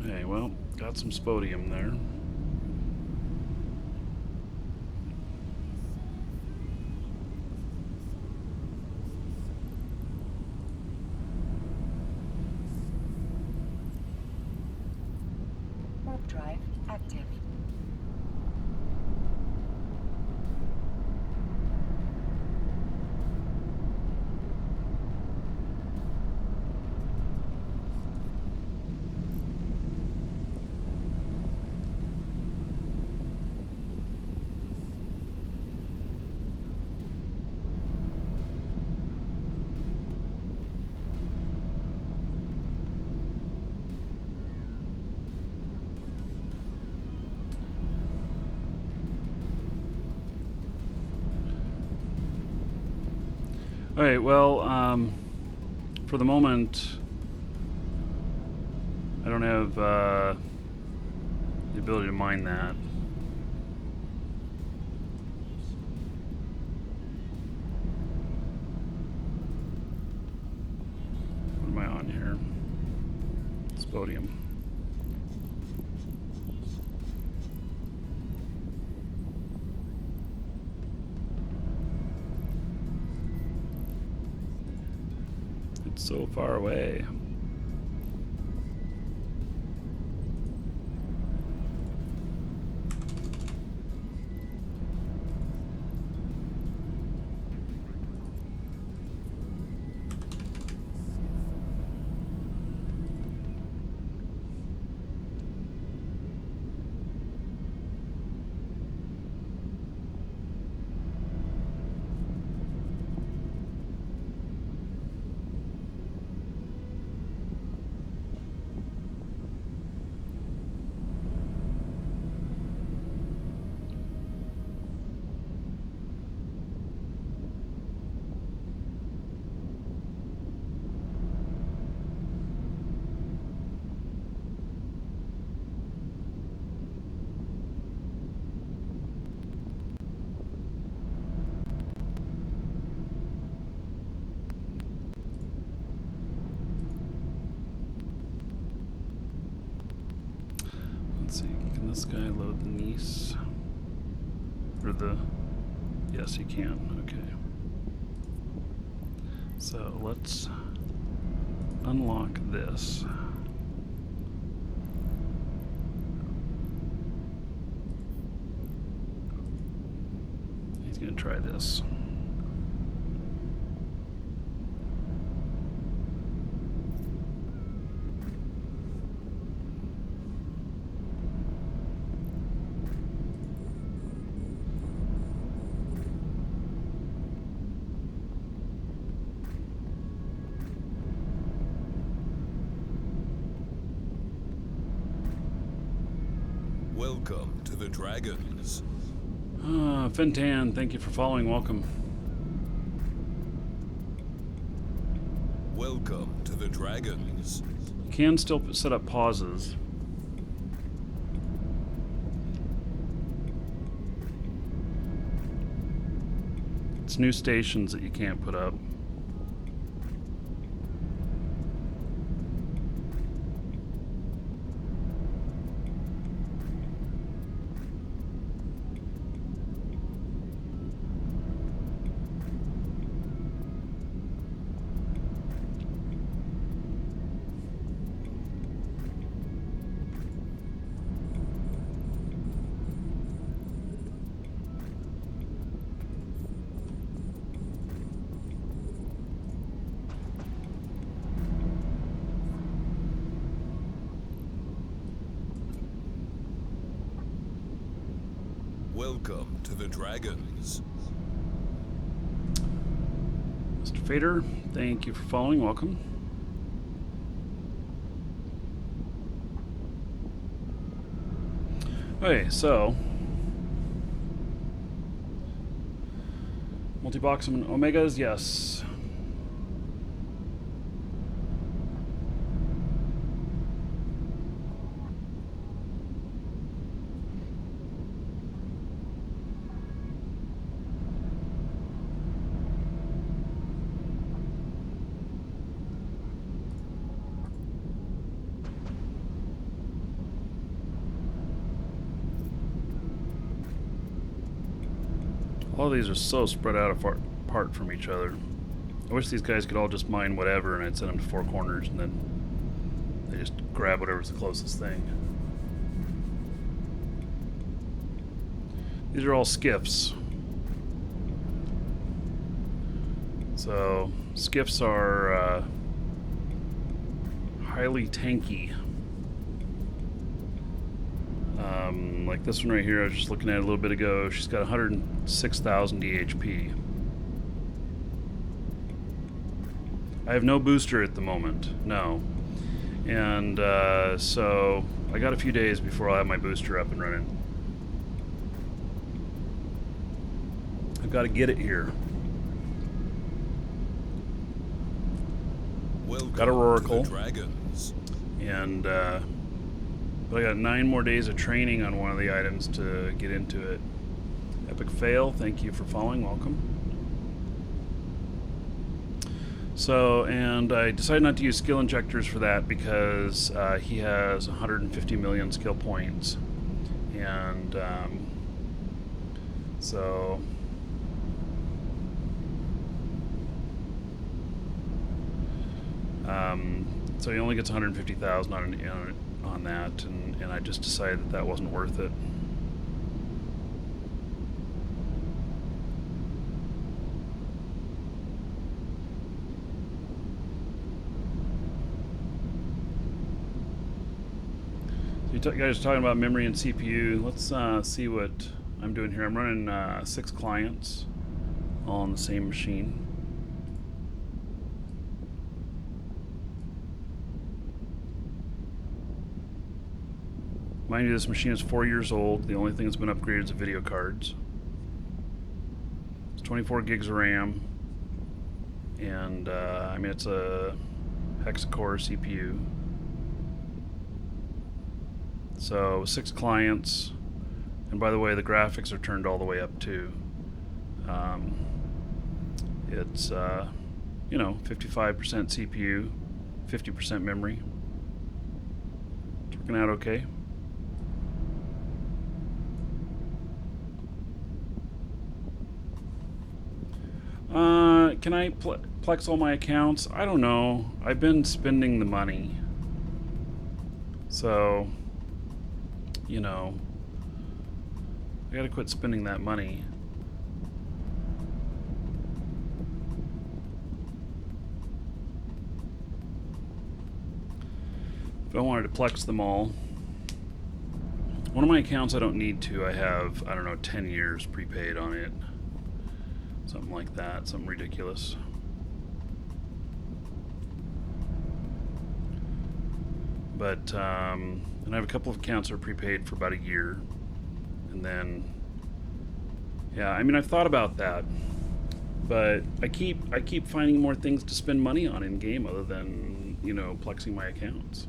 Hey, well, got some spodium there. Warp drive active. All right, well, for the moment, I don't have the ability to mine that. What am I on here? Spodium. It's so far away. Let's see, can this guy load the Nice? Or the... Yes, he can, okay. So let's unlock this. He's gonna try this. Welcome to the Dragons. Fintan, thank you for following. Welcome. Welcome to the Dragons. You can still set up pauses. It's new stations that you can't put up. Welcome to the Dragons. Mr. Fader, thank you for following. Welcome. Okay, so multi-box and omegas, yes. All these are so spread out apart from each other. I wish these guys could all just mine whatever and I'd send them to 4 corners and then they just grab whatever's the closest thing. These are all skiffs. So, skiffs are highly tanky. Like this one right here, I was just looking at it a little bit ago. She's got 106,000 DHP. I have no booster at the moment, no. And so I got a few days before I'll have my booster up and running. I've got to get it here. Welcome Got a Roracle. to the Dragons. And but I got 9 more days of training on one of the items to get into it. Epic Fail, thank you for following, welcome. So, and I decided not to use skill injectors for that because he has 150 million skill points. And so so he only gets 150,000 on that, and I just decided that that wasn't worth it. So you guys are talking about memory and CPU. Let's see what I'm doing here. I'm running 6 clients all on the same machine. Mind you, this machine is 4 years old. The only thing that's been upgraded is the video cards. It's 24 gigs of RAM. And, I mean, it's a hexa-core CPU. So, 6 clients. And by the way, the graphics are turned all the way up too. It's, you know, 55% CPU, 50% memory. It's working out okay. Can I plex all my accounts? I don't know. I've been spending the money. So, you know, I gotta quit spending that money. If I wanted to plex them all. One of my accounts I don't need to. I have, I don't know, 10 years prepaid on it. Something like that, something ridiculous. But, and I have a couple of accounts that are prepaid for about a year. And then, yeah, I mean, I've thought about that. But I keep finding more things to spend money on in game other than, you know, plexing my accounts.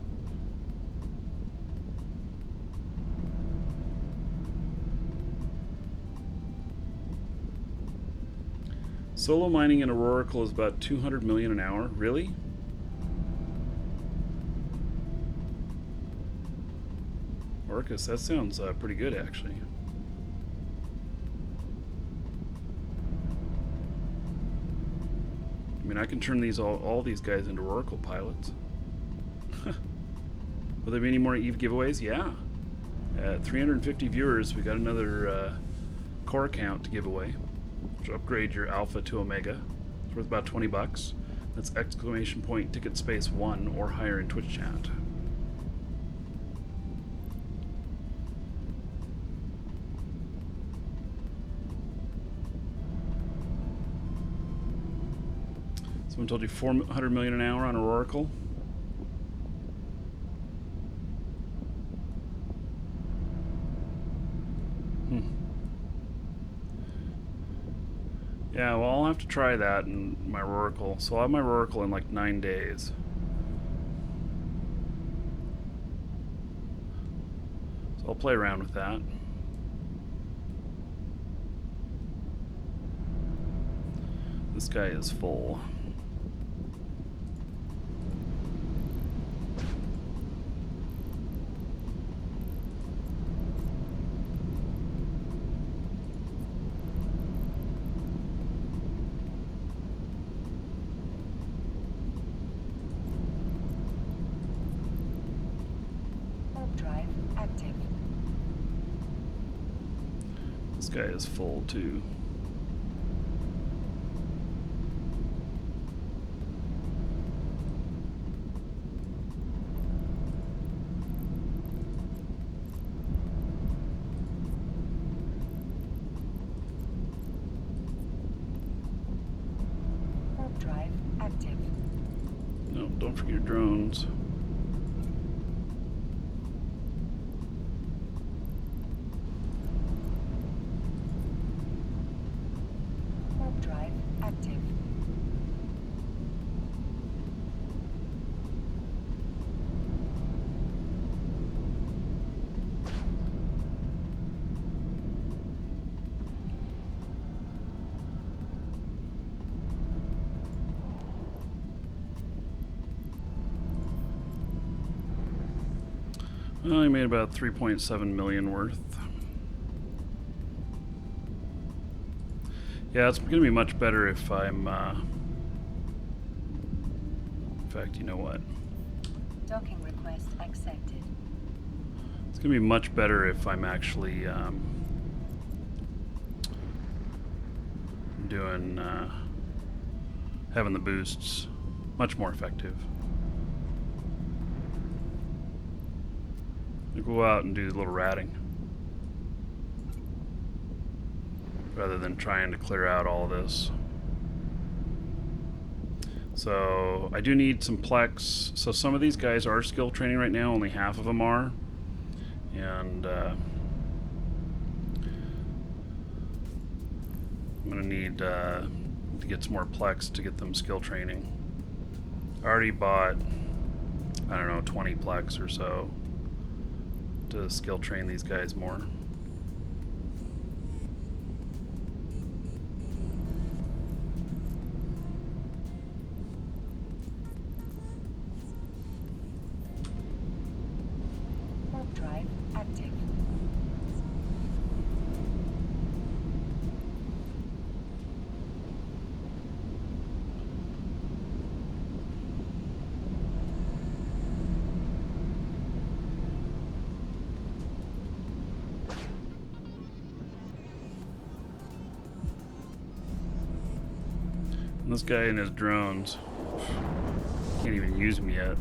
Solo mining in a Roracle is about 200 million an hour. Really? Orcus, that sounds pretty good, actually. I mean, I can turn these all these guys into Roracle pilots. Will there be any more EVE giveaways? Yeah. At 350 viewers, we got another core account to give away. To upgrade your alpha to omega. It's worth about 20 bucks. That's exclamation point ticket space 1 or higher in Twitch chat. Someone told you 400 million an hour on a Oracle? Yeah, well, I'll have to try that in my Oracle. So I'll have my Oracle in like 9 days. So I'll play around with that. This guy is full. Warp drive active. This guy is full too. Warp drive active. No, don't forget your drones. Warp drive active. Well, I made about 3.7 million worth. Yeah, it's going to be much better if I'm, in fact, you know what? Docking request accepted. It's going to be much better if I'm actually, doing, having the boosts. Much more effective. I'll go out and do a little ratting. Rather than trying to clear out all this. So I do need some plex. So some of these guys are skill training right now, only half of them are. And I'm gonna need to get some more plex to get them skill training. I already bought, I don't know, 20 plex or so to skill train these guys more. Warp drive active. And this guy and his drones can't even use them yet.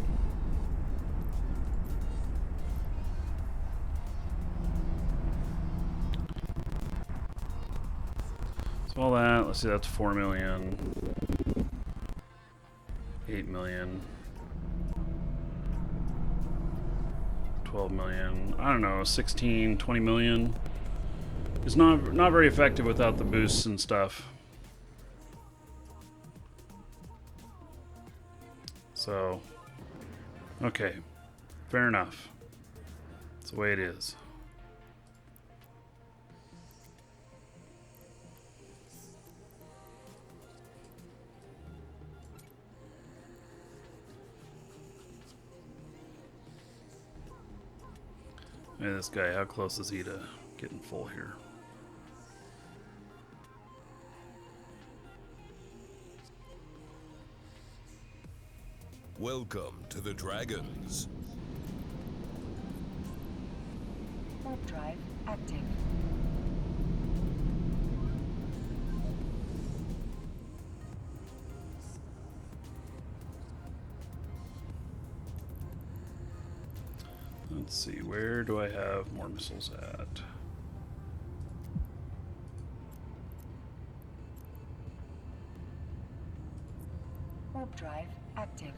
So all that, let's see, that's 4 million, 8 million, 12 million, I don't know, 16, 20 million. It's not very effective without the boosts and stuff. So, okay, fair enough. That's the way it is. Hey, this guy, how close is he to getting full here? Welcome to the Dragons. Warp drive active. Let's see, where do I have more missiles at? Warp drive active.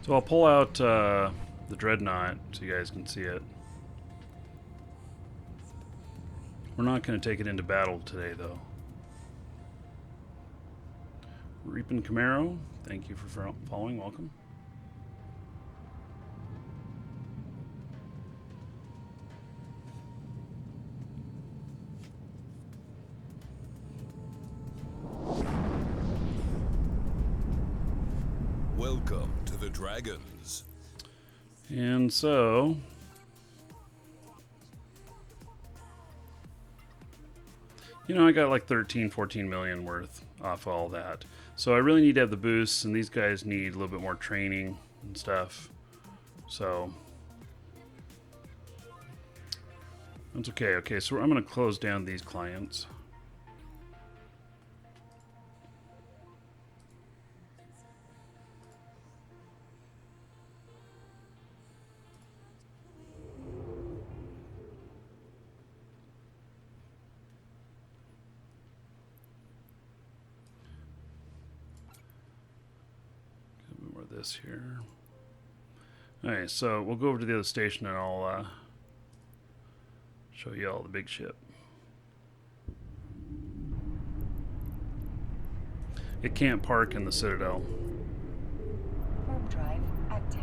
So I'll pull out the dreadnought so you guys can see it. We're not going to take it into battle today, though. Reapin Camaro, thank you for following. Welcome. Welcome to the Dragons. And so, you know, I got like 13, 14 million worth off all that. So I really need to have the boosts, and these guys need a little bit more training and stuff. So that's okay. Okay, so I'm going to close down these clients. This here. Alright, so we'll go over to the other station and I'll show you all the big ship. It can't park in the Citadel. Warp drive active.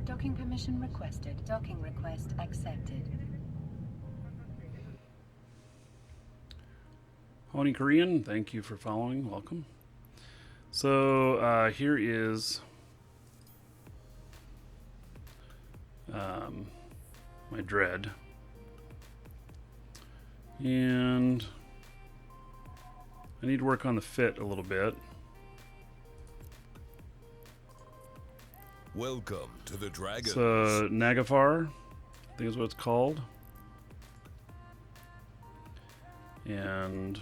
Docking permission requested. Docking request accepted. Honey Korean, thank you for following. Welcome. So here is my dread. And I need to work on the fit a little bit. Welcome to the Dragons. It's Nagafar, I think is what it's called. And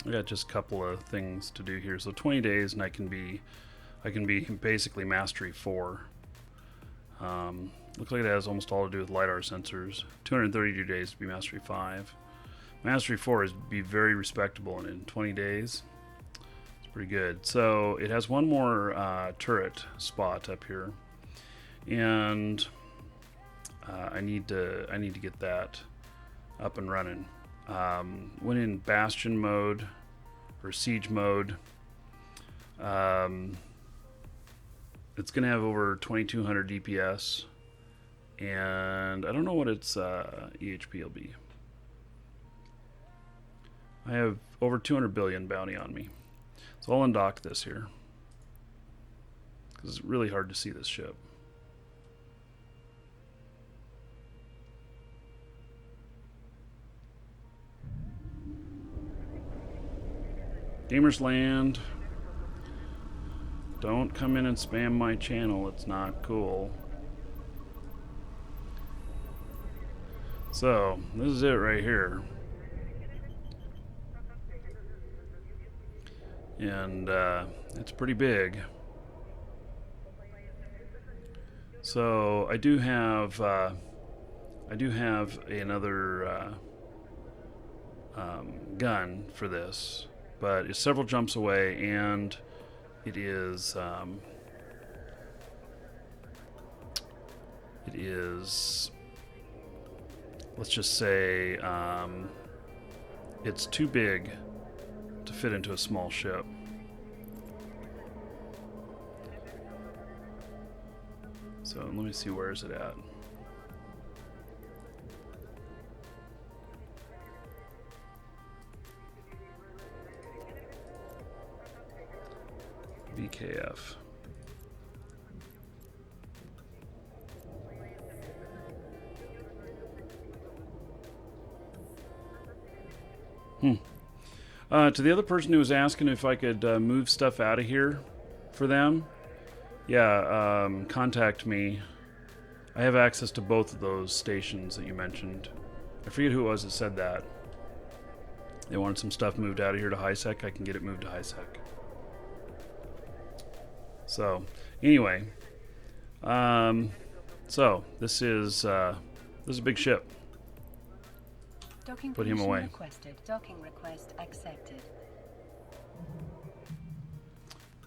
I got just a couple of things to do here. So 20 days and I can be basically Mastery 4. Looks like it has almost all to do with LiDAR sensors. 232 days to be Mastery 5. Mastery 4 is be very respectable, and in 20 days it's pretty good. So it has one more turret spot up here, and I need to get that up and running. When in Bastion mode or Siege mode, it's going to have over 2200 DPS, and I don't know what its EHP will be. I have over 200 billion bounty on me, so I'll undock this here because it's really hard to see this ship. Gamers Land, don't come in and spam my channel, it's not cool. So, this is it right here. And it's pretty big. So, I do have another gun for this, but it's several jumps away, and it is let's just say it's too big to fit into a small ship. So let me see, where is it at? VKF. To the other person who was asking if I could move stuff out of here, for them, yeah, contact me. I have access to both of those stations that you mentioned. I forget who it was that said that. They wanted some stuff moved out of here to HiSec. I can get it moved to HiSec. So, anyway, so this is a big ship. Docking Put him permission away. requested. Docking request accepted.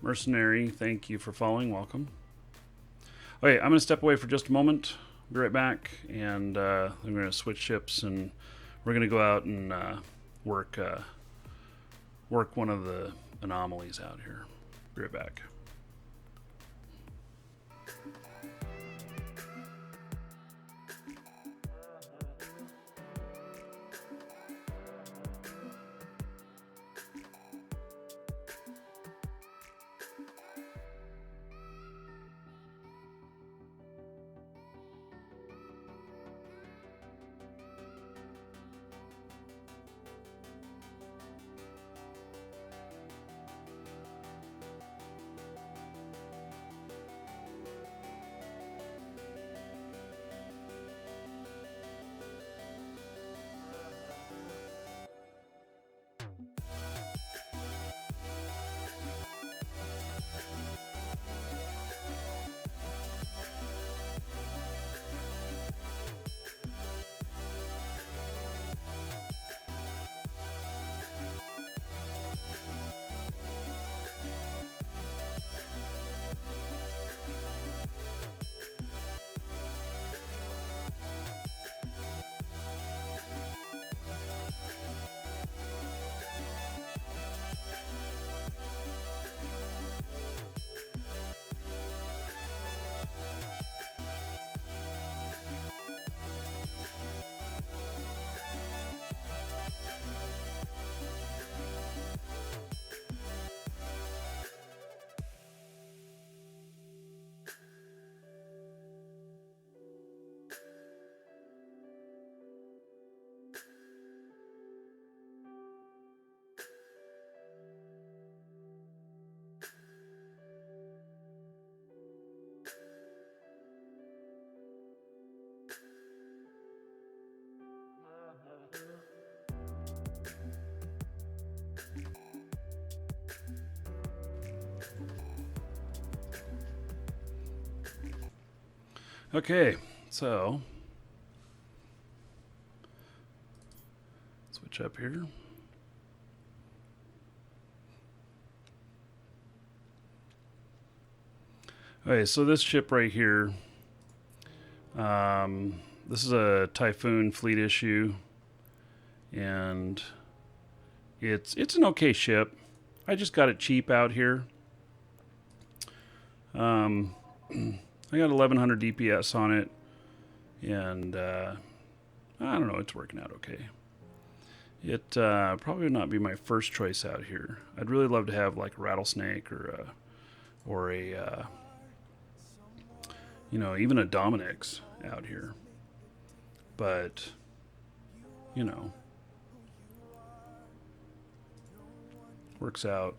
Mercenary, thank you for following. Welcome. Okay, I'm going to step away for just a moment. Be right back, and I'm going to switch ships, and we're going to go out and work one of the anomalies out here. Be right back. Okay, so switch up here. Okay, so this ship right here, this is a Typhoon fleet issue, and it's an okay ship. I just got it cheap out here. I got 1100 DPS on it, and I don't know, it's working out okay. It probably would not be my first choice out here. I'd really love to have like a Rattlesnake or a you know, even a Dominix out here. But, you know, works out.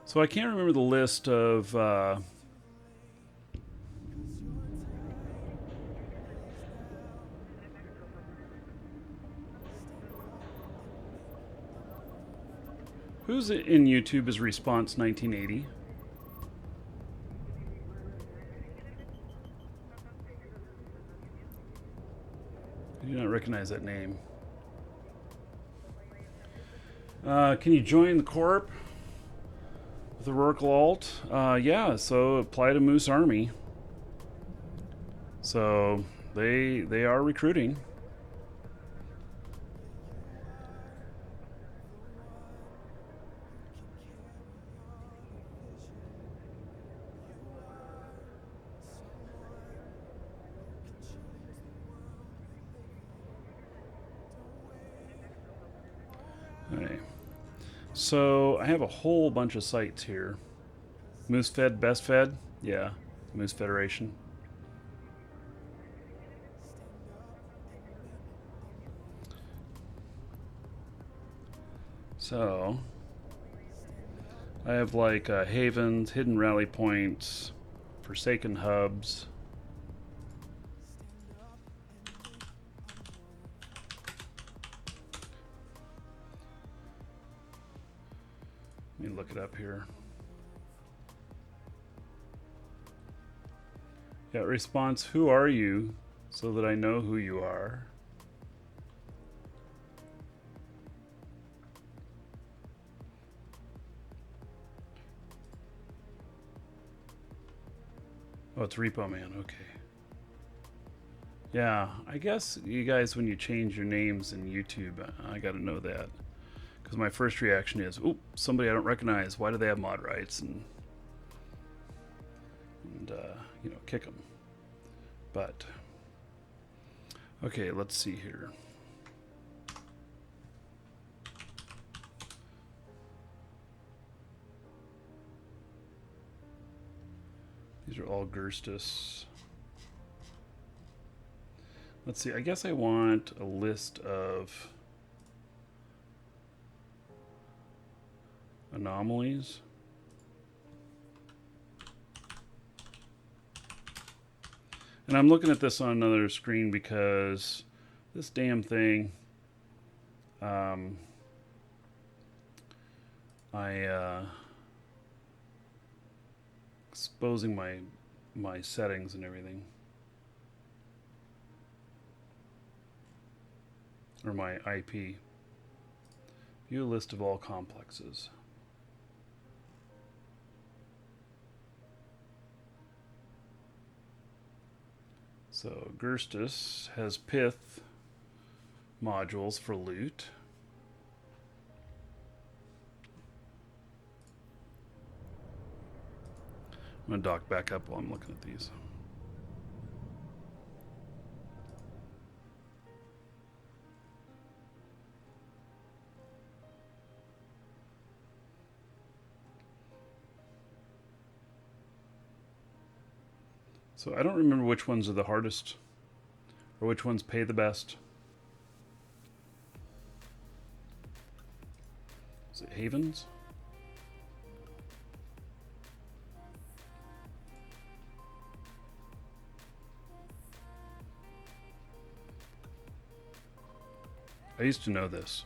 So I can't remember the list of who's in YouTube is Response 1980. I do not recognize that name. Can you join the Corp with the Oracle Alt? Yeah, so apply to Moose Army. So they are recruiting. Okay. So I have a whole bunch of sites here. Moose Fed, Best Fed? Yeah, Moose Federation. So I have like havens, hidden rally points, forsaken hubs. Let me look it up here. Yeah, response, who are you? So that I know who you are. Oh, it's Repo Man, okay. Yeah, I guess you guys, when you change your names in YouTube, I gotta know that. Because my first reaction is, oop, somebody I don't recognize, why do they have mod rights? And you know, kick them. But, okay, let's see here. These are all Gerstus. Let's see, I guess I want a list of anomalies. And I'm looking at this on another screen because this damn thing, exposing my settings and everything, or my IP. View a list of all complexes. So Gerstus has pith modules for loot. I'm going to dock back up while I'm looking at these. So I don't remember which ones are the hardest or which ones pay the best. Is it Havens? I used to know this.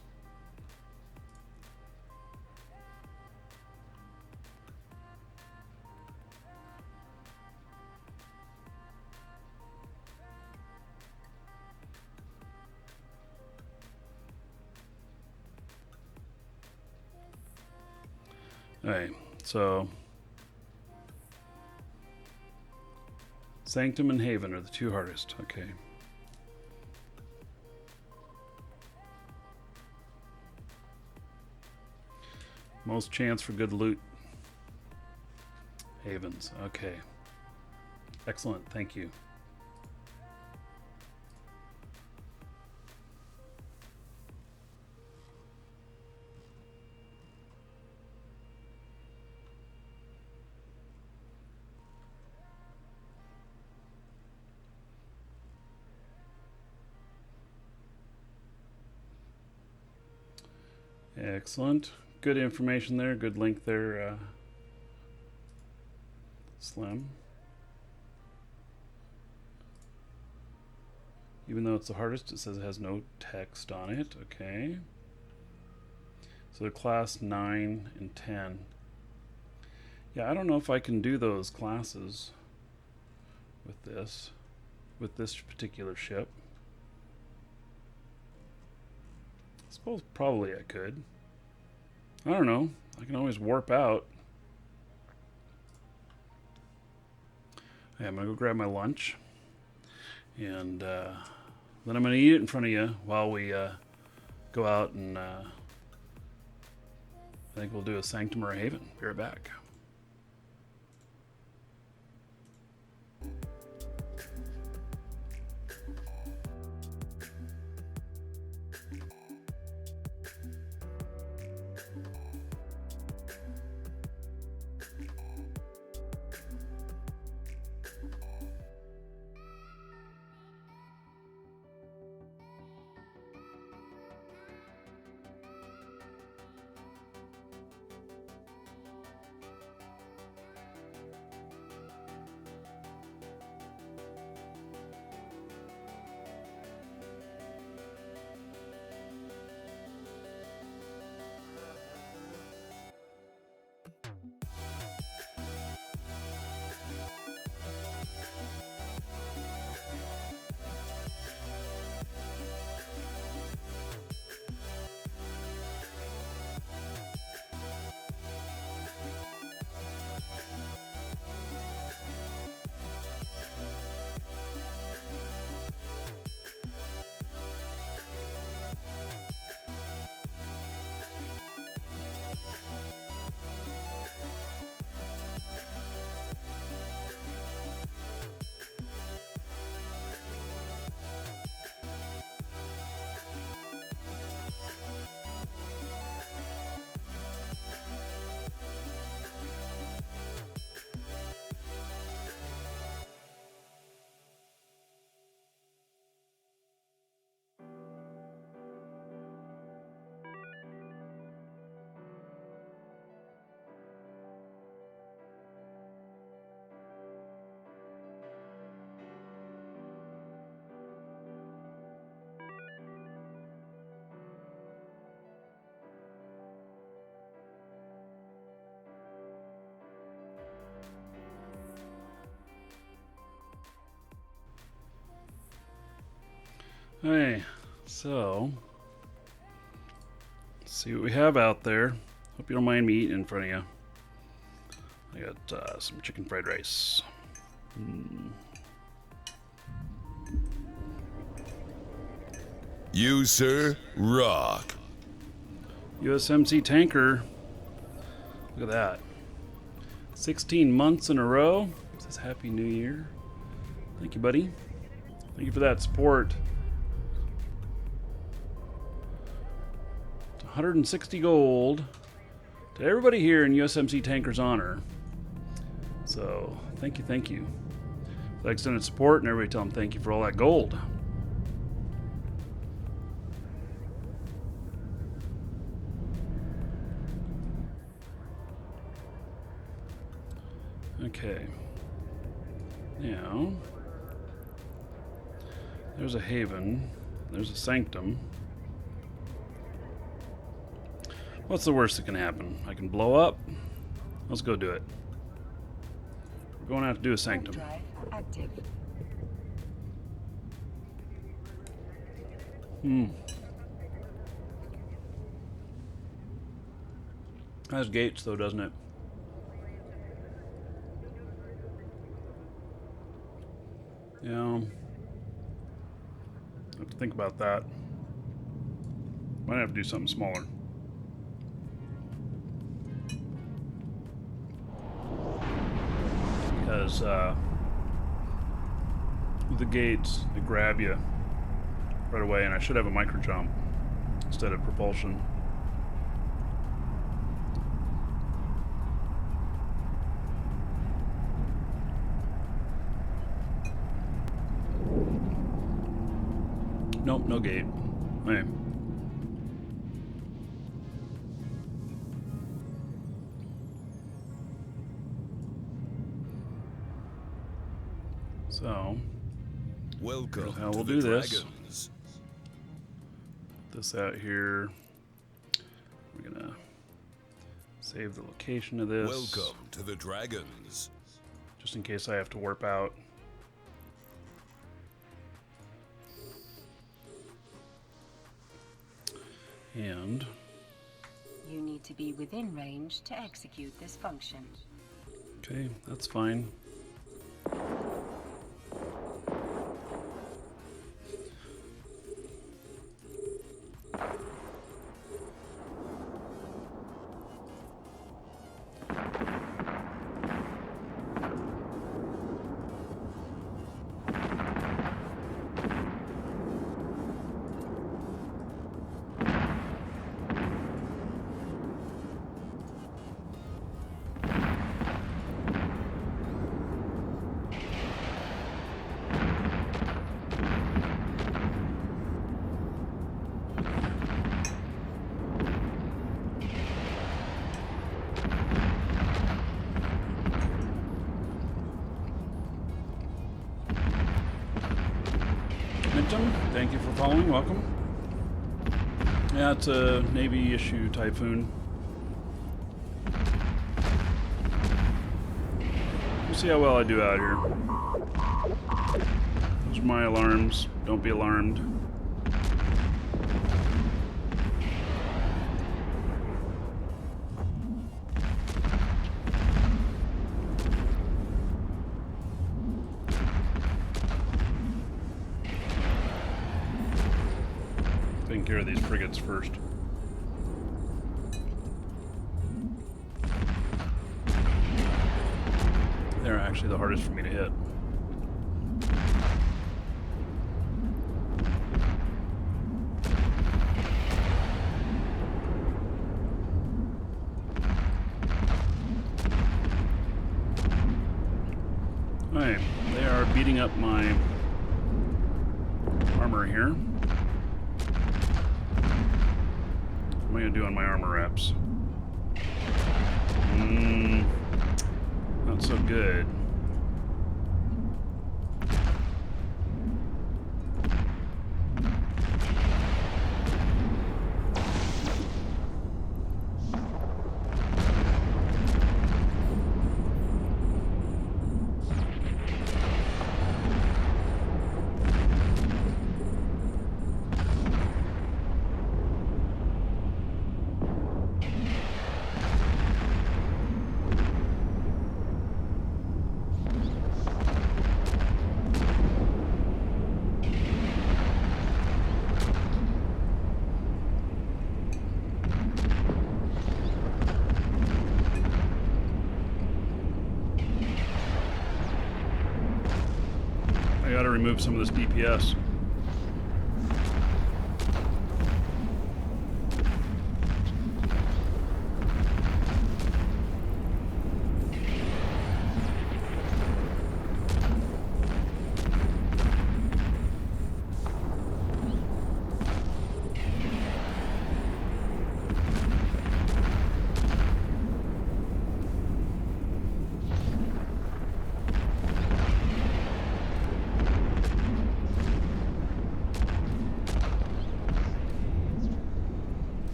Alright, so Sanctum and Haven are the two hardest. Okay. Most chance for good loot. Havens. Okay. Excellent. Thank you. Excellent. Good information there. Good link there, Slim. Even though it's the hardest, it says it has no text on it. Okay. So they're class 9 and 10. Yeah, I don't know if I can do those classes with this particular ship. I suppose probably I could. I don't know. I can always warp out. Okay, I'm going to go grab my lunch. And then I'm going to eat it in front of you while we go out and I think we'll do a Sanctum or a Haven. Be right back. Hey, so let's see what we have out there. Hope you don't mind me eating in front of you. I got some chicken fried rice. You, sir, rock. USMC tanker. Look at that. 16 months in a row. It says Happy New Year. Thank you, buddy. Thank you for that support. It's 160 gold to everybody here in USMC Tanker's honor. So, thank you, thank you. For that extended support, and everybody tell them thank you for all that gold. Okay. Now, there's a haven. There's a sanctum. What's the worst that can happen? I can blow up. Let's go do it. We're going to have to do a sanctum. Drive active. Has gates though, doesn't it? Yeah. I have to think about that. Might have to do something smaller. Because with the gates, they grab you right away, and I should have a micro jump instead of propulsion. Nope, no gate. Hey. So, Welcome here's how to we'll the do this. Dragons. Put this out here. We're gonna save the location of this. Welcome to the Dragons. Just in case I have to warp out. And You need to be within range to execute this function. okay, that's fine. Minton, thank you for following. Welcome. Yeah, it's a Navy issue Typhoon. We'll see how well I do out here. Those are my alarms. Don't be alarmed. Taking care of these frigates first. They're actually the hardest for me to hit. Alright, they are beating up my armor here. What am I going to do on my armor wraps? Not so good. remove some of this DPS.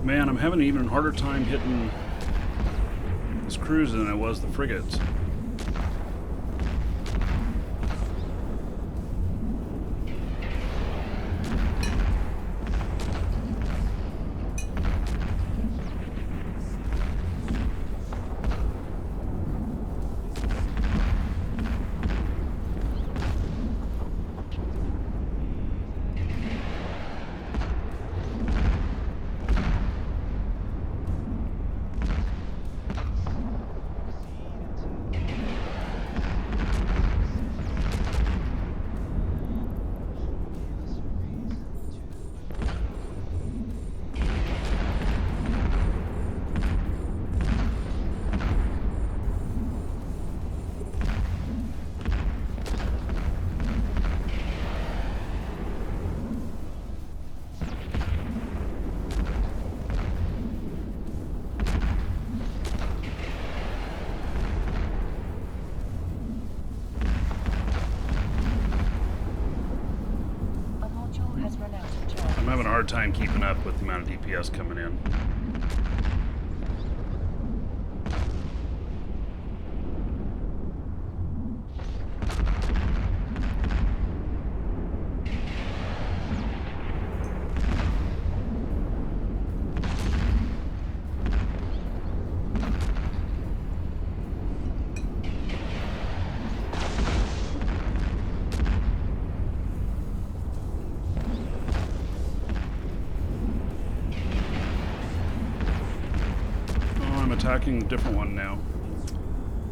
Man, I'm having an even harder time hitting this cruiser than I was the frigates. I'm having a hard time keeping up with the amount of DPS coming in. Attacking a different one now.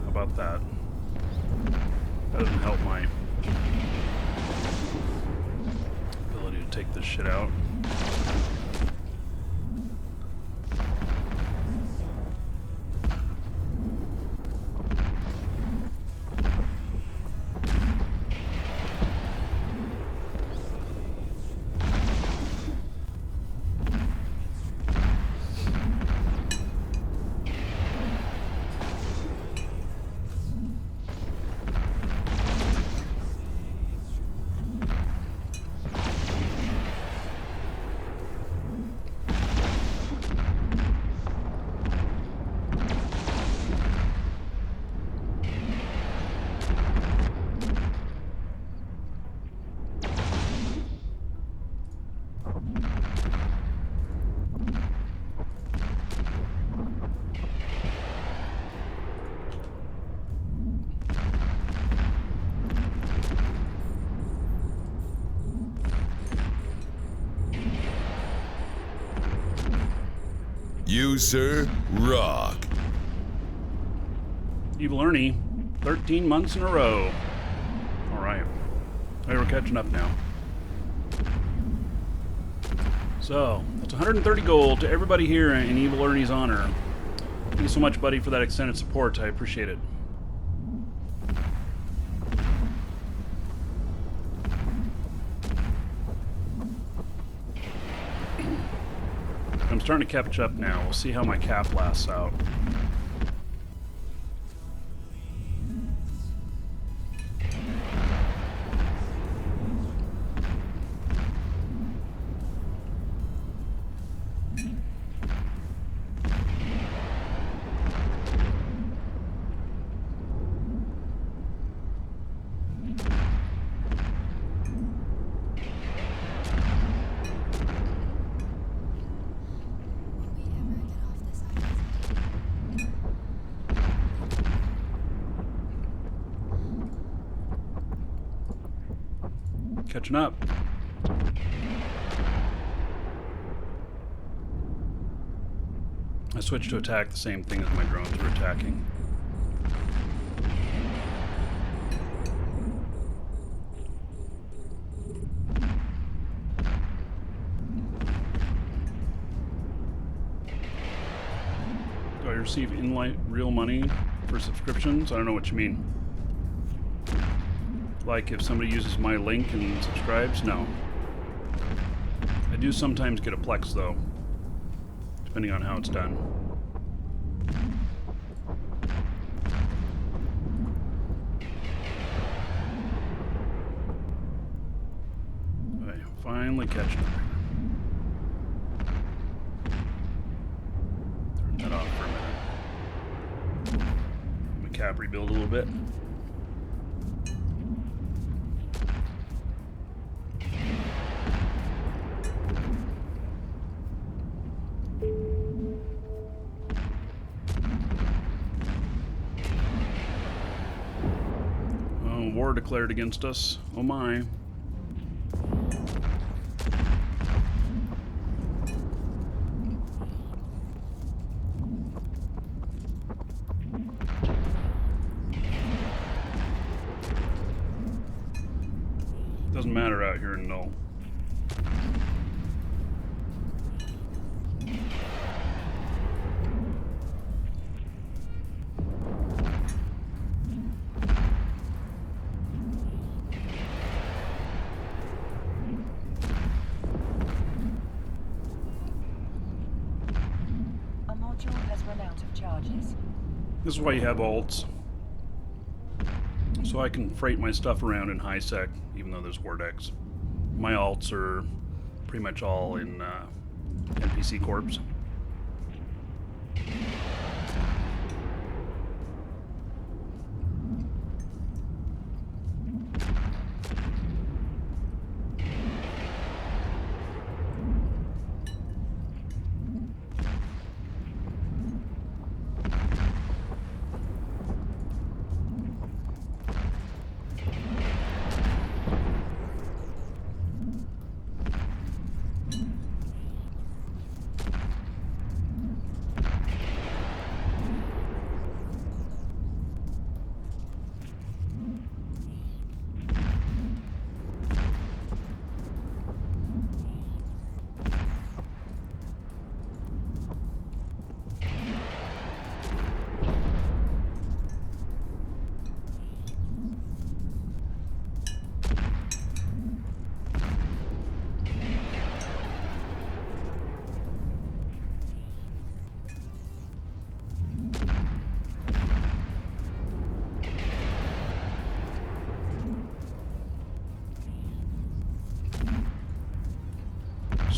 How about that? That doesn't help my ability to take this shit out. You, sir, rock. Evil Ernie, 13 months in a row. All right. Hey, we're catching up now. So, that's 130 gold to everybody here in Evil Ernie's honor. Thank you so much, buddy, for that extended support. I appreciate it. I'm starting to catch up now. We'll see how my cap lasts out. Catching up. I switched to attack the same thing as my drones were attacking. Do I receive real money for subscriptions? I don't know what you mean. Like if somebody uses my link and subscribes? No. I do sometimes get a Plex though, depending on how it's done. Okay, finally catching up. Turn that off for a minute. Let my cap rebuild a little bit. War declared against us. Oh my. Doesn't matter out here in Null. This is why you have alts. So I can freight my stuff around in high sec, even though there's war decks. My alts are pretty much all in NPC corps.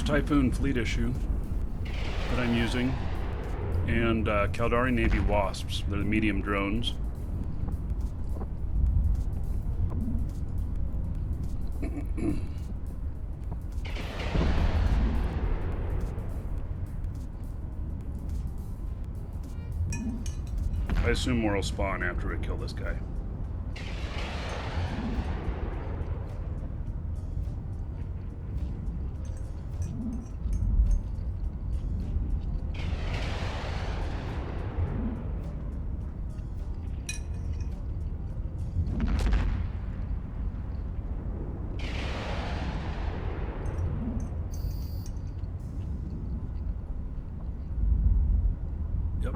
Typhoon fleet issue that I'm using, and Caldari Navy Wasps. They're the medium drones. I assume more will spawn after we kill this guy. Yep.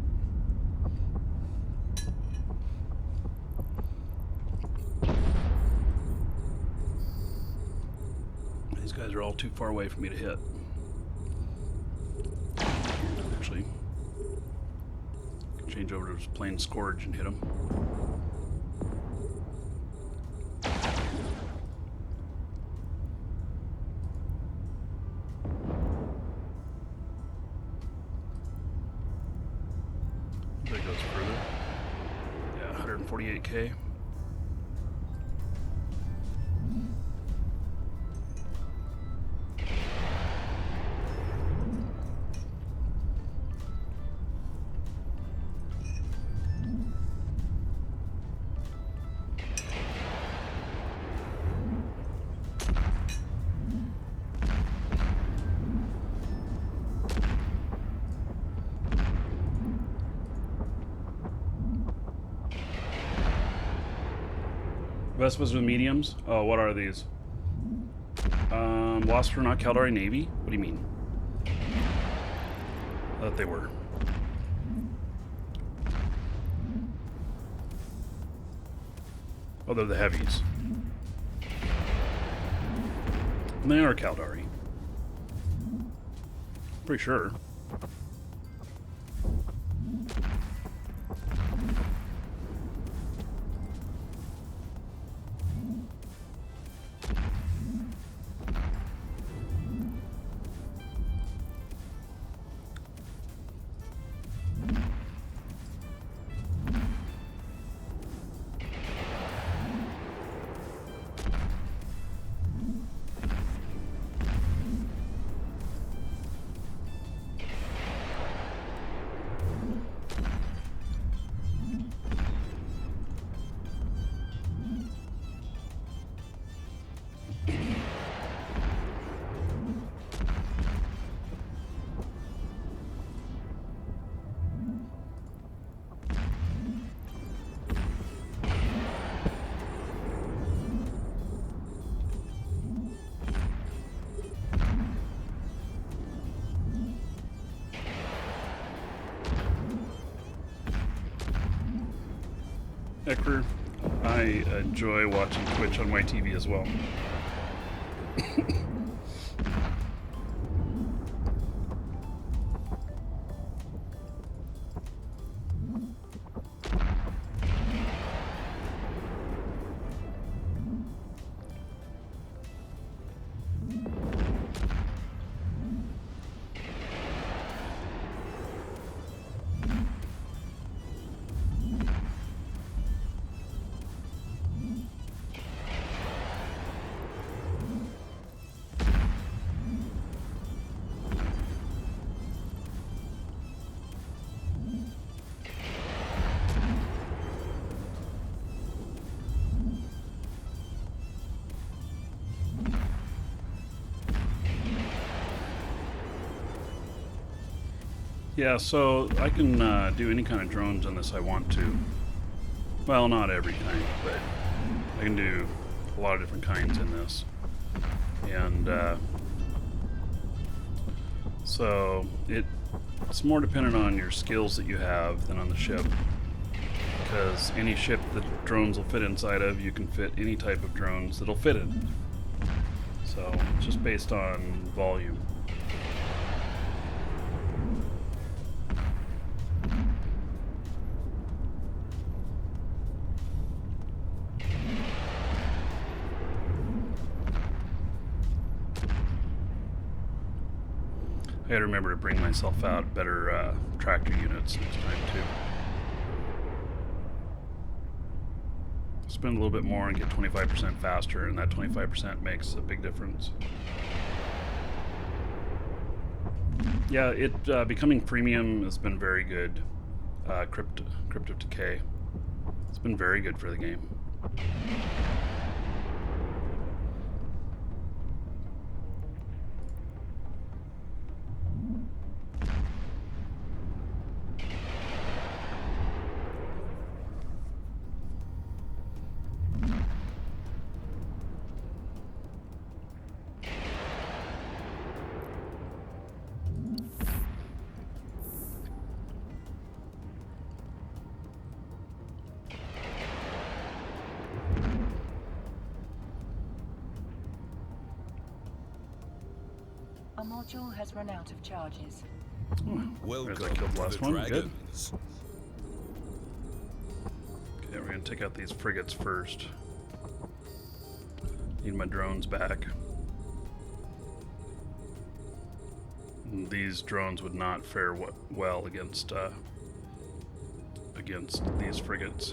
These guys are all too far away for me to hit. Actually, change over to plain Scourge and hit them. That goes further. Yeah, 148K. Vespas with mediums? Oh, what are these? Wasps are not Caldari Navy? What do you mean? I thought they were. Oh, they're the heavies. And they are Caldari. Pretty sure. Ecker, I enjoy watching Twitch on my TV as well. Yeah, so I can do any kind of drones on this I want to. Well, not every kind, but I can do a lot of different kinds in this. And so it's more dependent on your skills that you have than on the ship. Because any ship that drones will fit inside of, you can fit any type of drones that'll fit it. So it's just based on volume. I gotta remember to bring myself out better tractor units next time too. Spend a little bit more and get 25% faster, and that 25% makes a big difference. Yeah, it becoming premium has been very good. Crypto Decay. It's been very good for the game. Our module has run out of charges. Welcome There's I killed the to last the one. Good. Dragons. Okay, we're gonna take out these frigates first. Need my drones back. And these drones would not fare well against these frigates.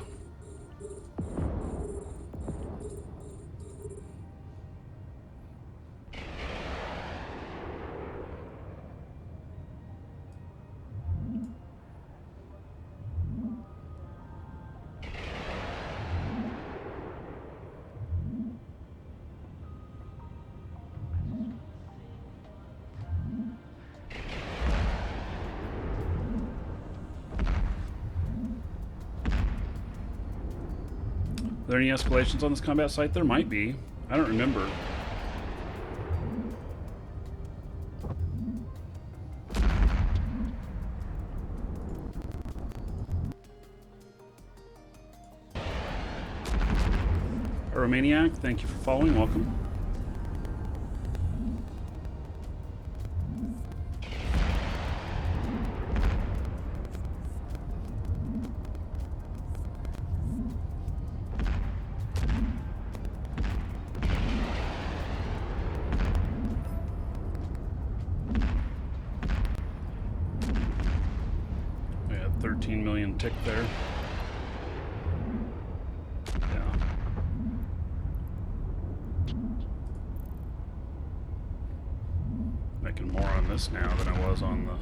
there any escalations on this combat site? There might be. I don't remember. Romaniac, thank you for following. Welcome. We had 13 million tick there. Making more on this now than I was on the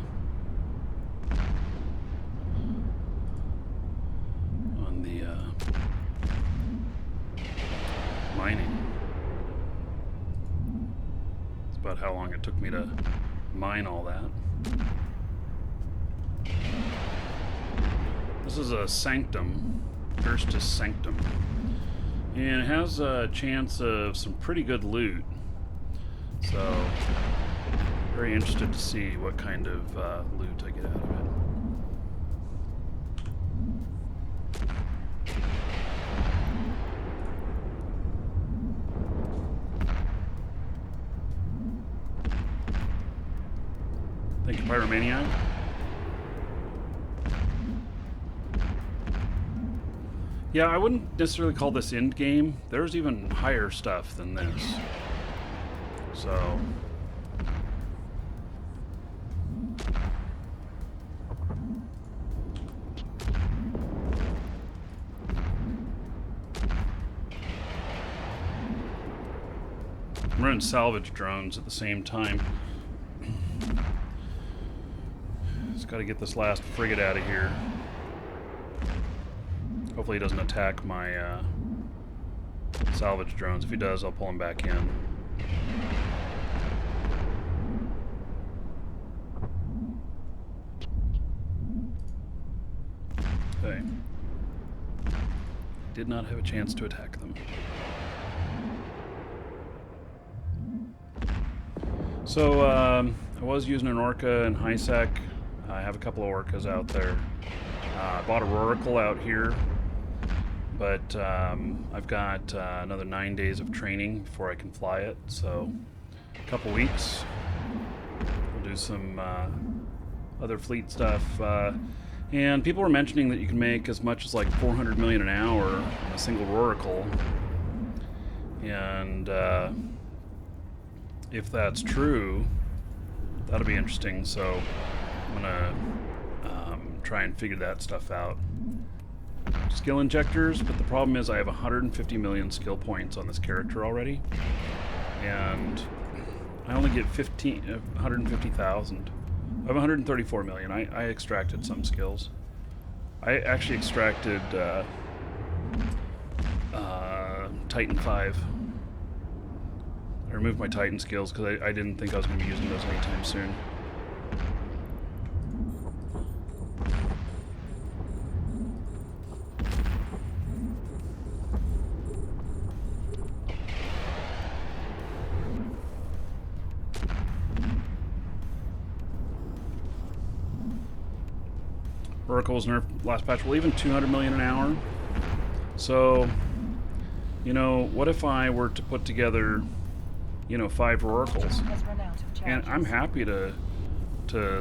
mining. It's about how long it took me to mine all that. This is a Sanctum, Cursed Sanctum, and it has a chance of some pretty good loot. So, very interested to see what kind of loot I get out of it. Thank you, Pyromaniac. Yeah, I wouldn't necessarily call this end game. There's even higher stuff than this. So... I'm running salvage drones at the same time. Just got to get this last frigate out of here. Hopefully he doesn't attack my salvage drones. If he does, I'll pull him back in. Okay. Did not have a chance to attack them. So, I was using an Orca in high sec. I have a couple of Orcas out there. I bought a Roricle out here, but I've got another 9 days of training before I can fly it. So, a couple weeks. We'll do some other fleet stuff. And people were mentioning that you can make as much as like 400 million an hour on a single Roricle. And if that's true, that'll be interesting. So I'm gonna try and figure that stuff out. Skill injectors, but the problem is I have 150 million skill points on this character already, and I only get 150,000. I have 134 million. I extracted some skills. I actually extracted Titan 5. I removed my Titan skills because I didn't think I was going to be using those anytime soon. Oracle was nerfed last patch. Well, even 200 million an hour. So, you know, what if I were to put together, you know, 5 Oracles? And I'm happy to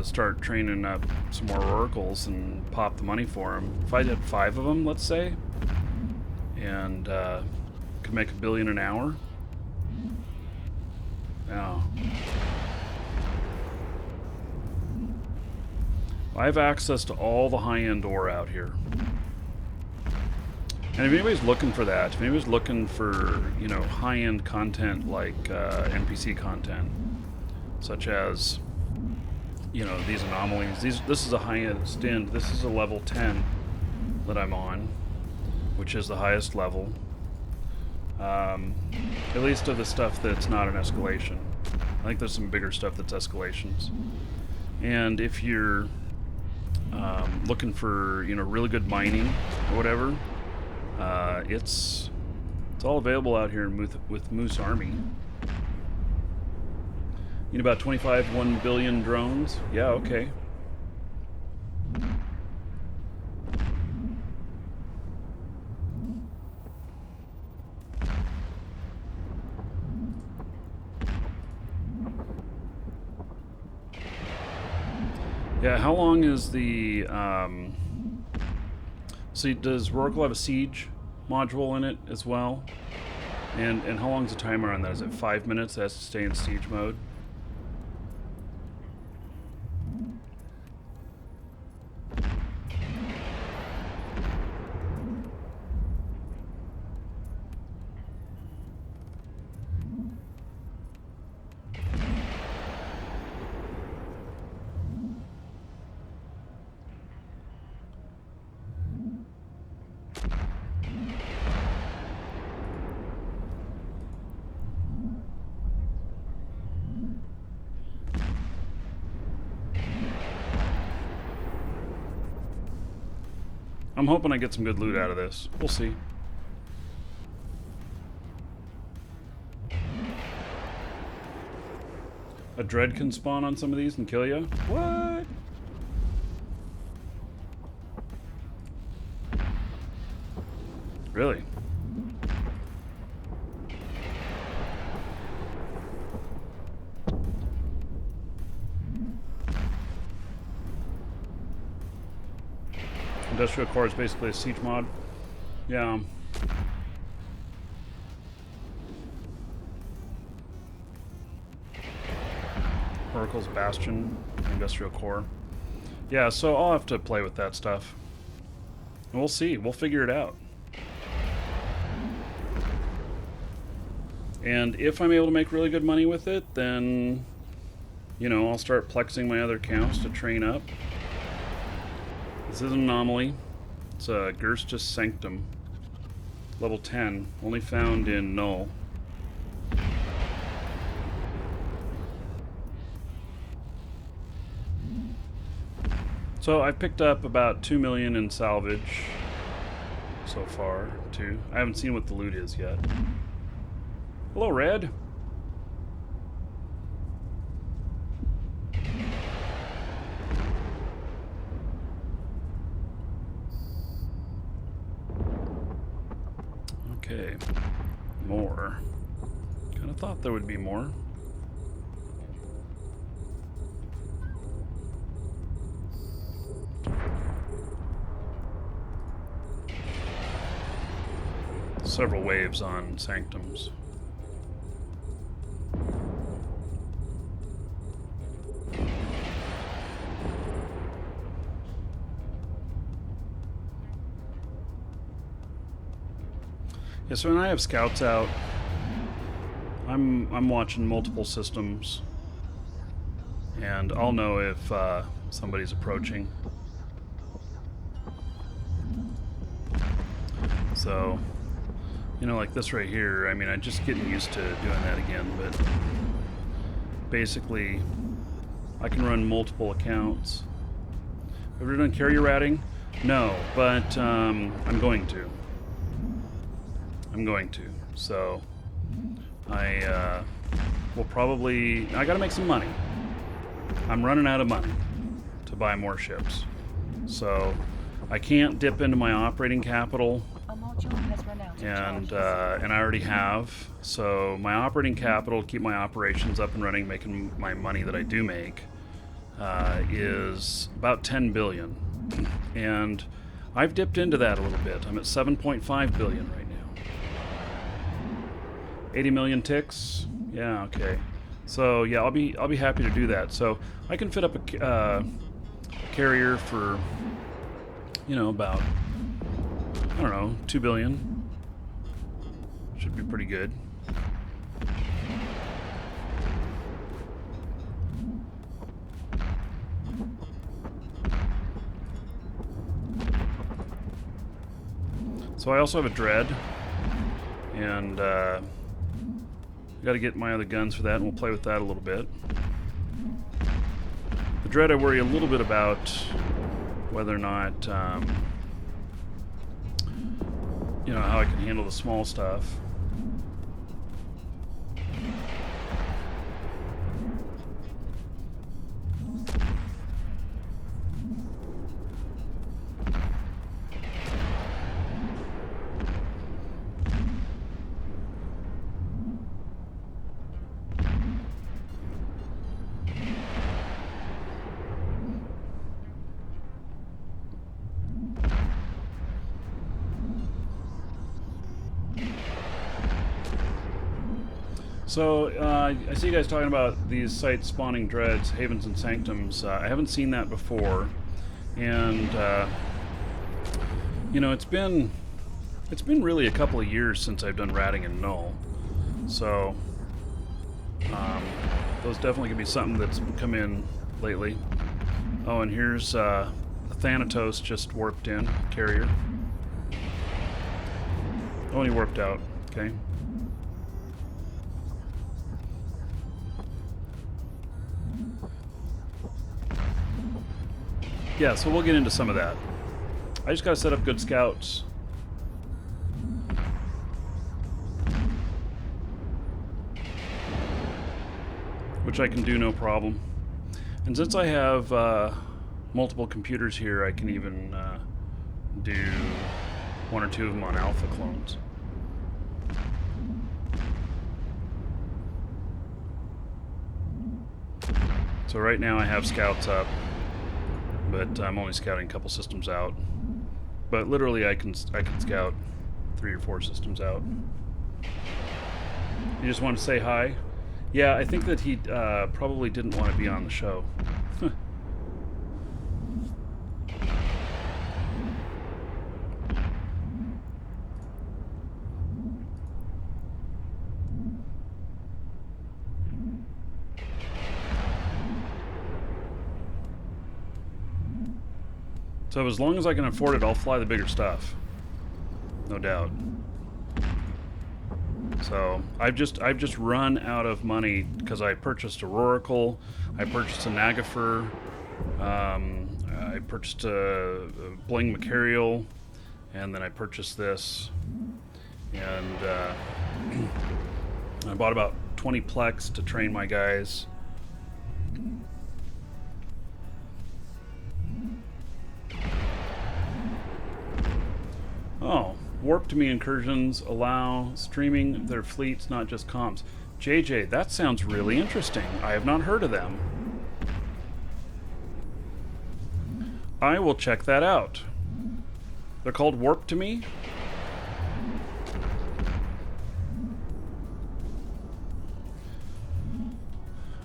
start training up some more Oracles and pop the money for them. If I did 5 of them, let's say, and could make $1 billion an hour. Now, I have access to all the high-end ore out here. And if anybody's looking for that, if anybody's looking for, you know, high-end content like NPC content, such as, you know, these anomalies. This is a high-end stint. This is a level 10 that I'm on, which is the highest level. At least of the stuff that's not an escalation. I think there's some bigger stuff that's escalations. And if you're looking for, you know, really good mining or whatever, it's It's all available out here with Moose Army. Need about 25 1 billion drones? Yeah, okay. Yeah, how long is the... see, does Rorqual have a siege module in it as well? And how long is the timer on that? Is it 5 minutes? It has to stay in siege mode? I'm hoping I get some good loot out of this. We'll see. A dread can spawn on some of these and kill you? What? Really? Industrial core is basically a siege mod. Yeah. Oracle's Bastion, Industrial Core. Yeah, so I'll have to play with that stuff. And we'll see. We'll figure it out. And if I'm able to make really good money with it, then, you know, I'll start plexing my other accounts to train up. This is an anomaly. It's a Gerstus Sanctum. Level 10. Only found in Null. So I've picked up about 2 million in salvage so far, too. I haven't seen what the loot is yet. Hello, Red. Okay, more. Kind of thought there would be more. Several waves on Sanctums. Yeah, so when I have scouts out, I'm watching multiple systems, and I'll know if somebody's approaching. So, you know, like this right here, I mean, I'm just getting used to doing that again, but basically, I can run multiple accounts. Have you ever done carrier routing? No, but I'm going to. So I will probably... I gotta make some money. I'm running out of money to buy more ships. So I can't dip into my operating capital, A module has run out of and charges. I already have. So my operating capital to keep my operations up and running, making my money that I do make, is about 10 billion. And I've dipped into that a little bit. I'm at 7.5 billion right now. 80 million ticks. Yeah, okay. So yeah, I'll be happy to do that. So I can fit up a carrier for, you know, about, I don't know, 2 billion. Should be pretty good. So I also have a dread, and got to get my other guns for that, and we'll play with that a little bit. The dread I worry a little bit about whether or not, you know, how I can handle the small stuff. So, I see you guys talking about these sites spawning dreads, havens and sanctums. I haven't seen that before. And, you know, it's been really a couple of years since I've done ratting in Null. So, those definitely could be something that's come in lately. Oh, and here's, the Thanatos just warped in, carrier. Oh, and he warped out. Okay. Yeah, so we'll get into some of that. I just gotta set up good scouts. Which I can do no problem. And since I have multiple computers here, I can even do one or two of them on alpha clones. So right now I have scouts up, but I'm only scouting a couple systems out. But literally I can scout 3 or 4 systems out. You just want to say hi? Yeah, I think that he probably didn't want to be on the show. So as long as I can afford it, I'll fly the bigger stuff. No doubt. So I've just run out of money because I purchased a Roracle, I purchased a Nagafer, I purchased a Bling Macarial, and then I purchased this, and I bought about 20 Plex to train my guys. Oh, warp to me incursions allow streaming their fleets, not just comms. JJ, that sounds really interesting. I have not heard of them. I will check that out. They're called Warp to Me?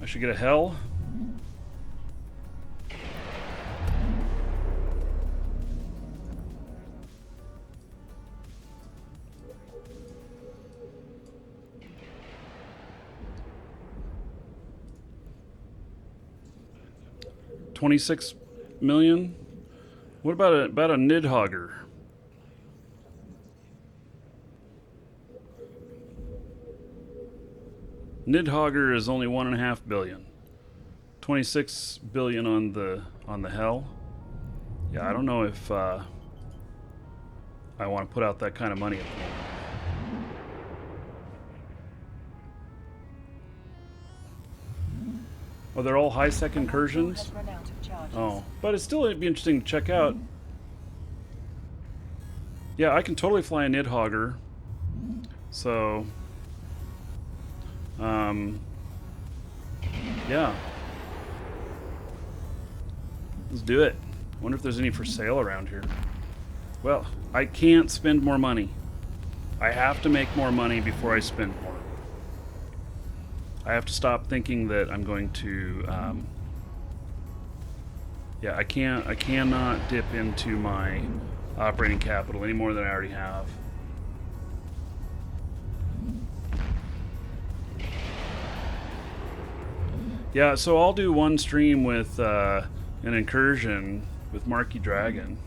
I should get a hell. $26 million. What about a Nidhogger? Nidhogger is only $1.5 billion. $26 billion on the hell. Yeah, I don't know if I want to put out that kind of money at the moment. Oh, they're all high-sec incursions? Oh, but it's still, it'd be interesting to check out. Yeah, I can totally fly a Nidhogger. So, yeah. Let's do it. Wonder if there's any for sale around here. Well, I can't spend more money. I have to make more money before I spend more. I have to stop thinking that I'm going to, yeah, I cannot dip into my operating capital any more than I already have. Yeah, so I'll do one stream with an incursion with Marky Dragon,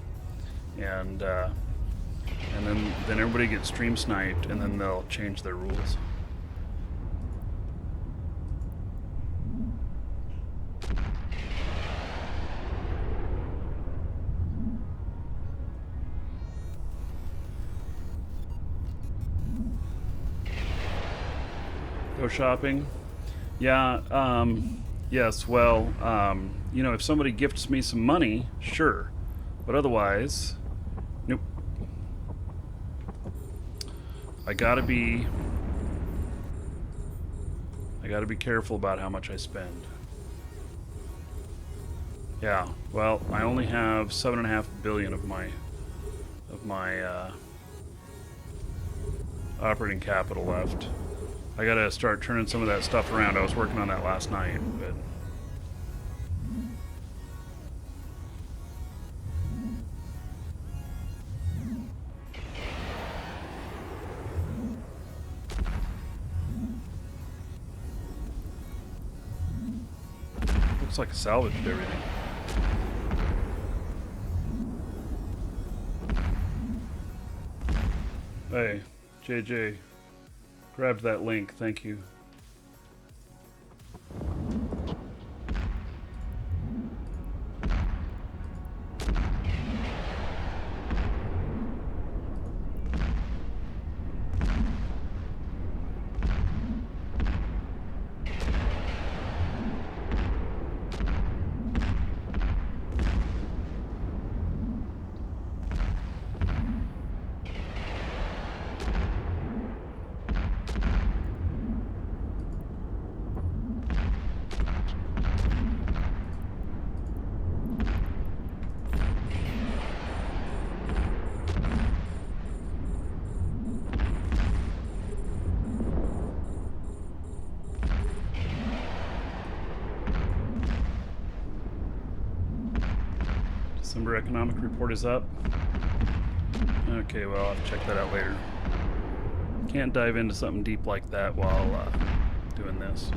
and then everybody gets stream sniped, and then they'll change their rules. Go shopping. Yeah, yes, well, you know, if somebody gifts me some money, sure. But otherwise, nope. I gotta be careful about how much I spend. Yeah, well, I only have $7.5 billion of my operating capital left. I gotta start turning some of that stuff around. I was working on that last night, but looks like I salvaged everything. Hey, JJ, grabbed that link. Thank you. December economic report is up. Okay, well, I'll have to check that out later. Can't dive into something deep like that while doing this.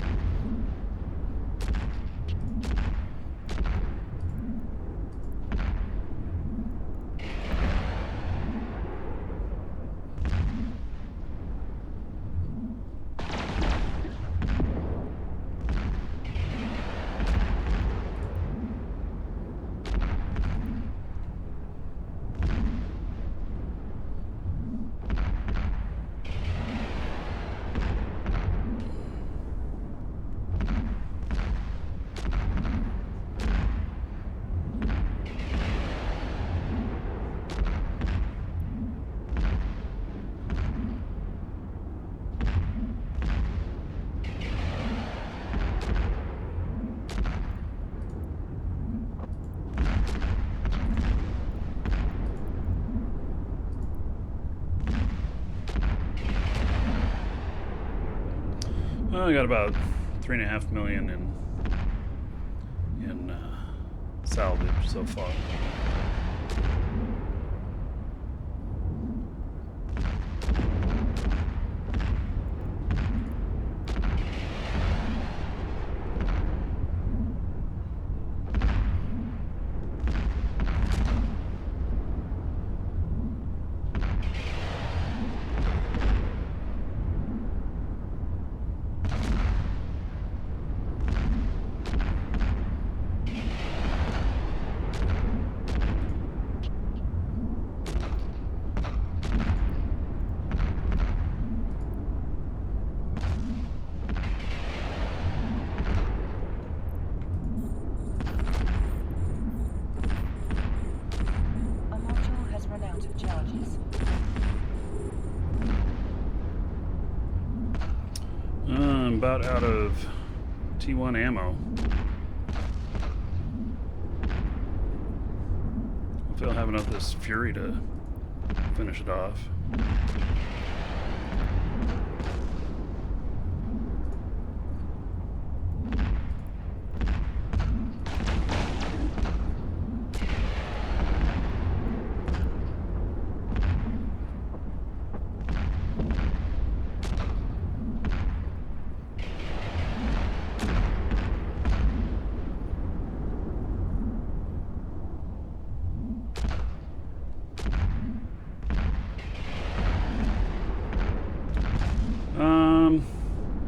Well, I got about 3.5 million in salvage so far. A module has run out of charges. I'm about out of T1 ammo. Hopefully I'll have enough of this Fury to finish it off.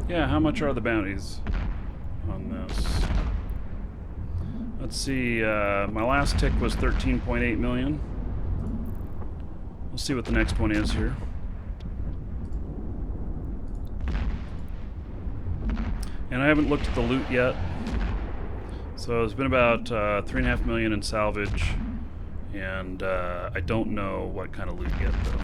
Yeah, how much are the bounties on this? Let's see, my last tick was 13.8 million. We'll see what the next one is here. And I haven't looked at the loot yet. So it's been about 3.5 million in salvage, and I don't know what kind of loot yet though.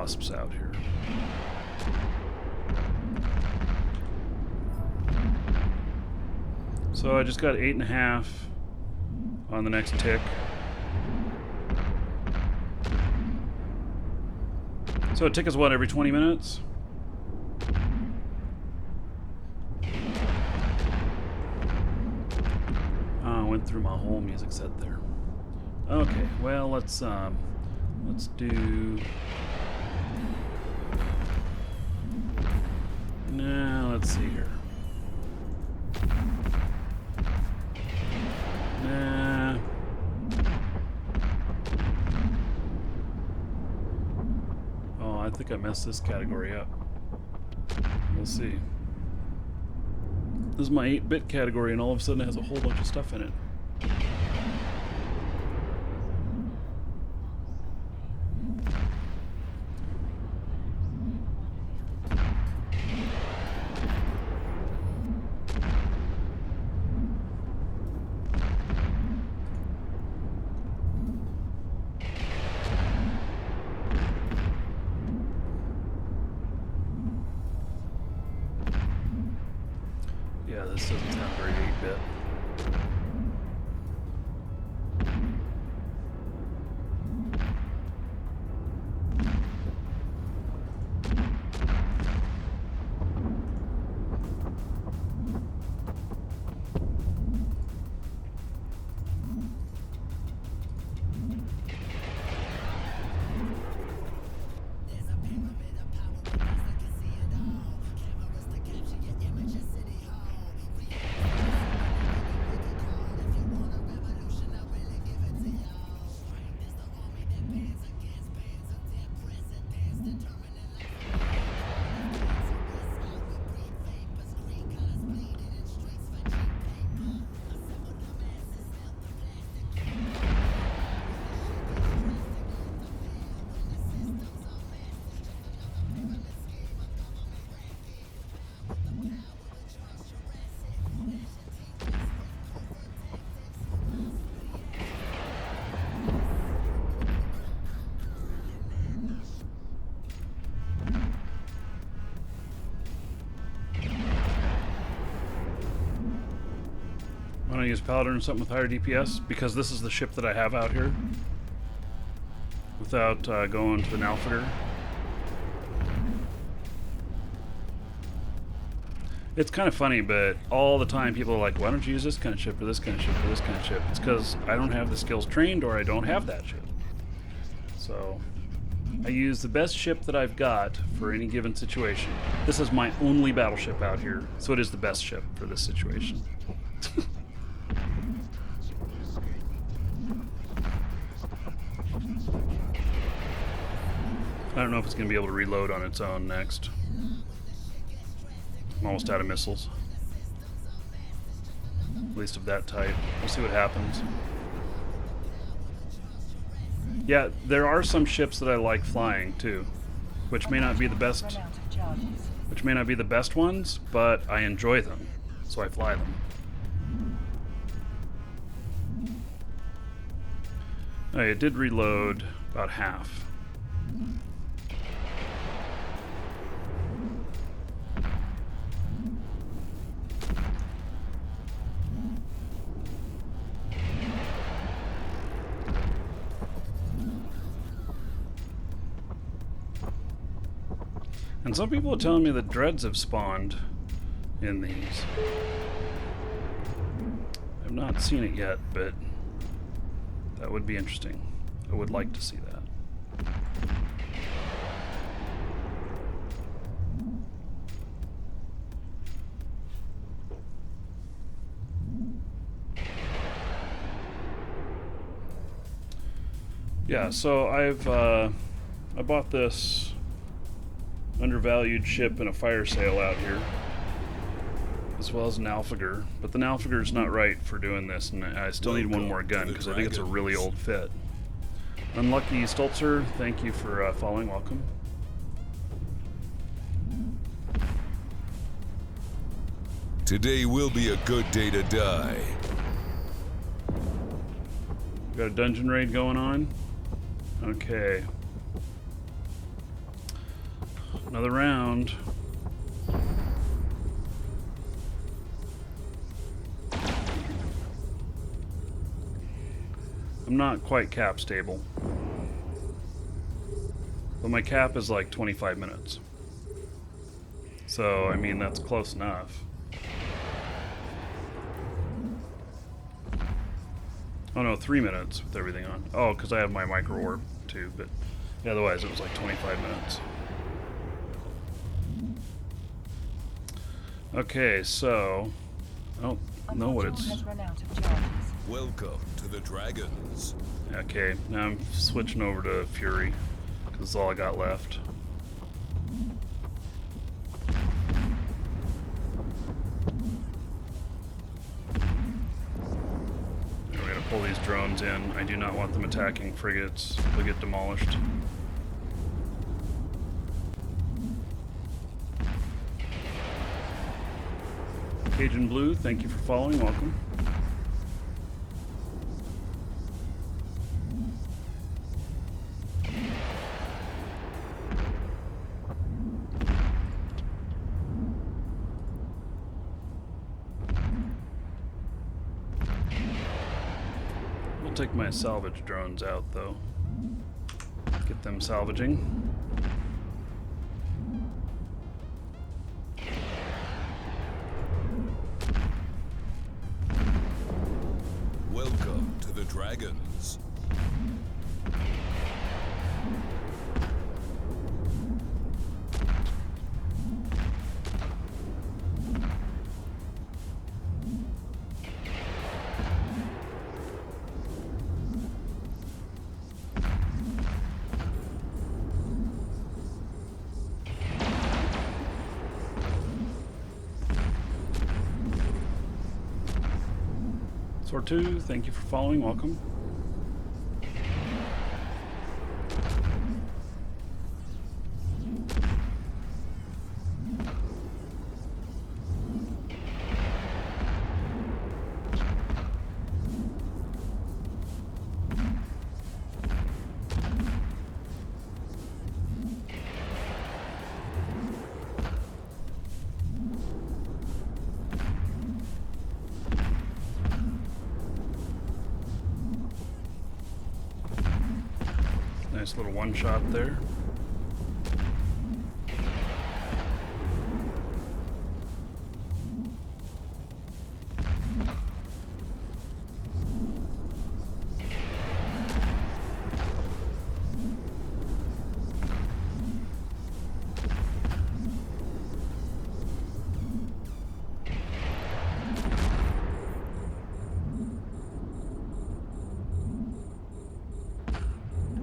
wasps out here. So I just got 8.5 on the next tick. So a tick is what, every 20 minutes? Oh, I went through my whole music set there. Okay, well, let's do... Now, let's see here. Nah. Oh, I think I messed this category up. We'll see. This is my 8-bit category, and all of a sudden it has a whole bunch of stuff in it. Yeah, this doesn't sound very 8-bit. Why don't I use Paladin or something with higher DPS? Because this is the ship that I have out here. Without going to the Nalfiger. It's kind of funny, but all the time people are like, why don't you use this kind of ship or this kind of ship or this kind of ship? It's because I don't have the skills trained or I don't have that ship. So I use the best ship that I've got for any given situation. This is my only battleship out here, so it is the best ship for this situation. I don't know if it's going to be able to reload on its own next. I'm almost out of missiles. At least of that type. We'll see what happens. Yeah, there are some ships that I like flying too, which may not be the best. Run out of charges. Which may not be the best ones, but I enjoy them, so I fly them. Oh, it did reload about half. And some people are telling me that dreads have spawned in these. I've not seen it yet, but that would be interesting. I would like to see that. Yeah, so I bought this undervalued ship in a fire sale out here, as well as an Nalfiger, but the Nalfiger's not right for doing this, and I still need one more gun because I think it's a really old fit. Unlucky Stolzer, thank you for following. Welcome. Today will be a good day to die. Got a dungeon raid going on. Okay. Another round. I'm not quite cap stable. But my cap is like 25 minutes. So, I mean, that's close enough. Oh no, 3 minutes with everything on. Oh, because I have my micro warp too, but otherwise it was like 25 minutes. Okay, so I don't know what it's. Has run out of charges. Welcome to the Dragons. Okay, now I'm switching over to Fury because that's all I got left. We're gonna pull these drones in. I do not want them attacking frigates. They'll get demolished. Cajun Blue, thank you for following. Welcome. We'll take my salvage drones out, though. Get them salvaging. Welcome to the Dragons. Sortu, thank you for following. Welcome. Nice little one shot there.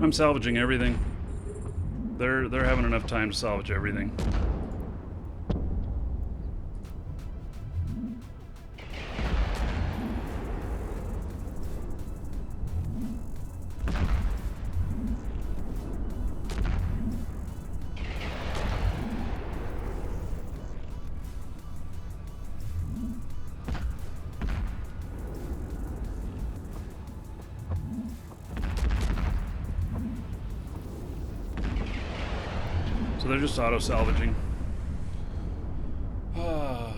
I'm salvaging everything. They're having enough time to salvage everything. So they're just auto-salvaging. I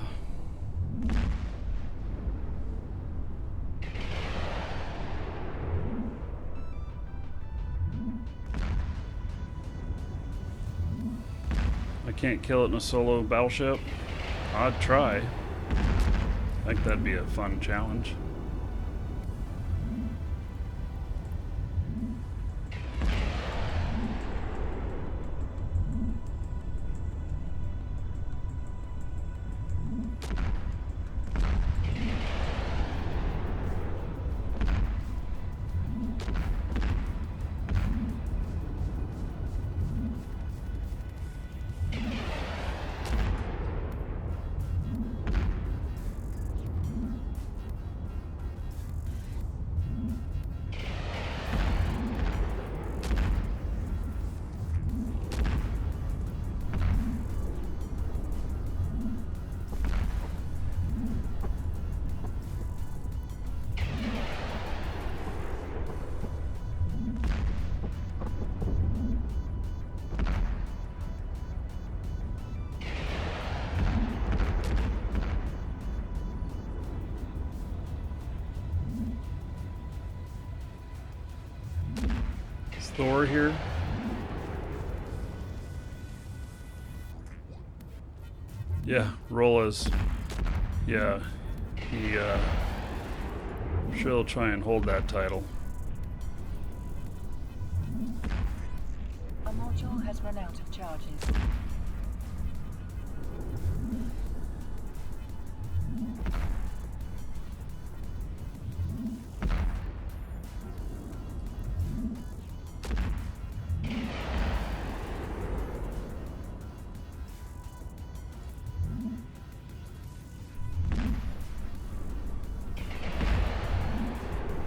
can't kill it in a solo battleship. I'd try. I think that'd be a fun challenge. Thor here. Yeah, Rola's. Yeah, he. I'm sure he'll try and hold that title. A module has run out of charges.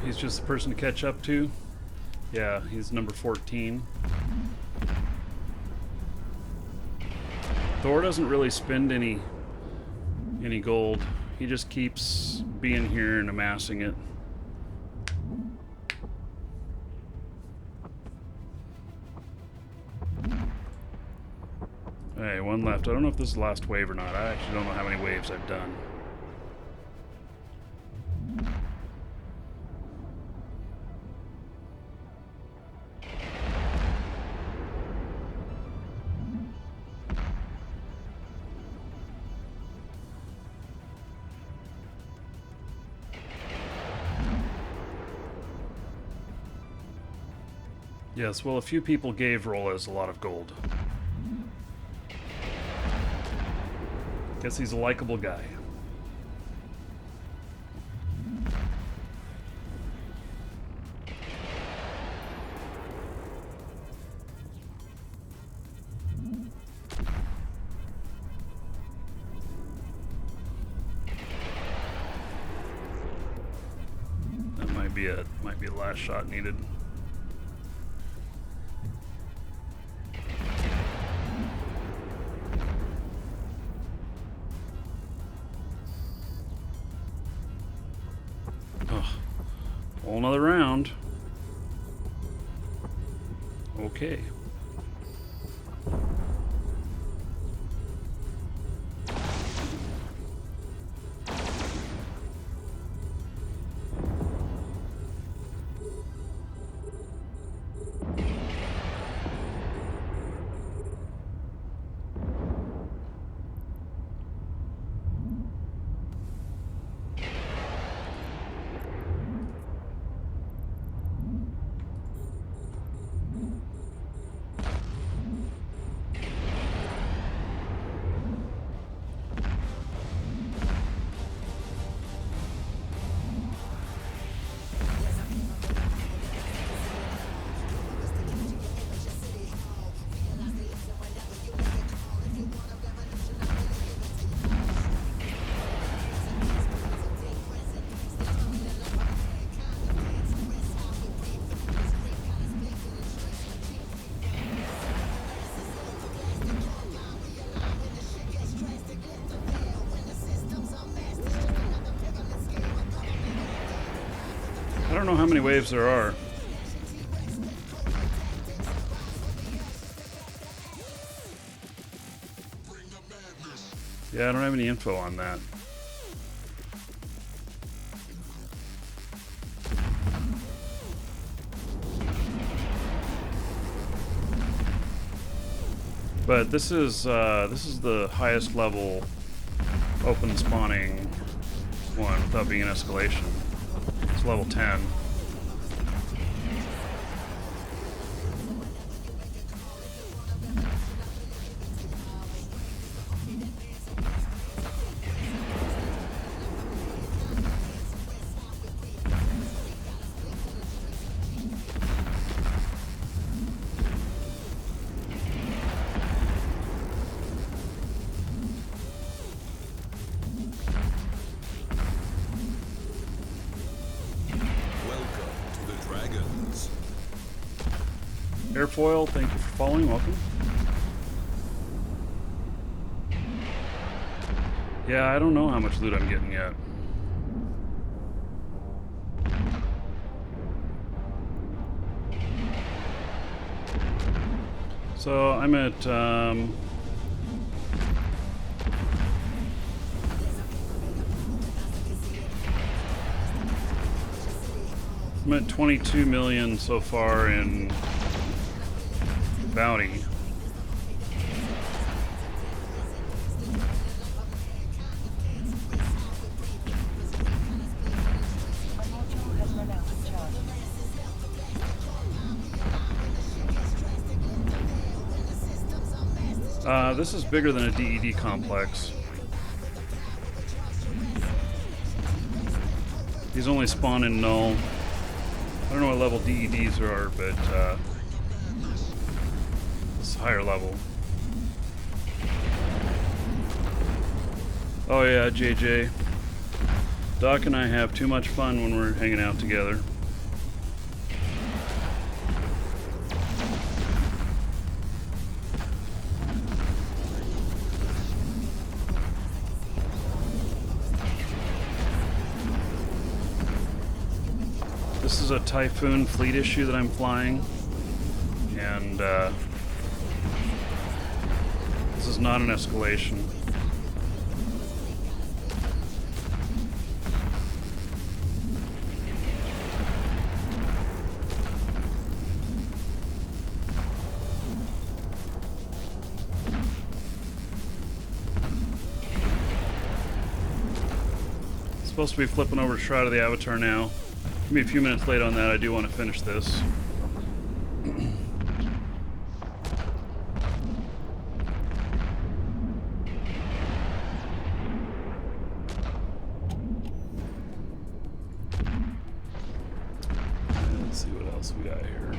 He's just the person to catch up to. Yeah, he's number 14. Thor doesn't really spend any gold. He just keeps being here and amassing it. Hey, one left. I don't know if this is the last wave or not. I actually don't know how many waves I've done. Yes, well, a few people gave Rolas a lot of gold. Guess he's a likable guy. That might be it. Might be the last shot needed. Whole another round. Okay. I don't know how many waves there are. Yeah, I don't have any info on that. But this is the highest level open spawning one without being an escalation. It's level 10. Airfoil, thank you for following. Welcome. Yeah, I don't know how much loot I'm getting yet. So I'm at I'm at 22 million so far in bounty. Our module has run out of charges. This is bigger than a DED complex. These only spawn in Null. I don't know what level DEDs are, but this is higher level. Oh yeah, JJ. Doc and I have too much fun when we're hanging out together. This is a Typhoon fleet issue that I'm flying, and this is not an escalation. Supposed to be flipping over Shroud of the Avatar now. Give me a few minutes late on that. I do want to finish this. Let's see what else we got here.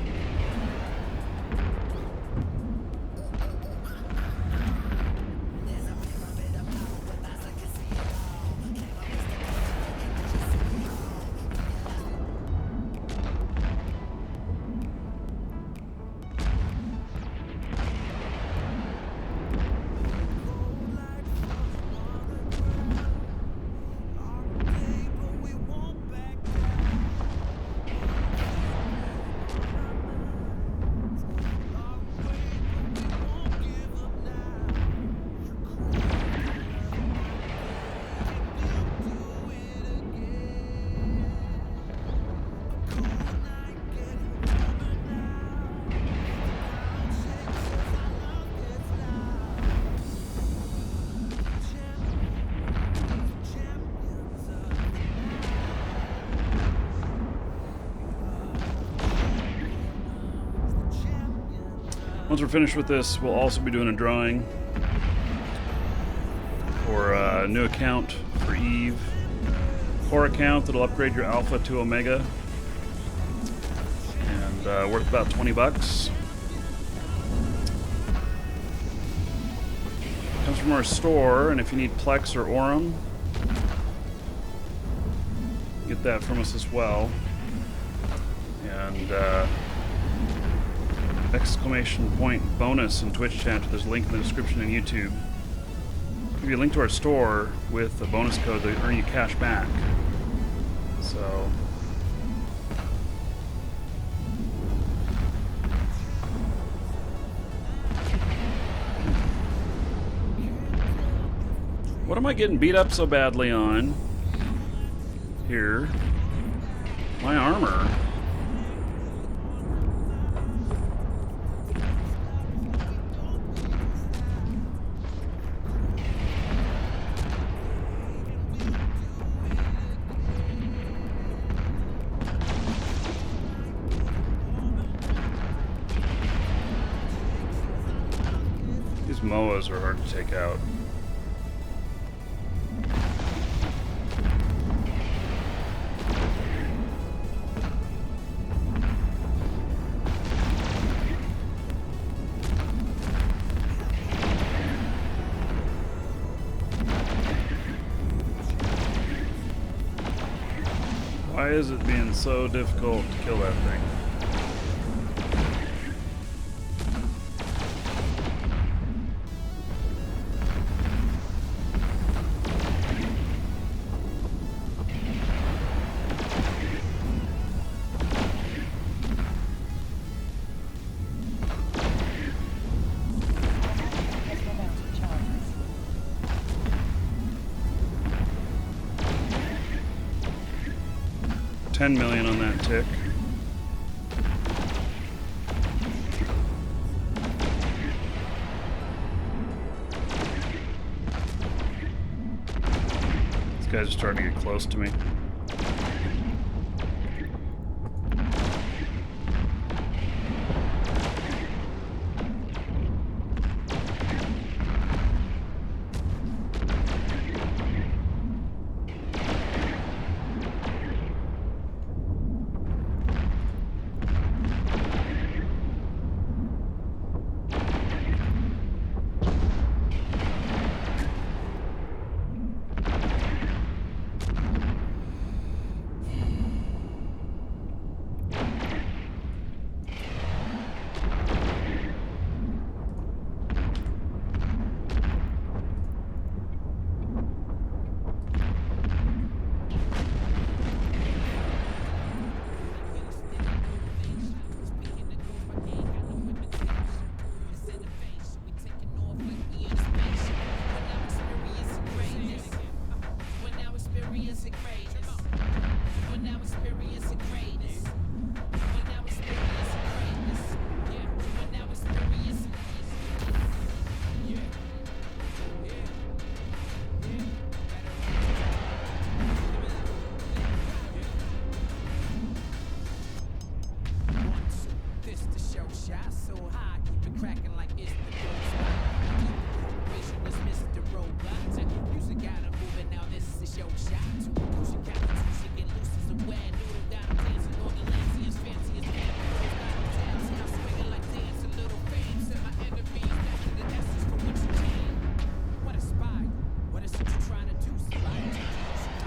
Once we're finished with this, we'll also be doing a drawing for a new account for Eve. Core account that'll upgrade your Alpha to Omega. And worth about 20 bucks. Comes from our store, and if you need Plex or Aurum, get that from us as well. And exclamation point bonus in Twitch chat. There's a link in the description in YouTube. Give you a link to our store with a bonus code that earn you cash back. So what am I getting beat up so badly on here? My armor. MOAs are hard to take out. Why is it being so difficult to kill that thing? Has run out of charges. 10 million on that tick. guys are starting to get close to me.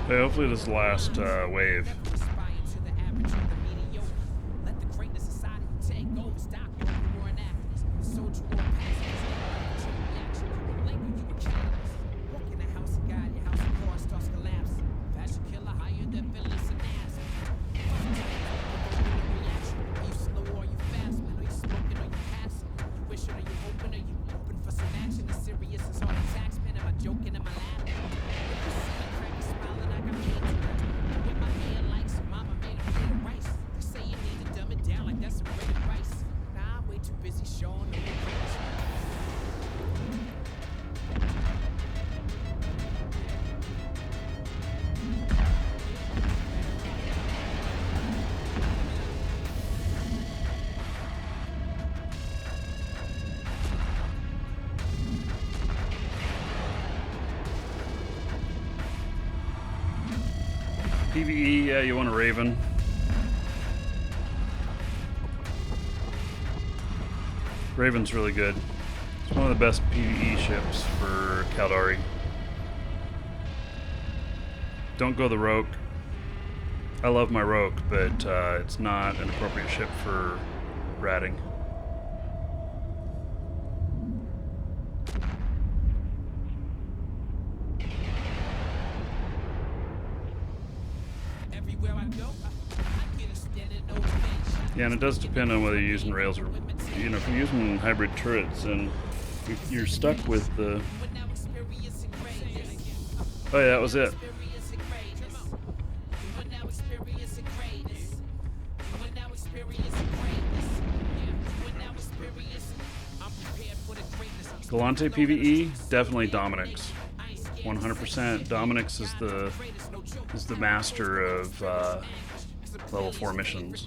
Hey, hopefully this is the last wave. PvE, yeah, you want a Raven. Raven's really good. It's one of the best PvE ships for Caldari. Don't go the Rogue. I love my Rogue, but it's not an appropriate ship for ratting. Yeah, and it does depend on whether you're using rails or, you know, if you're using hybrid turrets, and you're stuck with the... Oh yeah, that was it. Galante PvE, definitely Dominic's. 100% Dominic's is the master of level 4 missions.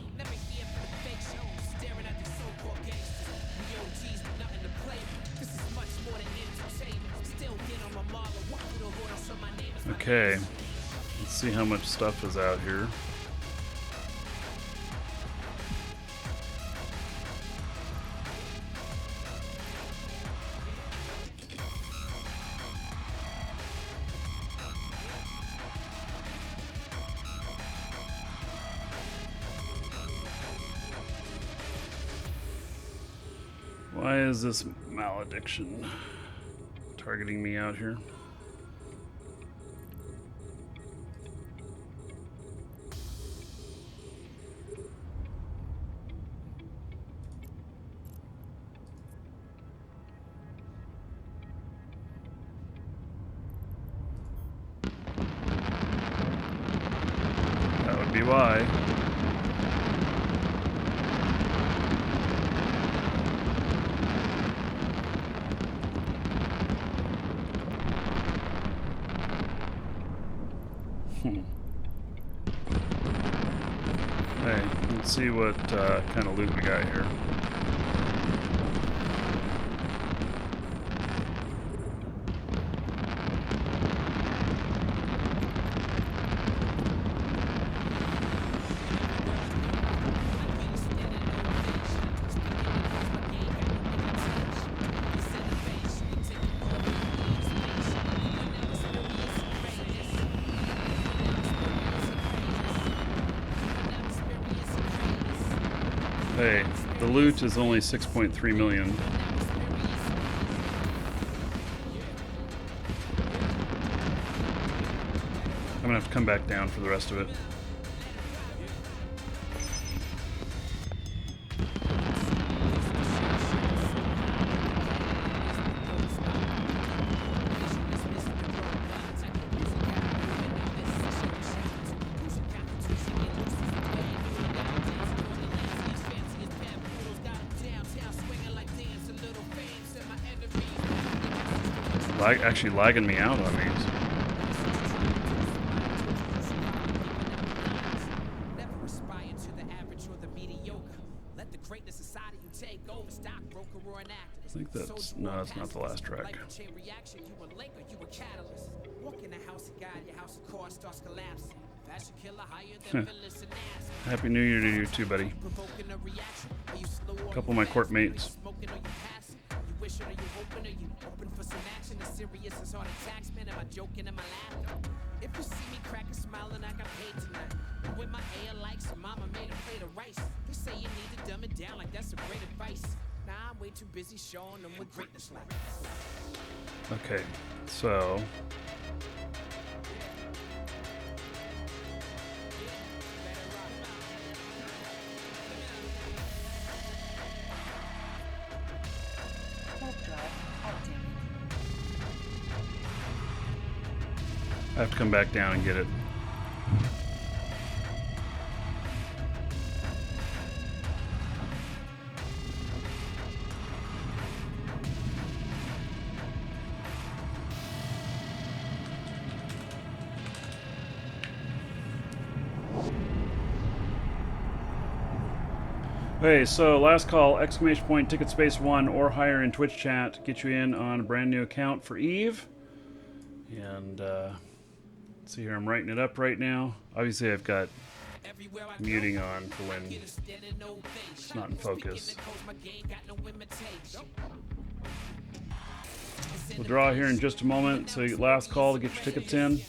Okay, let's see how much stuff is out here. Why is this malediction targeting me out here? That would be why. Hey, let's see what kind of loot we got here. Hey, the loot is only 6.3 million. I'm gonna have to come back down for the rest of it. Actually lagging me out on these. Never aspire to the average or the mediocre. Let the greatness society you take over, stockbroker or an activist. I think that's no, that's not the last track. Like a chain reaction, you a link or you a catalyst. Walk in the house of God, your house of cards starts collapsing. Fashion killer higher than villains and ass. Happy New Year to you too, buddy. Provoking a reaction. Are you slow or A couple of my court mates. smoking or you passing? You wishing or you hoping or you open for some action? As serious as heart attacks, man. Am I joking? Am I laughing? If you see me crack a smile and I got paid tonight. With my hair like some mama made a plate of rice. They say you need to dumb it down like that's a great advice. Nah, I'm way too busy showing them what greatness like. Okay, so Warp drive active. I have to come back down and get it. Okay, so last call, exclamation point, ticket space 1 or higher in Twitch chat, get you in on a brand new account for Eve. And see here, I'm writing it up right now. Obviously I've got muting on for when it's not in focus. We'll draw here in just a moment, so last call to get your tickets in.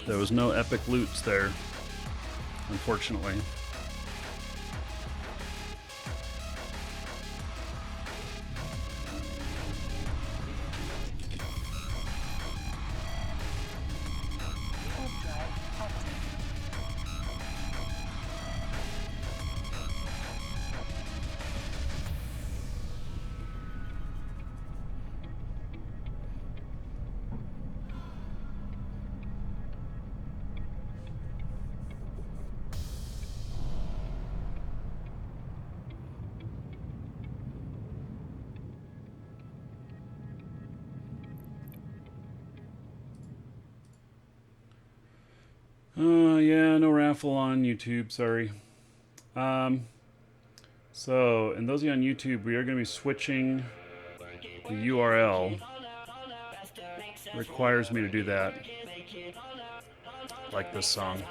There was no epic loots there, unfortunately. Warp drive active. Yeah, no raffle on YouTube, sorry. So, and those of you on YouTube, we are going to be switching the URL. It requires me to do that. Like this song.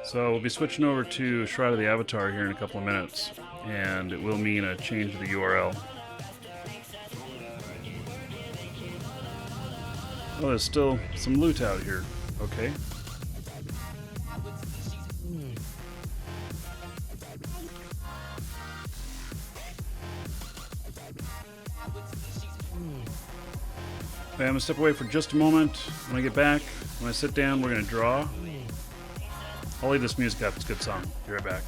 So we'll be switching over to Shroud of the Avatar here in a couple of minutes, and it will mean a change to the URL. Oh, there's still some loot out here. Okay. Okay, I'm gonna step away for just a moment. When I get back, when I sit down, we're gonna draw. I'll leave this music up. It's a good song. Be right back.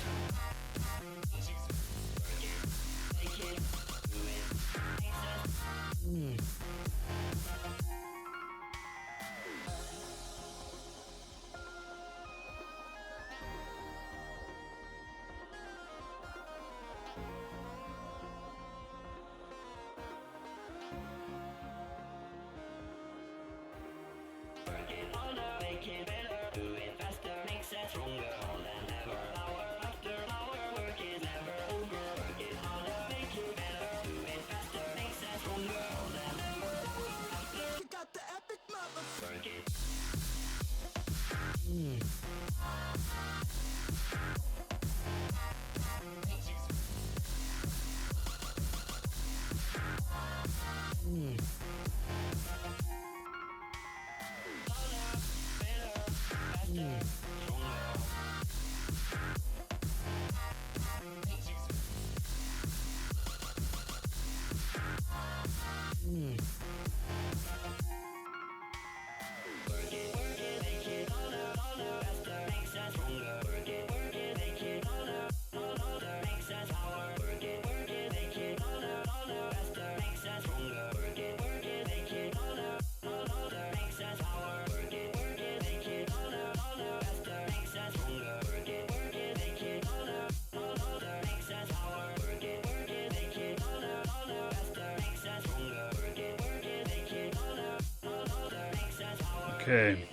Okay.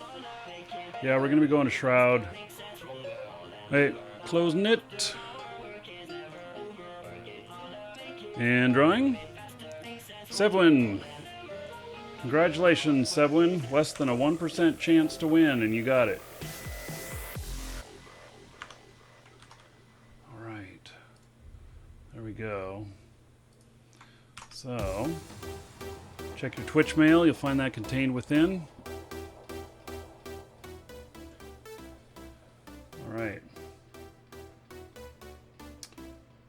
Yeah, we're gonna be going to Shroud. Hey, closing it. And drawing. Sevwin. Congratulations, Sevwin. Less than a 1% chance to win, and you got it. All right. There we go. So, check your Twitch mail. You'll find that contained within. All right.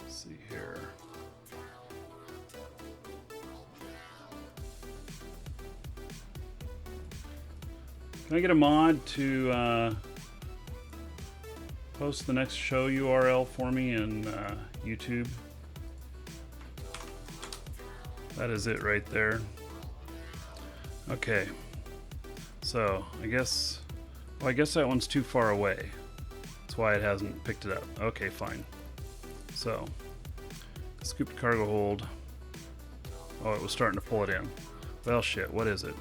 Let's see here. Can I get a mod to post the next show URL for me in YouTube? That is it right there. Okay. So, I guess that one's too far away. That's why it hasn't picked it up. Okay, fine. So, scooped cargo hold. Oh, it was starting to pull it in. Well, shit, what is it?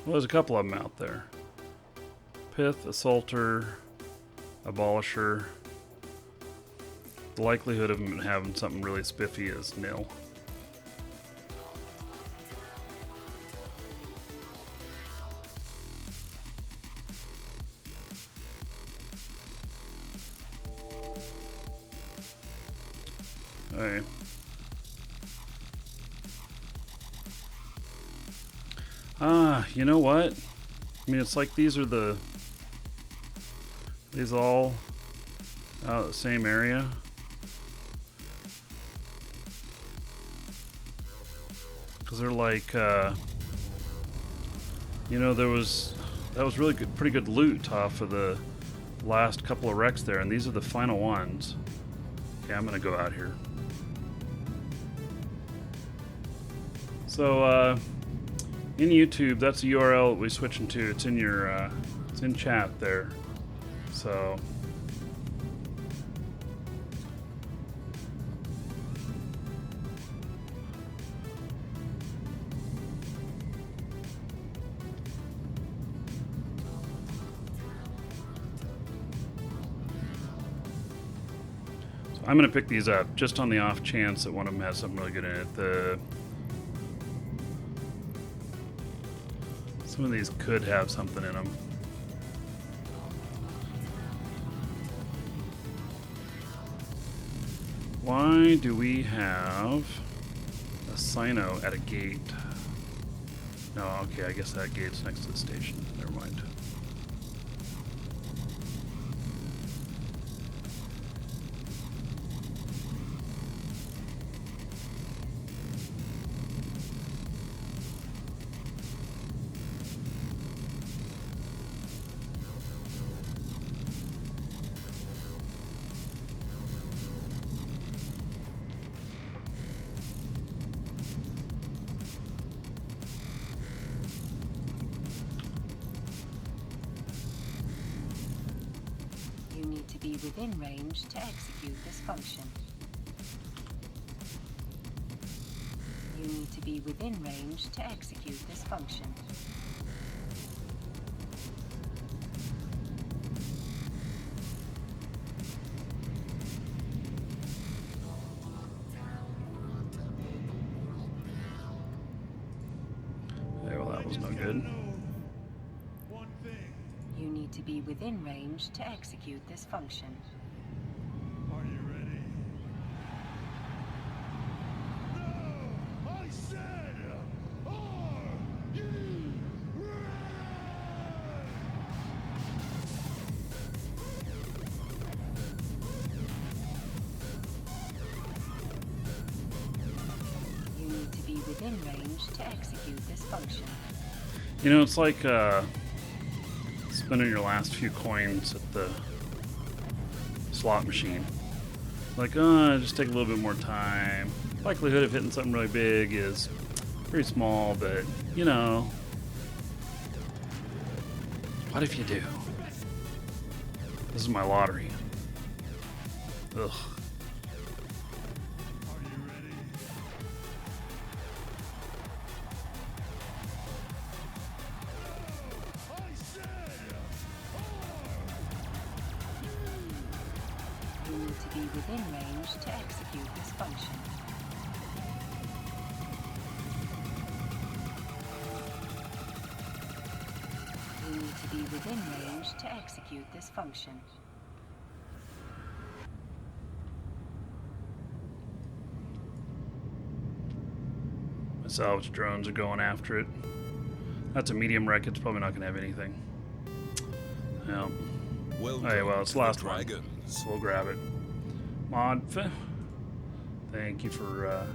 Well, there's a couple of them out there. Pith, Assaulter, Abolisher. The likelihood of them having something really spiffy is nil. Alright. You know what? I mean, it's like these all out of the same area. Because they're like, you know, that was really good, pretty good loot off of the last couple of wrecks there, and these are the final ones. Okay, I'm gonna go out here. So, in YouTube, that's the URL that we're switching to. It's in your, it's in chat there. So, I'm gonna pick these up just on the off chance that one of them has something really good in it. Some of these could have something in them. Why do we have a Sino at a gate? No, okay, I guess that gate's next to the station. Never mind. need to be within range to execute this function. You need to be within range to execute this function. Okay, well that was no good. You need to be within range to execute this function. Are you ready? No! I said, are you ready? You need to be within range to execute this function. You know, it's like spending your last few coins at the slot machine. Like, just take a little bit more time. Likelihood of hitting something really big is pretty small, but you know, what if you do? This is my lottery. Ugh. Are you ready? No! I said, You need to be within range to execute this function. You need to be within range to execute this function. My salvage drones are going after it. That's a medium wreck. It's probably not going to have anything. Yeah. Welcome Hey, well, it's to the last one. Dragons. So we'll grab it. Mod, thank you for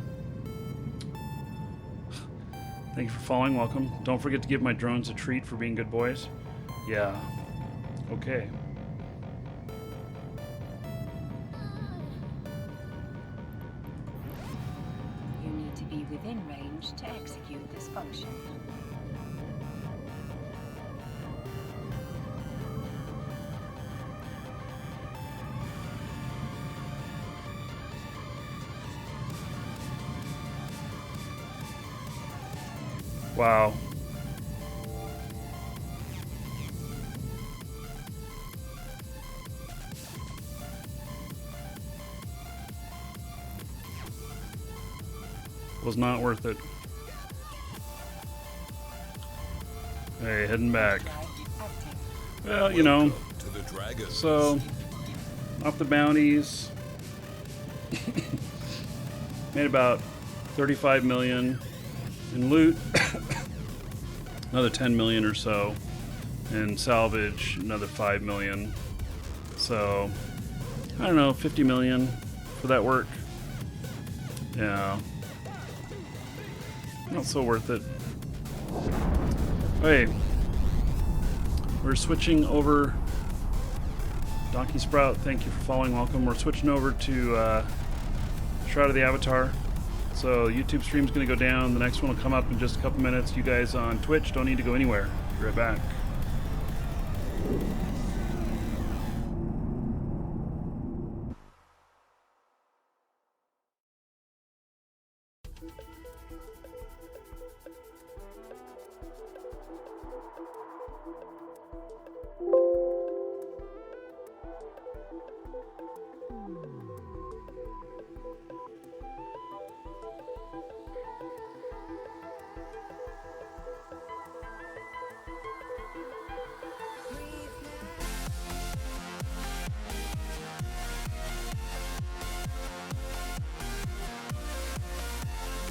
following. Welcome. Don't forget to give my drones a treat for being good boys. Yeah. Okay. You need to be within range to execute this function. Wow. Was not worth it. Hey, heading back. Drive active. Well, you know, Welcome to the Dragons. so off the bounties, made about 35 million in loot, another 10 million or so, and salvage another 5 million. So I don't know, 50 million for that work. Yeah, not so worth it. Hey, we're switching over. Donkey Sprout, thank you for following. Welcome. We're switching over to Shroud of the Avatar. So YouTube stream's going to go down. The next one will come up in just a couple minutes. You guys on Twitch don't need to go anywhere. Be right back.